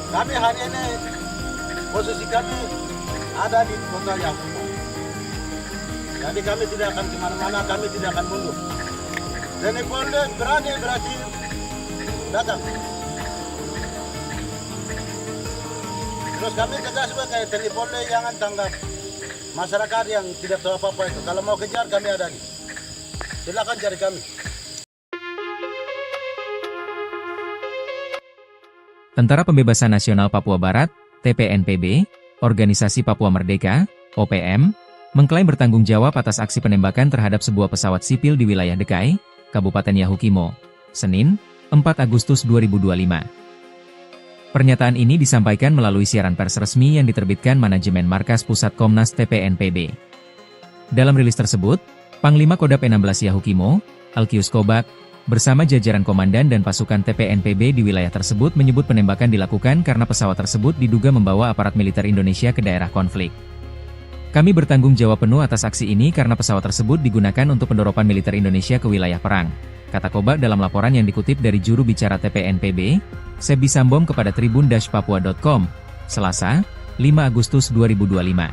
kami hari ini posisi kami ada di kota Yaukimo. Jadi kami tidak akan kemana-mana, kami tidak akan mundur. TNI Polri berani berarti datang. Terus kami tegas sebagai TNI Polri jangan tanggap masyarakat yang tidak tahu apa-apa itu. Kalau mau kejar kami ada di. Silakan cari kami. Tentara Pembebasan Nasional Papua Barat, TPNPB, Organisasi Papua Merdeka, OPM, mengklaim bertanggung jawab atas aksi penembakan terhadap sebuah pesawat sipil di wilayah Dekai, Kabupaten Yahukimo, Senin, 4 Agustus 2025. Pernyataan ini disampaikan melalui siaran pers resmi yang diterbitkan Manajemen Markas Pusat Komnas TPNPB. Dalam rilis tersebut, Panglima Kodam 16 Yahukimo, Alkius Kobak, bersama jajaran komandan dan pasukan TPNPB di wilayah tersebut menyebut penembakan dilakukan karena pesawat tersebut diduga membawa aparat militer Indonesia ke daerah konflik. Kami bertanggung jawab penuh atas aksi ini karena pesawat tersebut digunakan untuk pendoropan militer Indonesia ke wilayah perang, kata Kobak dalam laporan yang dikutip dari juru bicara TPNPB, Sebi Sambom kepada tribun-papua.com, Selasa, 5 Agustus 2025.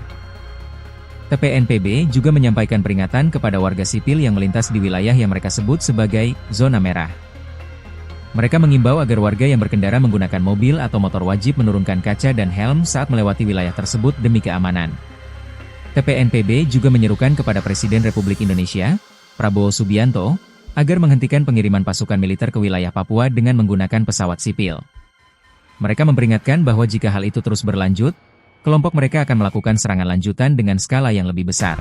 TPNPB juga menyampaikan peringatan kepada warga sipil yang melintas di wilayah yang mereka sebut sebagai zona merah. Mereka mengimbau agar warga yang berkendara menggunakan mobil atau motor wajib menurunkan kaca dan helm saat melewati wilayah tersebut demi keamanan. TPNPB juga menyerukan kepada Presiden Republik Indonesia, Prabowo Subianto, agar menghentikan pengiriman pasukan militer ke wilayah Papua dengan menggunakan pesawat sipil. Mereka memperingatkan bahwa jika hal itu terus berlanjut, kelompok mereka akan melakukan serangan lanjutan dengan skala yang lebih besar.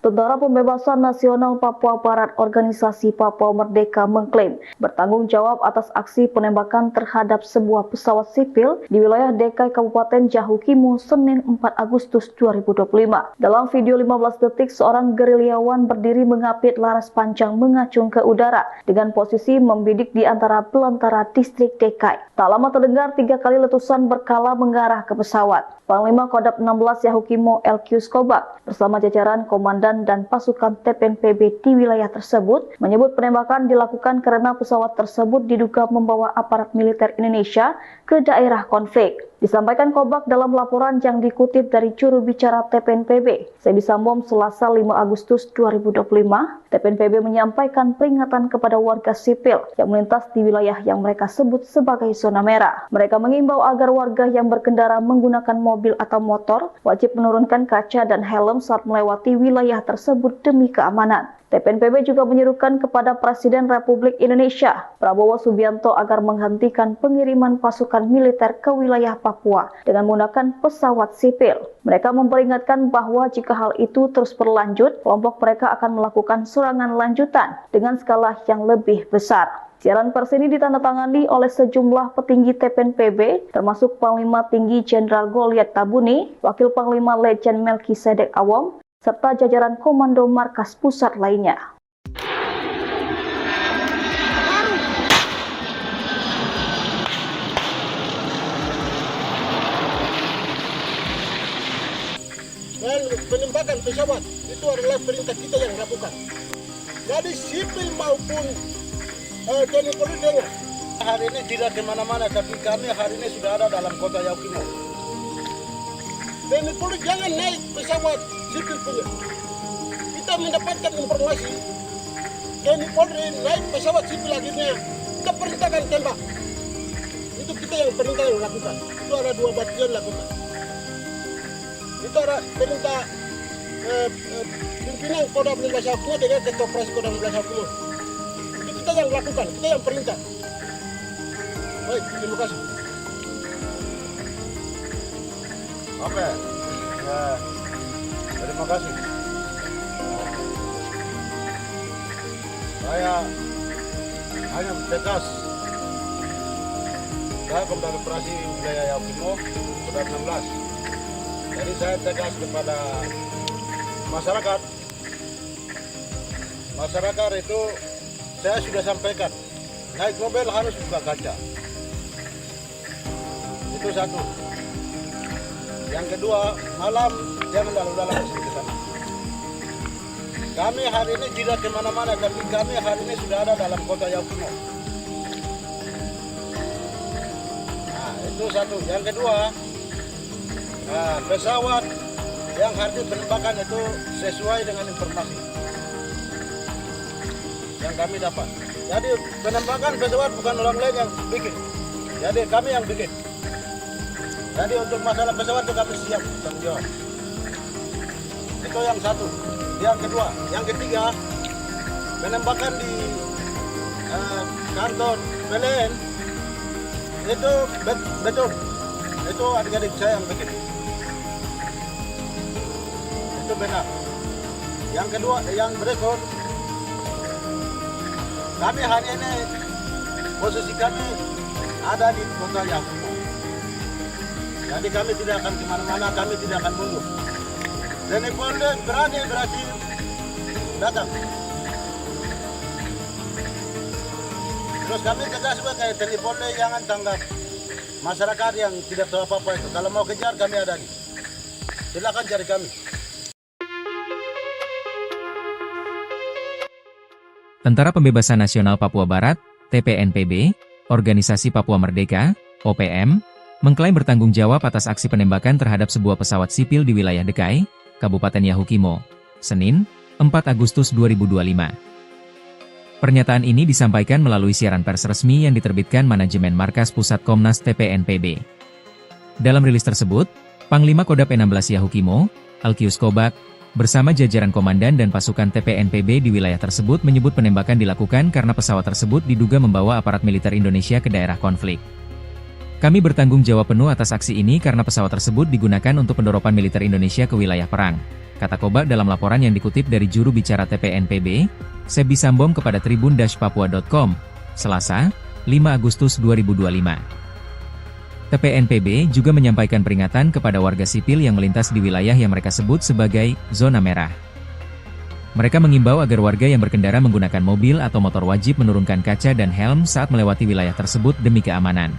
Tentara Pembebasan Nasional Papua Barat Organisasi Papua Merdeka mengklaim bertanggung jawab atas aksi penembakan terhadap sebuah pesawat sipil di wilayah Dekai Kabupaten Yahukimo Senin 4 Agustus 2025. Dalam video 15 detik, seorang gerilyawan berdiri mengapit laras panjang mengacung ke udara dengan posisi membidik di antara belantara distrik Dekai. Tak lama terdengar 3 kali letusan berkala mengarah ke pesawat. Panglima Kodam 16 Yahukimo Alkius Kobak bersama jajaran komandan dan pasukan TPNPB di wilayah tersebut menyebut penembakan dilakukan karena pesawat tersebut diduga membawa aparat militer Indonesia ke daerah konflik. Disampaikan Kobak dalam laporan yang dikutip dari juru bicara TPNPB, Sebi Sambom, Selasa 5 Agustus 2025, TPNPB menyampaikan peringatan kepada warga sipil yang melintas di wilayah yang mereka sebut sebagai zona merah. Mereka mengimbau agar warga yang berkendara menggunakan mobil atau motor wajib menurunkan kaca dan helm saat melewati wilayah tersebut demi keamanan. TPNPB juga menyerukan kepada Presiden Republik Indonesia, Prabowo Subianto, agar menghentikan pengiriman pasukan militer ke wilayah Papua dengan menggunakan pesawat sipil. Mereka memperingatkan bahwa jika hal itu terus berlanjut, kelompok mereka akan melakukan serangan lanjutan dengan skala yang lebih besar. Siaran pers ini ditandatangani oleh sejumlah petinggi TPNPB, termasuk Panglima Tinggi Jenderal Goliat Tabuni, Wakil Panglima Letjen Melkisedek Awom, serta jajaran Komando Markas Pusat lainnya. Dan penembakan pesawat itu adalah perintah kita yang lakukan. Jadi sipil maupun TNI Polri dengar, Hari ini tidak kemana-mana, tapi kami hari ini sudah ada dalam kota Yaukimo. TNI Polri jangan naik pesawat sipil punya. Kita mendapatkan informasi TNI Polri naik pesawat sipil akhirnya kita perintahkan tembak. Itu kita yang perintah yang lakukan. Itu ada 2 batalion lakukan. Itu ada perintah pimpinan Kodam 15 Yaukimo dengan Ketua Operasi Kodam 15 Yaukimo. Itu kita yang lakukan, kita yang perintah. Baik, terima kasih. Oke. Ya, terima kasih. Saya hanya tegas. Saya Komandan Operasi Wilayah Yaukimo Kodam 16. Jadi saya tegas kepada masyarakat. Masyarakat itu saya sudah sampaikan, naik mobil harus buka kaca. Itu satu. Yang kedua, malam jangan lalu-lalang ke sana. Kami hari ini tidak kemana-mana, tapi kami hari ini sudah ada dalam kota Yaukimo. Nah, itu satu. Yang kedua, pesawat yang hari penembakan itu sesuai dengan informasi yang kami dapat. Jadi penembakan pesawat bukan orang lain yang bikin. Jadi kami yang bikin. Jadi untuk masalah pesawat itu kami siap tanggung jawab. Itu yang satu. Yang kedua, yang ketiga, penembakan di kantor PLN itu betul. Itu adik-adik saya yang bikin. Itu benar. Yang kedua, yang berikut, kami hari ini posisi kami ada di kota Yaukimo. Jadi kami tidak akan kemana-mana, kami tidak akan mundur. TNI Polri berani berarti datang. Terus kami tegas juga kayak TNI Polri jangan tanggap masyarakat yang tidak tahu apa-apa itu. Kalau mau kejar kami ada di. Silakan cari kami. Tentara Pembebasan Nasional Papua Barat, TPNPB, Organisasi Papua Merdeka, OPM, mengklaim bertanggung jawab atas aksi penembakan terhadap sebuah pesawat sipil di wilayah Dekai, Kabupaten Yaukimo, Senin, 4 Agustus 2025. Pernyataan ini disampaikan melalui siaran pers resmi yang diterbitkan Manajemen Markas Pusat Komnas TPNPB. Dalam rilis tersebut, Panglima Kodam 16 Yaukimo, Alkius Kobak, bersama jajaran komandan dan pasukan TPNPB di wilayah tersebut menyebut penembakan dilakukan karena pesawat tersebut diduga membawa aparat militer Indonesia ke daerah konflik. Kami bertanggung jawab penuh atas aksi ini karena pesawat tersebut digunakan untuk pendoropan militer Indonesia ke wilayah perang, kata Kobak dalam laporan yang dikutip dari juru bicara TPNPB, Sebi Sambom kepada tribun-papua.com, Selasa, 5 Agustus 2025. TPNPB juga menyampaikan peringatan kepada warga sipil yang melintas di wilayah yang mereka sebut sebagai zona merah. Mereka mengimbau agar warga yang berkendara menggunakan mobil atau motor wajib menurunkan kaca dan helm saat melewati wilayah tersebut demi keamanan.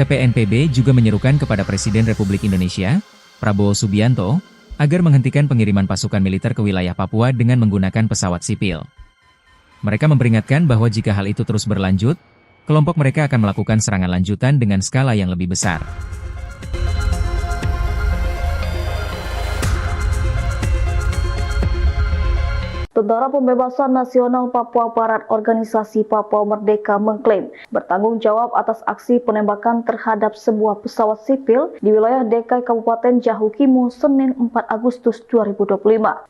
TPNPB juga menyerukan kepada Presiden Republik Indonesia, Prabowo Subianto, agar menghentikan pengiriman pasukan militer ke wilayah Papua dengan menggunakan pesawat sipil. Mereka memperingatkan bahwa jika hal itu terus berlanjut, kelompok mereka akan melakukan serangan lanjutan dengan skala yang lebih besar. Tentara Pembebasan Nasional Papua Barat Organisasi Papua Merdeka mengklaim bertanggung jawab atas aksi penembakan terhadap sebuah pesawat sipil di wilayah Dekai Kabupaten Yaukimo Senin 4 Agustus 2025.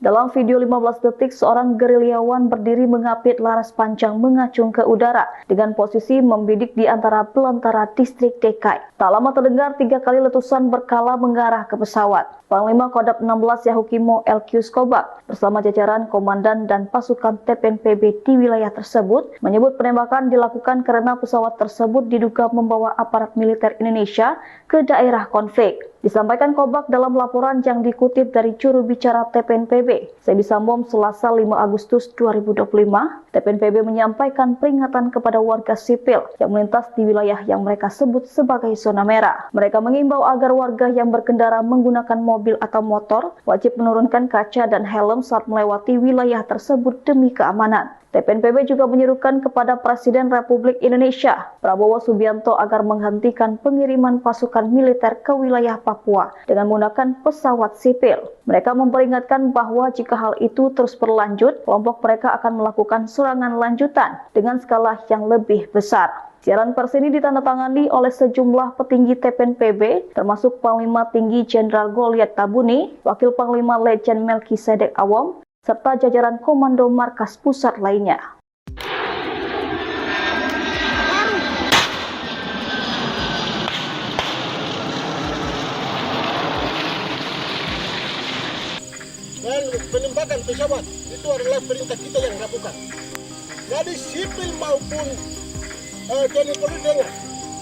Dalam video 15 detik, seorang gerilyawan berdiri mengapit laras panjang mengacung ke udara dengan posisi membidik di antara belantara distrik Dekai. Tak lama terdengar 3 kali letusan berkala mengarah ke pesawat. Panglima Kodam 16 Yaukimo Alkius Kobak bersama jajaran komandan dan pasukan TPNPB di wilayah tersebut menyebut penembakan dilakukan karena pesawat tersebut diduga membawa aparat militer Indonesia ke daerah konflik. Disampaikan Kobak dalam laporan yang dikutip dari juru bicara TPNPB, Sebi Sambom, Selasa 5 Agustus 2025, TPNPB menyampaikan peringatan kepada warga sipil yang melintas di wilayah yang mereka sebut sebagai zona merah. Mereka mengimbau agar warga yang berkendara menggunakan mobil atau motor wajib menurunkan kaca dan helm saat melewati wilayah tersebut demi keamanan. TPNPB juga menyerukan kepada Presiden Republik Indonesia, Prabowo Subianto agar menghentikan pengiriman pasukan militer ke wilayah Papua dengan menggunakan pesawat sipil. Mereka memperingatkan bahwa jika hal itu terus berlanjut, kelompok mereka akan melakukan serangan lanjutan dengan skala yang lebih besar. Siaran pers ini ditandatangani oleh sejumlah petinggi TPNPB, termasuk Panglima Tinggi Jenderal Goliat Tabuni, Wakil Panglima Letjen Melkisedek Awom, serta jajaran Komando Markas Pusat lainnya. Dan penembakan pesawat itu adalah perintah kita yang lakukan. Jadi sipil maupun TNI Polri dengar.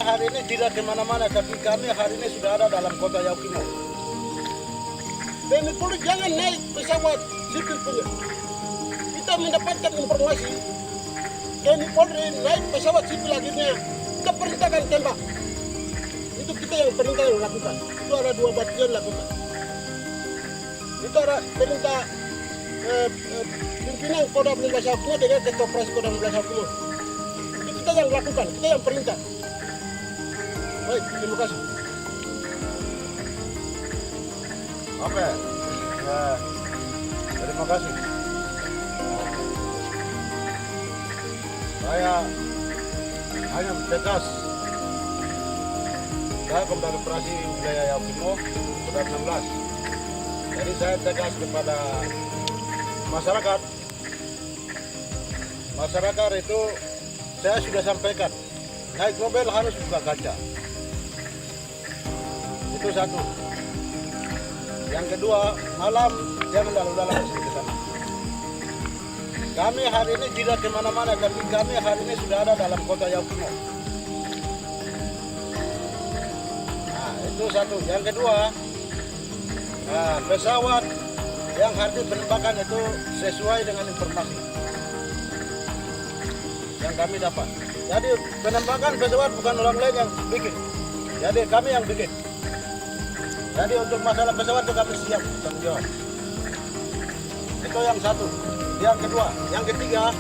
Hari ini tidak kemana-mana, tapi kami hari ini sudah ada dalam kota Yaukimo. TNI Polri jangan naik pesawat sipil punya. Kita mendapatkan informasi TNI Polri naik pesawat sipil akhirnya kita perintahkan tembak. Itu kita yang perintah yang lakukan. Itu ada 2 batalion lakukan. Itu ada perintah pimpinan Kodam 15 Yaukimo dengan Ketua Operasi Kodam 15 Yaukimo. Itu kita yang lakukan, kita yang perintah. Baik, terima kasih. Oke. Terima kasih. Saya hanya tegas. Saya Komandan Operasi Wilayah Yaukimo Kodam 16. Jadi saya tegas kepada masyarakat. Masyarakat itu saya sudah sampaikan, naik mobil harus buka kaca. Itu satu. Yang kedua, malam jangan lalu-lalang ke sana. Kami hari ini tidak kemana-mana, tapi kami hari ini sudah ada dalam kota Yaukimo. Nah, itu satu. Yang kedua, pesawat yang hari penembakan itu sesuai dengan informasi yang kami dapat. Jadi penembakan pesawat bukan orang lain yang bikin. Jadi kami yang bikin. Jadi untuk masalah pesawat itu kami siap tanggung jawab. Itu yang satu. Yang kedua, yang ketiga,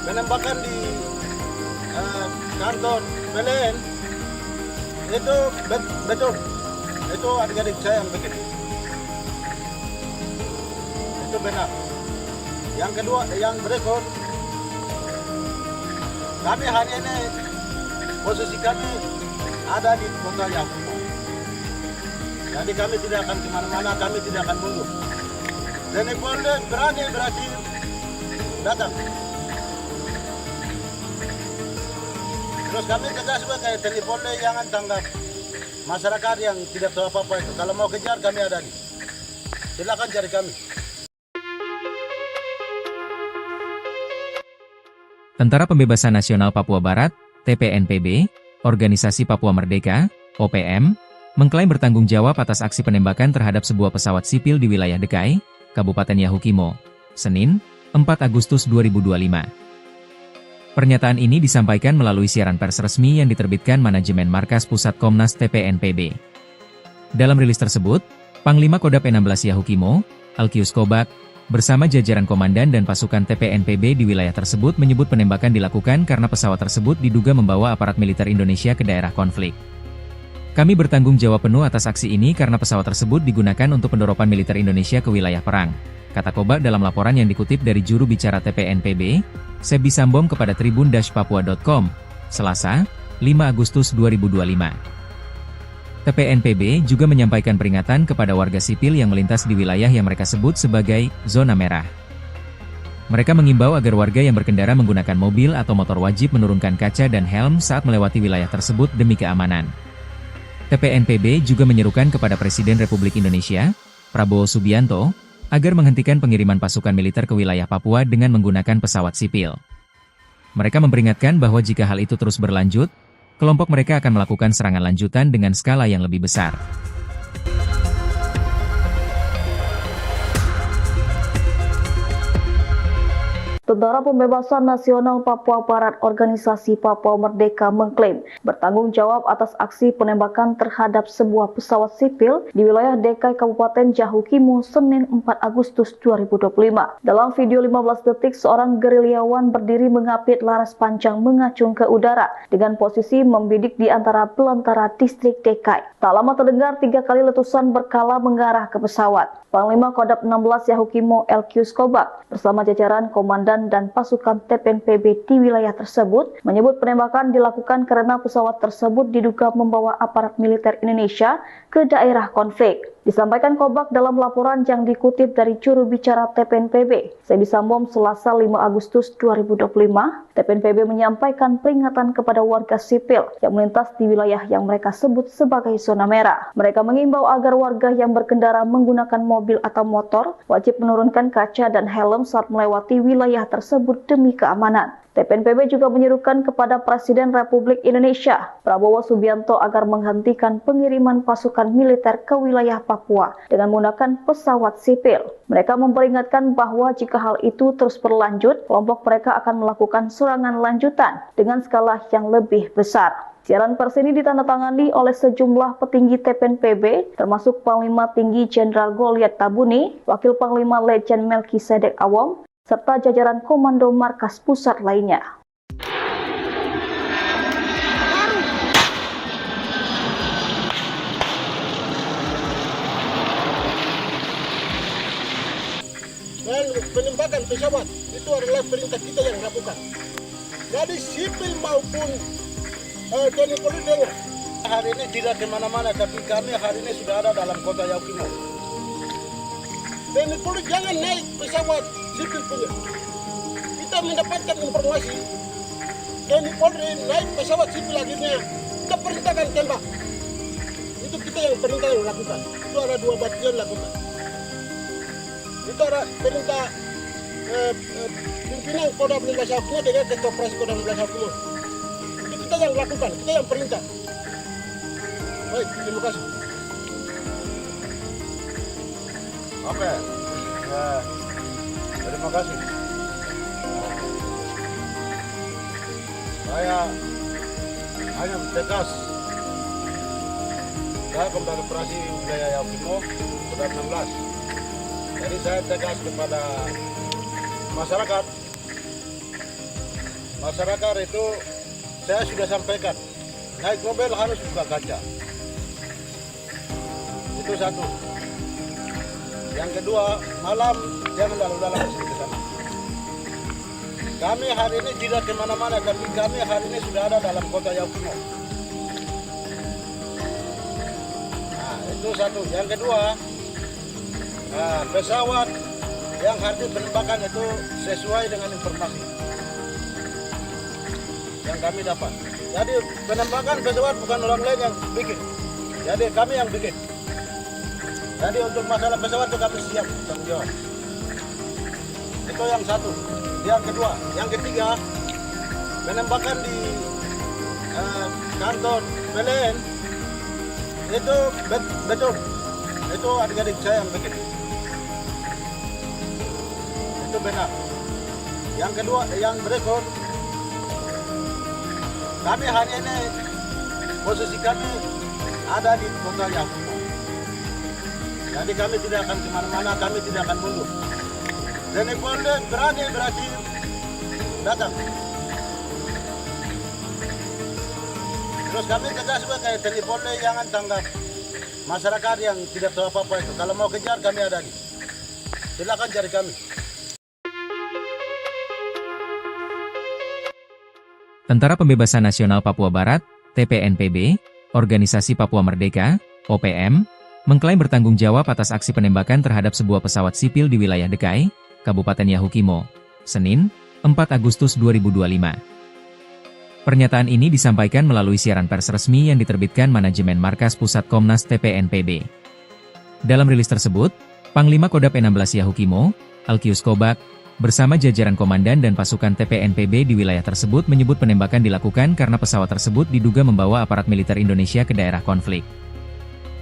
penembakan di kantor PLN itu betul. Itu adik-adik saya yang bikin. Itu benar. Yang kedua, yang berikut, kami hari ini posisi kami ada di kota Yaukimo. Jadi kami tidak akan kemana-mana, kami tidak akan mundur. TNI Polri berani berarti datang. Terus kami tegas juga kayak TNI Polri jangan tanggap masyarakat yang tidak tahu apa-apa itu. Kalau mau kejar kami ada di. Silakan cari kami. Tentara Pembebasan Nasional Papua Barat, TPNPB, Organisasi Papua Merdeka, OPM, mengklaim bertanggung jawab atas aksi penembakan terhadap sebuah pesawat sipil di wilayah Dekai, Kabupaten Yahukimo, Senin, 4 Agustus 2025. Pernyataan ini disampaikan melalui siaran pers resmi yang diterbitkan Manajemen Markas Pusat Komnas TPNPB. Dalam rilis tersebut, Panglima Kodam 16 Yahukimo, Alkius Kobak, bersama jajaran komandan dan pasukan TPNPB di wilayah tersebut menyebut penembakan dilakukan karena pesawat tersebut diduga membawa aparat militer Indonesia ke daerah konflik. Kami bertanggung jawab penuh atas aksi ini karena pesawat tersebut digunakan untuk pendoropan militer Indonesia ke wilayah perang, kata Kobak dalam laporan yang dikutip dari juru bicara TPNPB, Sebi Sambom kepada tribun-papua.com, Selasa, 5 Agustus 2025. TPNPB juga menyampaikan peringatan kepada warga sipil yang melintas di wilayah yang mereka sebut sebagai zona merah. Mereka mengimbau agar warga yang berkendara menggunakan mobil atau motor wajib menurunkan kaca dan helm saat melewati wilayah tersebut demi keamanan. TPNPB juga menyerukan kepada Presiden Republik Indonesia, Prabowo Subianto, agar menghentikan pengiriman pasukan militer ke wilayah Papua dengan menggunakan pesawat sipil. Mereka memperingatkan bahwa jika hal itu terus berlanjut, kelompok mereka akan melakukan serangan lanjutan dengan skala yang lebih besar. Tentara Pembebasan Nasional Papua Barat Organisasi Papua Merdeka mengklaim bertanggung jawab atas aksi penembakan terhadap sebuah pesawat sipil di wilayah DKI Kabupaten Yahukimo Senin 4 Agustus 2025. Dalam video 15 detik, seorang gerilyawan berdiri mengapit laras panjang mengacung ke udara dengan posisi membidik di antara belantara distrik DKI. Tak lama terdengar 3 kali letusan berkala mengarah ke pesawat. Panglima Kodam 16 Yahukimo Elkius Kobak bersama jajaran komandan dan pasukan TPNPB di wilayah tersebut menyebut penembakan dilakukan karena pesawat tersebut diduga membawa aparat militer Indonesia ke daerah konflik. Disampaikan Kobak dalam laporan yang dikutip dari juru bicara TPNPB, Sebi Sambom, Selasa 5 Agustus 2025, TPNPB menyampaikan peringatan kepada warga sipil yang melintas di wilayah yang mereka sebut sebagai zona merah. Mereka mengimbau agar warga yang berkendara menggunakan mobil atau motor wajib menurunkan kaca dan helm saat melewati wilayah tersebut demi keamanan. TPNPB juga menyerukan kepada Presiden Republik Indonesia, Prabowo Subianto, agar menghentikan pengiriman pasukan militer ke wilayah Papua dengan menggunakan pesawat sipil. Mereka memperingatkan bahwa jika hal itu terus berlanjut, kelompok mereka akan melakukan serangan lanjutan dengan skala yang lebih besar. Siaran pers ini ditandatangani oleh sejumlah petinggi TPNPB, termasuk Panglima Tinggi Jenderal Goliat Tabuni, Wakil Panglima Letjen Melkisedek Awom, serta jajaran Komando Markas Pusat lainnya. Dan penembakan pesawat itu adalah perintah kita yang lakukan. Jadi sipil maupun TNI Polri dengar. Hari ini tidak kemana-mana, tapi kami hari ini sudah ada dalam kota Yahukimo. TNI Polri jangan naik pesawat sipil punya. Kita mendapatkan informasi TNI Polri naik pesawat sipil akhirnya kita perintahkan tembak. Itu kita yang perintah yang lakukan. Itu ada 2 batalion lakukan. Itu ada perintah pimpinan Kodam 16 Yahukimo dengan Ketua Operasi Kodam 16 Yahukimo. Itu kita yang lakukan, kita yang perintah. Baik, terima kasih. Oke. Terima kasih. Saya hanya tegas. Saya Komandan Operasi Wilayah Yahukimo Kodam 16. Jadi saya tegas kepada masyarakat. Masyarakat itu saya sudah sampaikan, naik mobil harus buka kaca. Itu satu. Yang kedua, malam jangan lalu-lalang ke sana. Kami hari ini tidak kemana-mana, tapi kami hari ini sudah ada dalam kota Yahukimo. Nah, itu satu. Yang kedua, pesawat yang hari ini penembakan itu sesuai dengan informasi yang kami dapat. Jadi penembakan pesawat bukan orang lain yang bikin. Jadi kami yang bikin. Jadi untuk masalah pesawat itu kami siap tanggung jawab. Itu yang satu. Yang kedua, yang ketiga, penembakan di kantor PLN itu betul. Itu adik-adik saya yang bikin. Itu benar. Yang kedua, yang berikut, kami hari ini posisi kami ada di kota Yahukimo. Jadi kami tidak akan kemana-mana, kami tidak akan mundur. TNI Polri berani berarti datang. Terus kami tegas juga kayak TNI Polri jangan tanggap masyarakat yang tidak tahu apa-apa itu. Kalau mau kejar kami ada di. Silakan cari kami. Tentara Pembebasan Nasional Papua Barat, TPNPB, Organisasi Papua Merdeka, OPM, mengklaim bertanggung jawab atas aksi penembakan terhadap sebuah pesawat sipil di wilayah DKI, Kabupaten Yahukimo, Senin, 4 Agustus 2025. Pernyataan ini disampaikan melalui siaran pers resmi yang diterbitkan Manajemen Markas Pusat Komnas TPNPB. Dalam rilis tersebut, Panglima Kodam 16 Yahukimo, Elkius Kobak, bersama jajaran komandan dan pasukan TPNPB di wilayah tersebut menyebut penembakan dilakukan karena pesawat tersebut diduga membawa aparat militer Indonesia ke daerah konflik.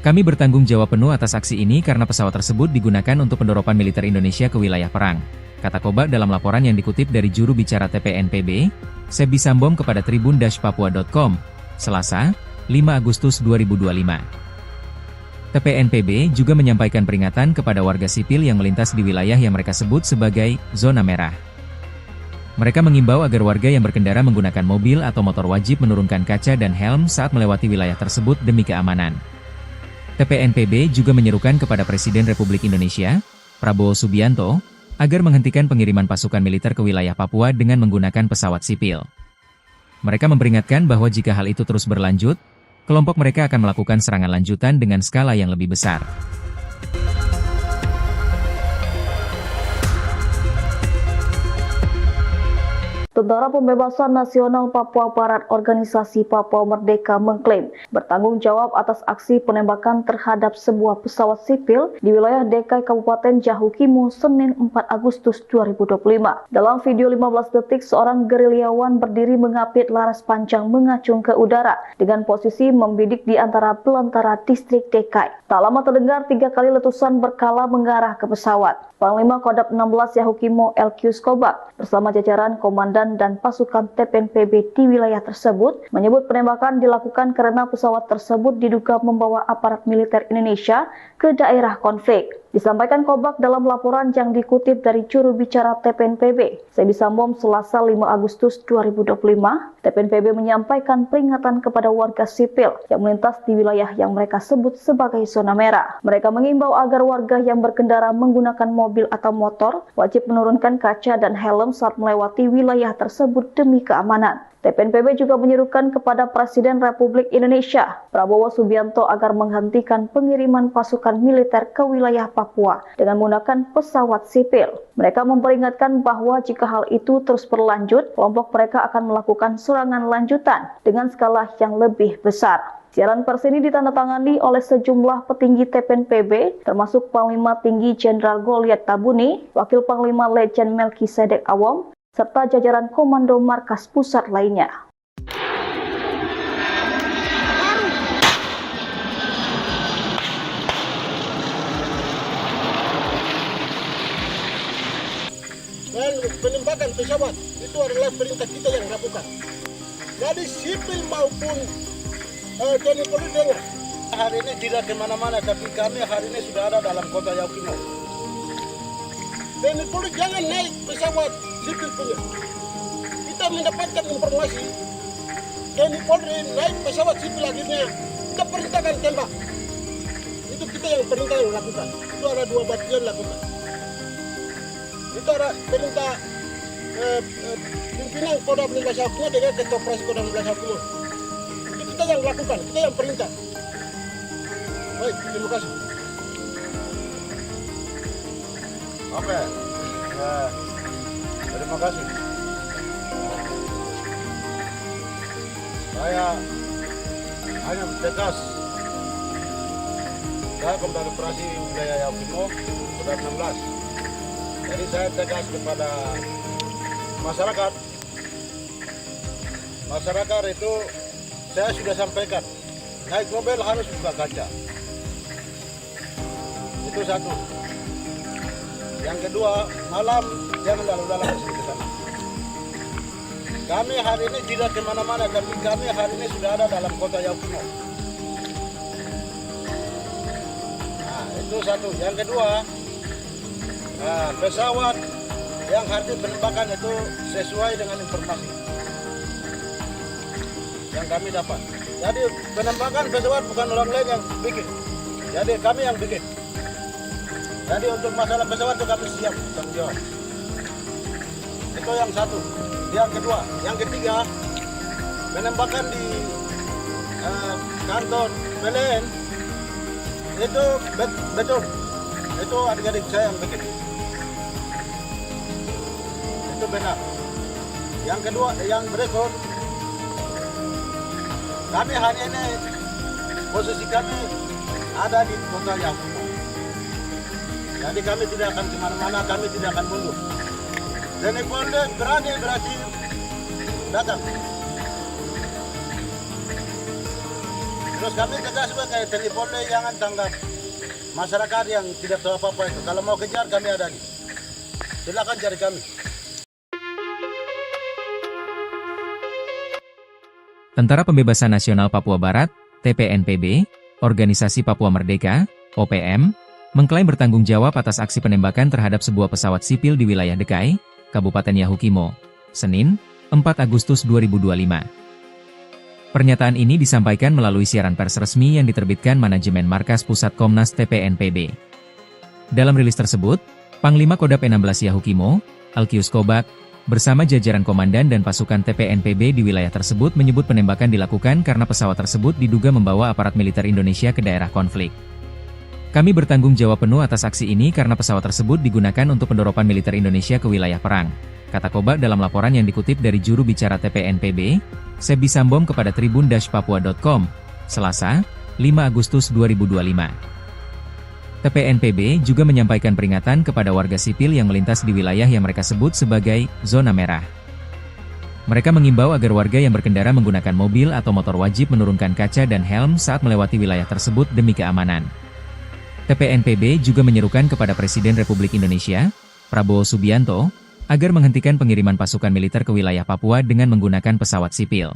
Kami bertanggung jawab penuh atas aksi ini karena pesawat tersebut digunakan untuk pendoropan militer Indonesia ke wilayah perang, kata Kobak dalam laporan yang dikutip dari juru bicara TPNPB, Sebi Sambom kepada tribun-papua.com, Selasa, 5 Agustus 2025. TPNPB juga menyampaikan peringatan kepada warga sipil yang melintas di wilayah yang mereka sebut sebagai zona merah. Mereka mengimbau agar warga yang berkendara menggunakan mobil atau motor wajib menurunkan kaca dan helm saat melewati wilayah tersebut demi keamanan. TPNPB juga menyerukan kepada Presiden Republik Indonesia, Prabowo Subianto, agar menghentikan pengiriman pasukan militer ke wilayah Papua dengan menggunakan pesawat sipil. Mereka memperingatkan bahwa jika hal itu terus berlanjut, kelompok mereka akan melakukan serangan lanjutan dengan skala yang lebih besar. Tentara Pembebasan Nasional Papua Barat Organisasi Papua Merdeka mengklaim bertanggung jawab atas aksi penembakan terhadap sebuah pesawat sipil di wilayah Dekai Kabupaten Jahukimo Senin 4 Agustus 2025. Dalam video 15 detik, seorang gerilyawan berdiri mengapit laras panjang mengacung ke udara dengan posisi membidik di antara belantara distrik Dekai. Tak lama terdengar 3 kali letusan berkala mengarah ke pesawat. Panglima Kodam 16 Yahukimo Elkius Kobak bersama jajaran komandan dan pasukan TPNPB di wilayah tersebut menyebut penembakan dilakukan karena pesawat tersebut diduga membawa aparat militer Indonesia ke daerah konflik. Disampaikan Kobak dalam laporan yang dikutip dari juru bicara TPNPB, Sebi Sambom, Selasa 5 Agustus 2025, TPNPB menyampaikan peringatan kepada warga sipil yang melintas di wilayah yang mereka sebut sebagai zona merah. Mereka mengimbau agar warga yang berkendara menggunakan mobil atau motor wajib menurunkan kaca dan helm saat melewati wilayah tersebut demi keamanan. TPNPB juga menyerukan kepada Presiden Republik Indonesia, Prabowo Subianto, agar menghentikan pengiriman pasukan militer ke wilayah Papua dengan menggunakan pesawat sipil. Mereka memperingatkan bahwa jika hal itu terus berlanjut, kelompok mereka akan melakukan serangan lanjutan dengan skala yang lebih besar. Siaran pers ini ditandatangani oleh sejumlah petinggi TPNPB, termasuk Panglima Tinggi Jenderal Goliat Tabuni, Wakil Panglima Letjen Melkisedek Awom, serta jajaran Komando Markas Pusat lainnya. Dan penembakan pesawat itu adalah perintah kita yang lakukan. Jadi sipil maupun TNI Polri dengar. Hari ini tidak kemana-mana, tapi kami hari ini sudah ada dalam kota Yahukimo. TNI Polri jangan naik pesawat sipil punya. Kita mendapatkan informasi TNI Polri naik pesawat sipil akhirnya kita perintahkan tembak. Itu kita yang perintah yang lakukan. Itu ada 2 batalion lakukan. Itu ada perintah pimpinan Kodam 16 Yahukimo dengan Ketua Operasi Kodam 16 Yahukimo. Itu kita yang lakukan, kita yang perintah. Baik, terima kasih. Oke. Terima kasih. Saya hanya tegas. Saya Komandan Operasi Wilayah Yahukimo Kodam 16. Jadi saya tegas kepada masyarakat. Masyarakat itu saya sudah sampaikan, naik mobil harus buka kaca. Itu satu. Yang kedua, malam jangan lalu-lalang ke sana. Kami hari ini tidak kemana-mana, tapi kami hari ini sudah ada dalam kota Yahukimo. Nah, itu satu. Yang kedua, pesawat yang hari penembakan itu sesuai dengan informasi yang kami dapat. Jadi penembakan pesawat bukan orang lain yang bikin. Jadi kami yang bikin. Jadi untuk masalah pesawat itu kami siap tanggung jawab. Itu yang satu. Yang kedua, yang ketiga, penembakan di kantor PLN itu betul. Itu adik-adik saya yang bikin. Itu benar. Yang kedua, yang berikut, kami hari ini posisi kami ada di kota Yahukimo. Jadi kami tidak akan kemana-mana, kami tidak akan mundur. TNI Polri berani berarti datang. Terus kami tegas juga kayak TNI Polri jangan tanggap masyarakat yang tidak tahu apa-apa itu. Kalau mau kejar kami ada nih. Silakan cari kami. Tentara Pembebasan Nasional Papua Barat, TPNPB, Organisasi Papua Merdeka, OPM, mengklaim bertanggung jawab atas aksi penembakan terhadap sebuah pesawat sipil di wilayah Dekai, Kabupaten Yahukimo, Senin, 4 Agustus 2025. Pernyataan ini disampaikan melalui siaran pers resmi yang diterbitkan Manajemen Markas Pusat Komnas TPNPB. Dalam rilis tersebut, Panglima Kodam 16 Yahukimo, Alkius Kobak, bersama jajaran komandan dan pasukan TPNPB di wilayah tersebut menyebut penembakan dilakukan karena pesawat tersebut diduga membawa aparat militer Indonesia ke daerah konflik. Kami bertanggung jawab penuh atas aksi ini karena pesawat tersebut digunakan untuk pendoropan militer Indonesia ke wilayah perang, kata Kobak dalam laporan yang dikutip dari juru bicara TPNPB, Sebi Sambom kepada tribun-papua.com, Selasa, 5 Agustus 2025. TPNPB juga menyampaikan peringatan kepada warga sipil yang melintas di wilayah yang mereka sebut sebagai zona merah. Mereka mengimbau agar warga yang berkendara menggunakan mobil atau motor wajib menurunkan kaca dan helm saat melewati wilayah tersebut demi keamanan. TPNPB juga menyerukan kepada Presiden Republik Indonesia, Prabowo Subianto, agar menghentikan pengiriman pasukan militer ke wilayah Papua dengan menggunakan pesawat sipil.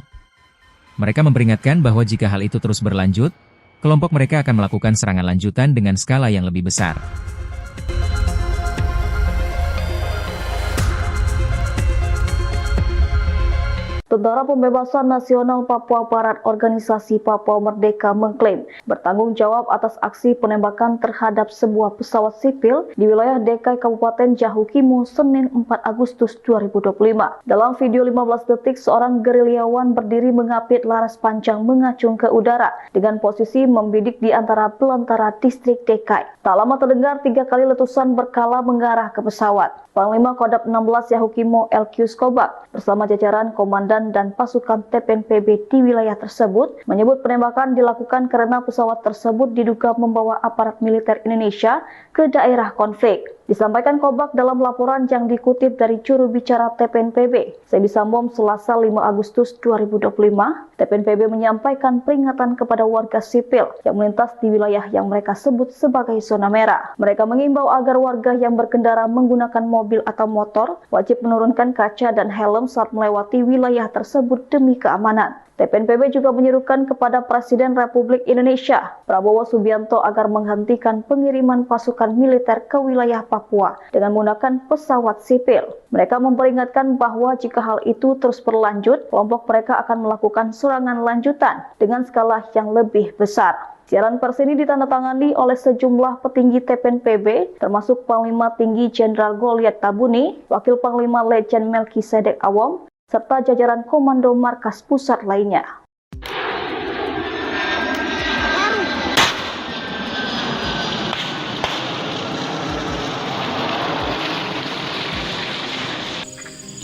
Mereka memperingatkan bahwa jika hal itu terus berlanjut, kelompok mereka akan melakukan serangan lanjutan dengan skala yang lebih besar. Tentara Pembebasan Nasional Papua Barat Organisasi Papua Merdeka mengklaim bertanggung jawab atas aksi penembakan terhadap sebuah pesawat sipil di wilayah Dekai Kabupaten Yahukimo Senin 4 Agustus 2025. Dalam video 15 detik, seorang gerilyawan berdiri mengapit laras panjang mengacung ke udara dengan posisi membidik di antara belantara distrik Dekai. Tak lama terdengar 3 kali letusan berkala mengarah ke pesawat. Panglima Kodam 16 Yahukimo Alkius Kobak bersama jajaran komandan dan pasukan TPNPB di wilayah tersebut menyebut penembakan dilakukan karena pesawat tersebut diduga membawa aparat militer Indonesia ke daerah konflik. Disampaikan Kobak dalam laporan yang dikutip dari juru bicara TPNPB, Sebi Sambom, Selasa 5 Agustus 2025, TPNPB menyampaikan peringatan kepada warga sipil yang melintas di wilayah yang mereka sebut sebagai zona merah. Mereka mengimbau agar warga yang berkendara menggunakan mobil atau motor wajib menurunkan kaca dan helm saat melewati wilayah tersebut demi keamanan. TPNPB juga menyerukan kepada Presiden Republik Indonesia, Prabowo Subianto, agar menghentikan pengiriman pasukan militer ke wilayah Papua dengan menggunakan pesawat sipil. Mereka memperingatkan bahwa jika hal itu terus berlanjut, kelompok mereka akan melakukan serangan lanjutan dengan skala yang lebih besar. Siaran pers ini ditandatangani oleh sejumlah petinggi TPNPB, termasuk Panglima Tinggi Jenderal Goliat Tabuni, Wakil Panglima Letjen Melkisedek Awom, serta jajaran Komando Markas Pusat lainnya.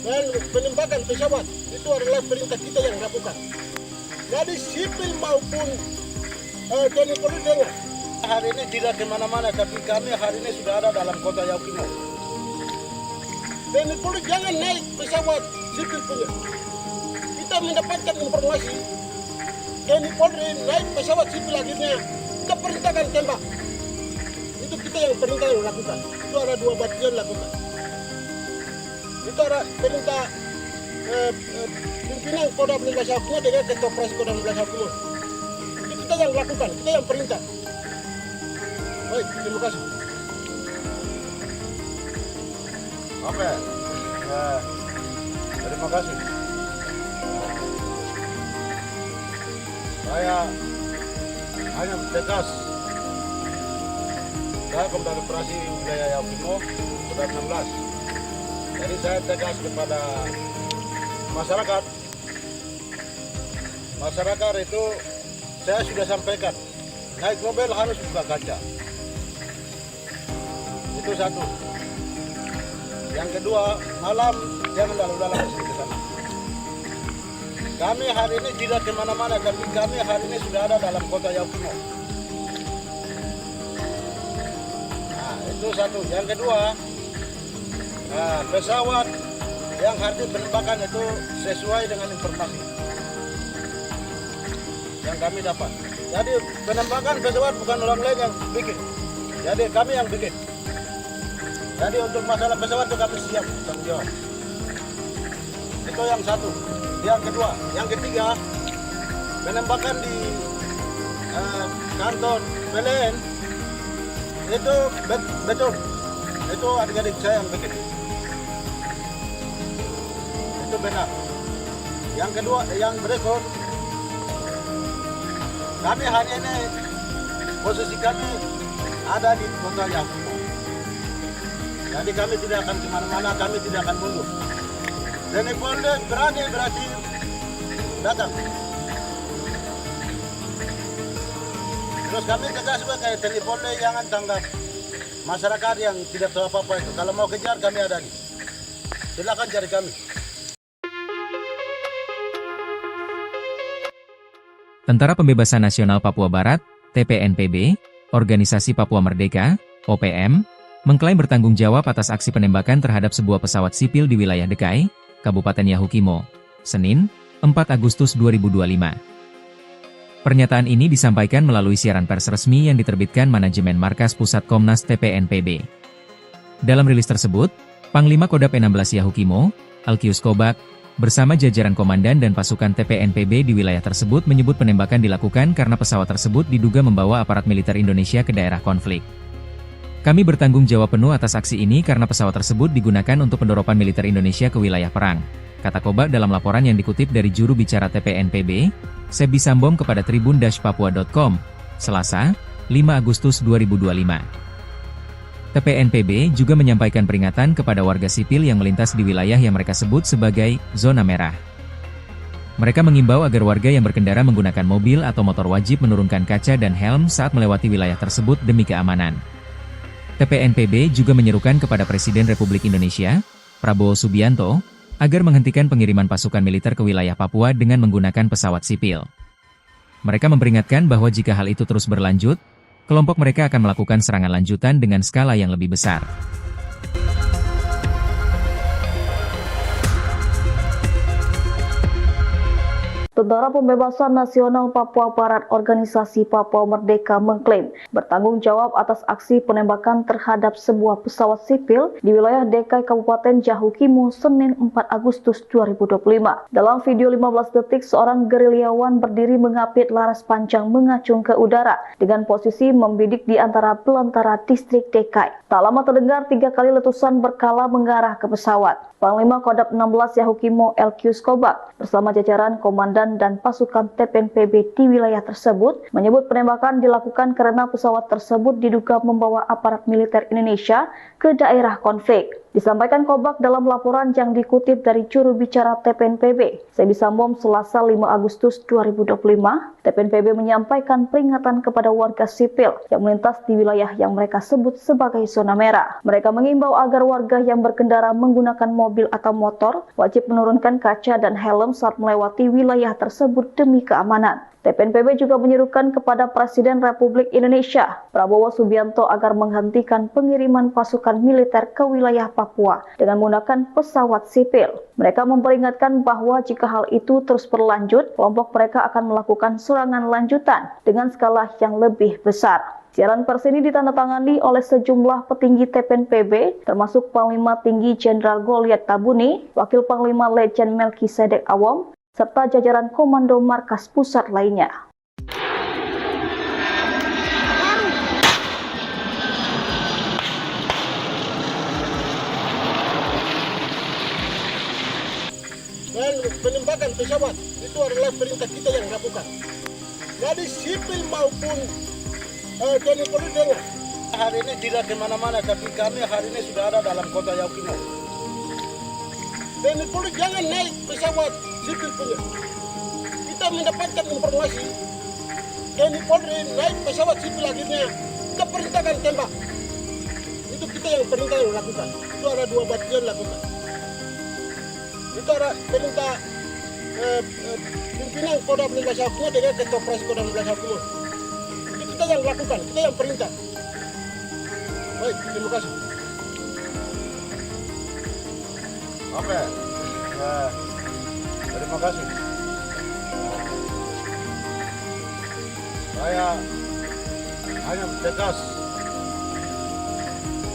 Dan penembakan pesawat itu adalah perintah kita yang lakukan. Jadi sipil maupun TNI Polri dengar. Hari ini tidak kemana-mana, tapi kami hari ini sudah ada dalam kota Yahukimo. TNI Polri jangan naik pesawat sipil punya. Kita mendapatkan informasi TNI Polri naik pesawat sipil akhirnya kita perintahkan tembak. Itu kita yang perintah yang lakukan. Itu ada 2 batalion lakukan. Itu ada perintah pimpinan Kodam 16 Yahukimo dengan Ketua Operasi Kodam 16 Yahukimo. Itu kita yang lakukan, kita yang perintah. Baik, terima kasih. Oke. Terima kasih. Saya hanya tegas. Saya Komandan Operasi Wilayah Yahukimo Kodam 16. Jadi saya tegas kepada masyarakat. Masyarakat itu saya sudah sampaikan, naik mobil harus buka kaca. Itu satu. Yang kedua, malam jangan lalu-lalang ke sana. Kami hari ini tidak kemana-mana, tapi kami hari ini sudah ada dalam kota Yahukimo. Nah, itu satu. Yang kedua, pesawat yang hari penembakan itu sesuai dengan informasi yang kami dapat. Jadi penembakan pesawat bukan orang lain yang bikin. Jadi kami yang bikin. Jadi untuk masalah pesawat itu kami siap tanggung jawab. Itu yang satu. Yang kedua, yang ketiga, penembakan di kantor PLN itu betul. Itu adik-adik saya yang bikin. Itu benar. Yang kedua, yang berikut, kami hari ini posisi kami ada di kota Yakumo. Jadi kami tidak akan kemana-mana, kami tidak akan mundur. Dan Polda berani berarti datang. Terus kami tegas kayak TNI Polda jangan tanggap masyarakat yang tidak tahu apa-apa itu. Kalau mau kejar kami ada di. Silakan cari kami. Tentara Pembebasan Nasional Papua Barat, TPNPB, Organisasi Papua Merdeka, OPM, mengklaim bertanggung jawab atas aksi penembakan terhadap sebuah pesawat sipil di wilayah Dekai, Kabupaten Yahukimo, Senin, 4 Agustus 2025. Pernyataan ini disampaikan melalui siaran pers resmi yang diterbitkan Manajemen Markas Pusat Komnas TPNPB. Dalam rilis tersebut, Panglima Kodam 16 Yahukimo, Alkius Kobak, bersama jajaran komandan dan pasukan TPNPB di wilayah tersebut menyebut penembakan dilakukan karena pesawat tersebut diduga membawa aparat militer Indonesia ke daerah konflik. Kami bertanggung jawab penuh atas aksi ini karena pesawat tersebut digunakan untuk pendoropan militer Indonesia ke wilayah perang, kata Kobak dalam laporan yang dikutip dari juru bicara TPNPB, Sebi Sambom kepada tribun-papua.com, Selasa, 5 Agustus 2025. TPNPB juga menyampaikan peringatan kepada warga sipil yang melintas di wilayah yang mereka sebut sebagai zona merah. Mereka mengimbau agar warga yang berkendara menggunakan mobil atau motor wajib menurunkan kaca dan helm saat melewati wilayah tersebut demi keamanan. TPNPB juga menyerukan kepada Presiden Republik Indonesia, Prabowo Subianto, agar menghentikan pengiriman pasukan militer ke wilayah Papua dengan menggunakan pesawat sipil. Mereka memperingatkan bahwa jika hal itu terus berlanjut, kelompok mereka akan melakukan serangan lanjutan dengan skala yang lebih besar. Tentara Pembebasan Nasional Papua Barat Organisasi Papua Merdeka mengklaim bertanggung jawab atas aksi penembakan terhadap sebuah pesawat sipil di wilayah Dekai Kabupaten Yahukimo Senin 4 Agustus 2025. Dalam video 15 detik, seorang gerilyawan berdiri mengapit laras panjang mengacung ke udara dengan posisi membidik di antara belantara distrik Dekai. Tak lama terdengar 3 kali letusan berkala mengarah ke pesawat. Panglima Kodam 16 Yahukimo Alkius Kobak bersama jajaran komandan dan pasukan TPNPB di wilayah tersebut menyebut penembakan dilakukan karena pesawat tersebut diduga membawa aparat militer Indonesia ke daerah konflik. Disampaikan Kobak dalam laporan yang dikutip dari juru bicara TPNPB, Sebi Sambom, Selasa 5 Agustus 2025, TPNPB menyampaikan peringatan kepada warga sipil yang melintas di wilayah yang mereka sebut sebagai zona merah. Mereka mengimbau agar warga yang berkendara menggunakan mobil atau motor wajib menurunkan kaca dan helm saat melewati wilayah tersebut demi keamanan. TPNPB juga menyerukan kepada Presiden Republik Indonesia, Prabowo Subianto, agar menghentikan pengiriman pasukan militer ke wilayah Papua dengan menggunakan pesawat sipil. Mereka memperingatkan bahwa jika hal itu terus berlanjut, kelompok mereka akan melakukan serangan lanjutan dengan skala yang lebih besar. Siaran pers ini ditandatangani oleh sejumlah petinggi TPNPB, termasuk Panglima Tinggi Jenderal Goliat Tabuni, Wakil Panglima Letjen Melkisedek Awom, serta jajaran Komando Markas Pusat lainnya. Dan penembakan pesawat itu adalah perintah kita yang lakukan. Jadi sipil maupun TNI Polri dengar. Hari ini tidak kemana-mana, tapi kami hari ini sudah ada dalam kota Yahukimo. TNI Polri jangan naik pesawat sipil punya. Kita mendapatkan informasi TNI Polri naik pesawat sipil akhirnya kita perintahkan tembak. Itu kita yang perintah yang lakukan. Itu ada 2 batalion lakukan. Itu ada perintah pimpinan Kodam 16 Yahukimo dengan Ketua Operasi Kodam 16 Yahukimo. Itu kita yang lakukan, kita yang perintah. Baik, terima kasih. Oke. Terima kasih. saya hanya tegas.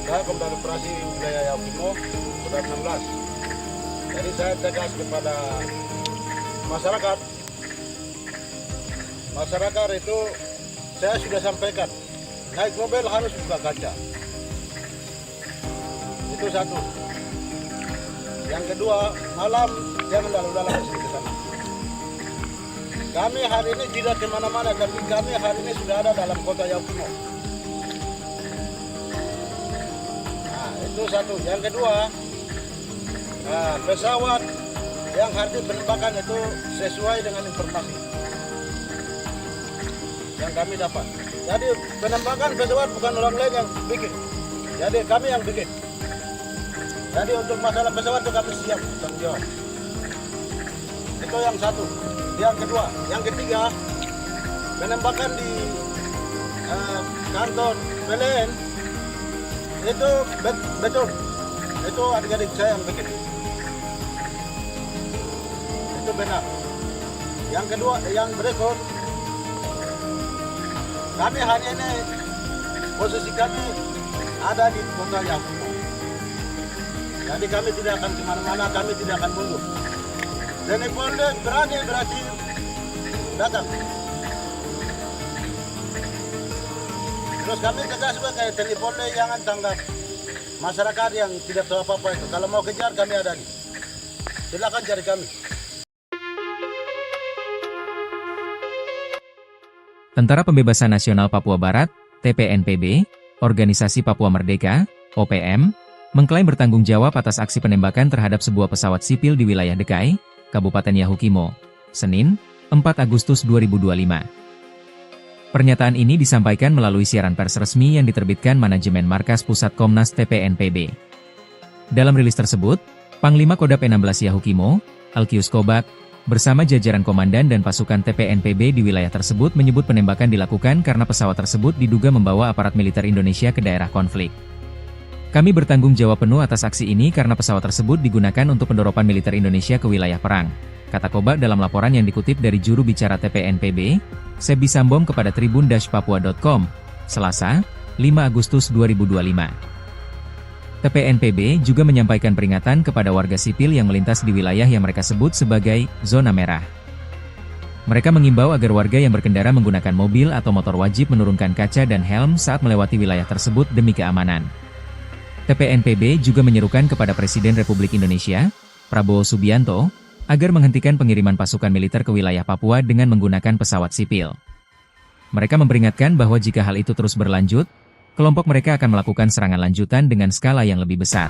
Saya Komandan Operasi Wilayah Yahukimo sudah 16. Jadi saya tegas kepada masyarakat. Masyarakat itu saya sudah sampaikan, naik mobil harus buka kaca. Itu satu. Yang kedua, malam jangan lalu-lalang ke sana. Kami hari ini tidak kemana-mana, tapi kami hari ini sudah ada dalam kota Yahukimo. Nah, itu satu. Yang kedua, pesawat yang hari penembakan itu sesuai dengan informasi yang kami dapat. Jadi penembakan pesawat bukan orang lain yang bikin. Jadi kami yang bikin. Jadi untuk masalah pesawat itu kami siap tanggung jawab. Itu yang satu. Yang kedua, yang ketiga, penembakan di kantor PLN itu betul. Itu adik-adik saya yang bikin. Itu benar. Yang kedua, yang berikut, kami hari ini posisi kami ada di kota Yahukimo. Jadi kami tidak akan kemana-mana, kami tidak akan mundur. TNI Polri berani berarti datang. Terus kami tegas juga kayak TNI Polri jangan tanggap masyarakat yang tidak tahu apa-apa itu. Kalau mau kejar kami ada di. Silakan cari kami. Tentara Pembebasan Nasional Papua Barat, TPNPB, Organisasi Papua Merdeka, OPM, mengklaim bertanggung jawab atas aksi penembakan terhadap sebuah pesawat sipil di wilayah Dekai, Kabupaten Yahukimo, Senin, 4 Agustus 2025. Pernyataan ini disampaikan melalui siaran pers resmi yang diterbitkan Manajemen Markas Pusat Komnas TPNPB. Dalam rilis tersebut, Panglima Kodap 16 Yahukimo, Alkius Kobak, bersama jajaran komandan dan pasukan TPNPB di wilayah tersebut menyebut penembakan dilakukan karena pesawat tersebut diduga membawa aparat militer Indonesia ke daerah konflik. Kami bertanggung jawab penuh atas aksi ini karena pesawat tersebut digunakan untuk pendoropan militer Indonesia ke wilayah perang, kata Kobak dalam laporan yang dikutip dari juru bicara TPNPB, Sebi Sambom kepada tribun-papua.com, Selasa, 5 Agustus 2025. TPNPB juga menyampaikan peringatan kepada warga sipil yang melintas di wilayah yang mereka sebut sebagai zona merah. Mereka mengimbau agar warga yang berkendara menggunakan mobil atau motor wajib menurunkan kaca dan helm saat melewati wilayah tersebut demi keamanan. TPNPB juga menyerukan kepada Presiden Republik Indonesia, Prabowo Subianto, agar menghentikan pengiriman pasukan militer ke wilayah Papua dengan menggunakan pesawat sipil. Mereka memperingatkan bahwa jika hal itu terus berlanjut, kelompok mereka akan melakukan serangan lanjutan dengan skala yang lebih besar.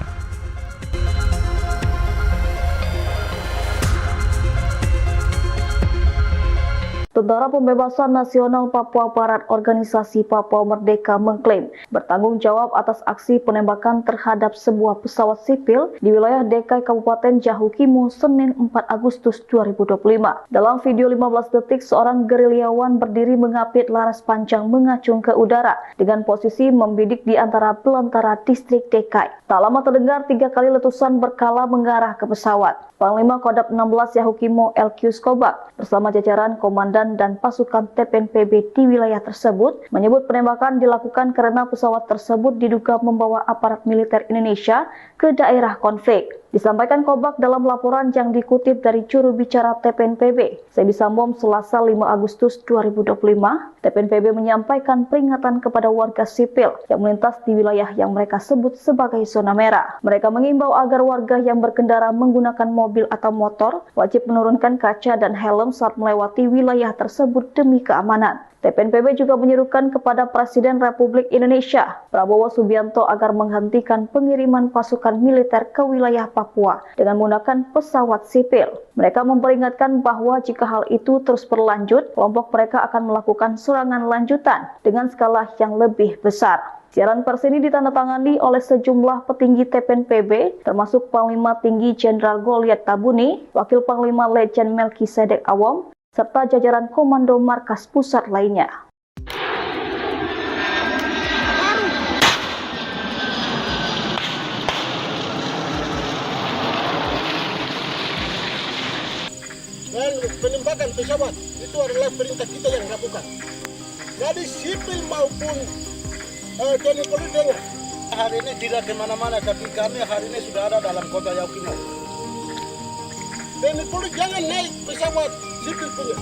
Tentara Pembebasan Nasional Papua Barat Organisasi Papua Merdeka mengklaim bertanggung jawab atas aksi penembakan terhadap sebuah pesawat sipil di wilayah Dekai Kabupaten Yahukimo Senin 4 Agustus 2025. Dalam video 15 detik, seorang gerilyawan berdiri mengapit laras panjang mengacung ke udara dengan posisi membidik di antara belantara distrik Dekai. Tak lama terdengar 3 kali letusan berkala mengarah ke pesawat. Panglima Kodap 16 Yahukimo Alkius Kobak bersama jajaran komandan dan pasukan TPNPB di wilayah tersebut menyebut penembakan dilakukan karena pesawat tersebut diduga membawa aparat militer Indonesia ke daerah konflik. Disampaikan Kobak dalam laporan yang dikutip dari juru bicara TPNPB, Sebi Sambom, Selasa 5 Agustus 2025, TPNPB menyampaikan peringatan kepada warga sipil yang melintas di wilayah yang mereka sebut sebagai zona merah. Mereka mengimbau agar warga yang berkendara menggunakan mobil atau motor wajib menurunkan kaca dan helm saat melewati wilayah tersebut demi keamanan. TPNPB juga menyerukan kepada Presiden Republik Indonesia, Prabowo Subianto, agar menghentikan pengiriman pasukan militer ke wilayah Papua dengan menggunakan pesawat sipil. Mereka memperingatkan bahwa jika hal itu terus berlanjut, kelompok mereka akan melakukan serangan lanjutan dengan skala yang lebih besar. Siaran pers ini ditandatangani oleh sejumlah petinggi TPNPB, termasuk Panglima Tinggi Jenderal Goliat Tabuni, Wakil Panglima Letjen Melkisedek Awom, serta jajaran komando markas pusat lainnya. Dan penembakan pesawat itu adalah perintah kita yang lakukan. Jadi sipil maupun TNI Polri dengar. Hari ini tidak kemana-mana, tapi kami hari ini sudah ada dalam kota Yahukimo. TNI Polri jangan naik pesawat sipil punya.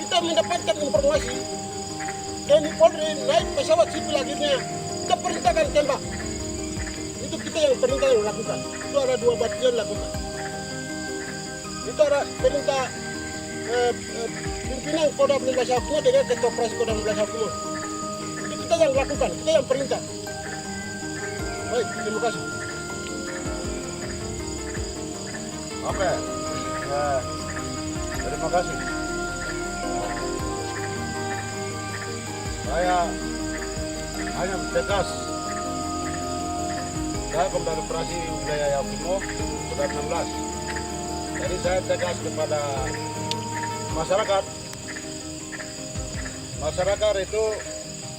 Kita mendapatkan informasi TNI Polri naik pesawat sipil akhirnya kita perintahkan tembak. Itu kita yang perintah yang lakukan. Itu ada 2 bagian lakukan. Itu ada perintah pimpinan Kodam 15 Yahukimo dengan Ketua Operasi Kodam 15 Yahukimo. Itu kita yang lakukan, kita yang perintah. Baik, terima kasih. Oke, ya, terima kasih. Saya hanya tegas. Saya Komandan Operasi Wilayah Yahukimo Kodam 16. Jadi saya tegas kepada masyarakat. Masyarakat itu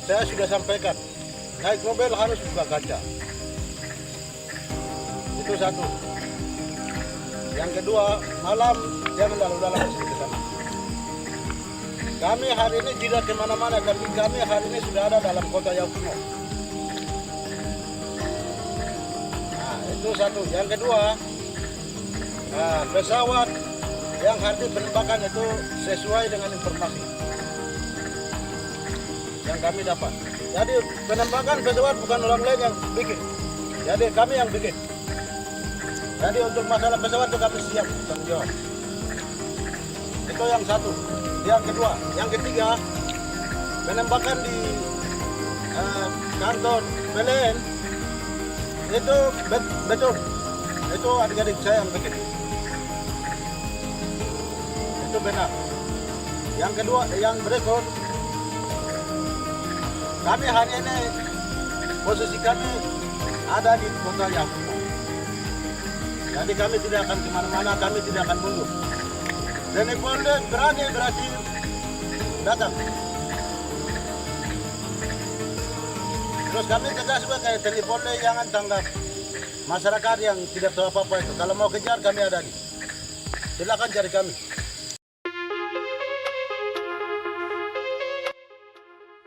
saya sudah sampaikan, naik mobil harus buka kaca. Itu satu. Yang kedua, malam jangan lalu-lalang ke sana. Kami hari ini tidak kemana-mana, tapi kami hari ini sudah ada dalam kota Yahukimo. Nah, itu satu. Yang kedua, pesawat yang hari ini penembakan itu sesuai dengan informasi yang kami dapat. Jadi penembakan pesawat bukan orang lain yang bikin. Jadi kami yang bikin. Jadi untuk masalah pesawat itu kami siap tanggung jawab. Itu yang satu. Yang kedua, yang ketiga, penembakan di kantor PLN itu betul. Itu adik-adik saya yang bikin. Itu benar. Yang kedua, yang berikut, kami hari ini posisi kami ada di kota Yahukimo. Jadi kami tidak akan kemana-mana, kami tidak akan mundur. TNI Polri berani berarti datang. Terus kami tegas juga kayak TNI Polri jangan tanggap masyarakat yang tidak tahu apa-apa itu. Kalau mau kejar kami ada di. Silakan cari kami.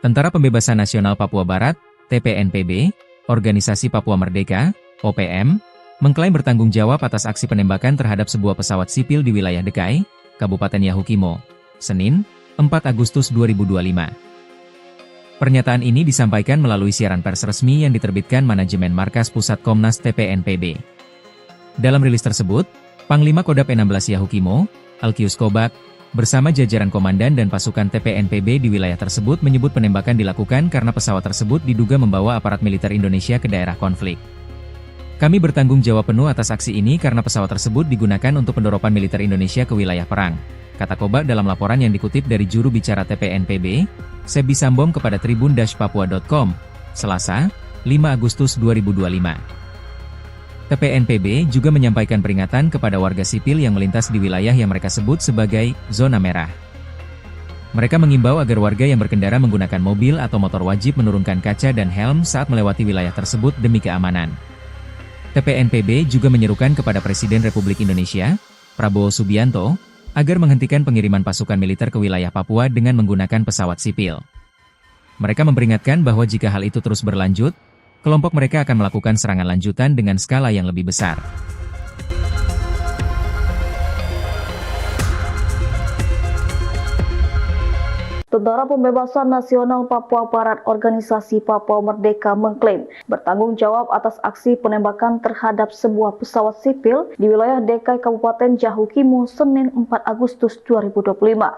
Tentara Pembebasan Nasional Papua Barat, TPNPB, Organisasi Papua Merdeka, OPM, mengklaim bertanggung jawab atas aksi penembakan terhadap sebuah pesawat sipil di wilayah Dekai, Kabupaten Yahukimo, Senin, 4 Agustus 2025. Pernyataan ini disampaikan melalui siaran pers resmi yang diterbitkan Manajemen Markas Pusat Komnas TPNPB. Dalam rilis tersebut, Panglima Kodam 16 Yahukimo, Alkius Kobak, bersama jajaran komandan dan pasukan TPNPB di wilayah tersebut menyebut penembakan dilakukan karena pesawat tersebut diduga membawa aparat militer Indonesia ke daerah konflik. Kami bertanggung jawab penuh atas aksi ini karena pesawat tersebut digunakan untuk pendoropan militer Indonesia ke wilayah perang, kata Kobak dalam laporan yang dikutip dari juru bicara TPNPB, Sebi Sambom kepada tribun-papua.com, Selasa, 5 Agustus 2025. TPNPB juga menyampaikan peringatan kepada warga sipil yang melintas di wilayah yang mereka sebut sebagai zona merah. Mereka mengimbau agar warga yang berkendara menggunakan mobil atau motor wajib menurunkan kaca dan helm saat melewati wilayah tersebut demi keamanan. TPNPB juga menyerukan kepada Presiden Republik Indonesia, Prabowo Subianto, agar menghentikan pengiriman pasukan militer ke wilayah Papua dengan menggunakan pesawat sipil. Mereka memperingatkan bahwa jika hal itu terus berlanjut, kelompok mereka akan melakukan serangan lanjutan dengan skala yang lebih besar. Tentara Pembebasan Nasional Papua Barat Organisasi Papua Merdeka mengklaim bertanggung jawab atas aksi penembakan terhadap sebuah pesawat sipil di wilayah Dekai Kabupaten Yahukimo Senin 4 Agustus 2025.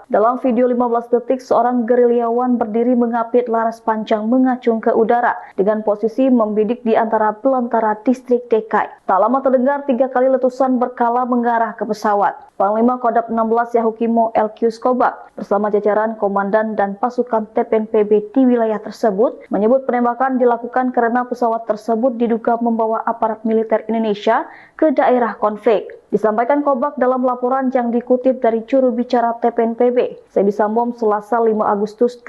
Dalam video 15 detik, seorang gerilyawan berdiri mengapit laras panjang mengacung ke udara dengan posisi membidik di antara belantara distrik Dekai. Tak lama terdengar 3 kali letusan berkala mengarah ke pesawat. Panglima Kodam 16 Yahukimo Alkius Kobak bersama jajaran komandan dan pasukan TPNPB di wilayah tersebut menyebut penembakan dilakukan karena pesawat tersebut diduga membawa aparat militer Indonesia ke daerah konflik. Disampaikan Kobak dalam laporan yang dikutip dari juru bicara TPNPB, Sebi Sambom, Selasa 5 Agustus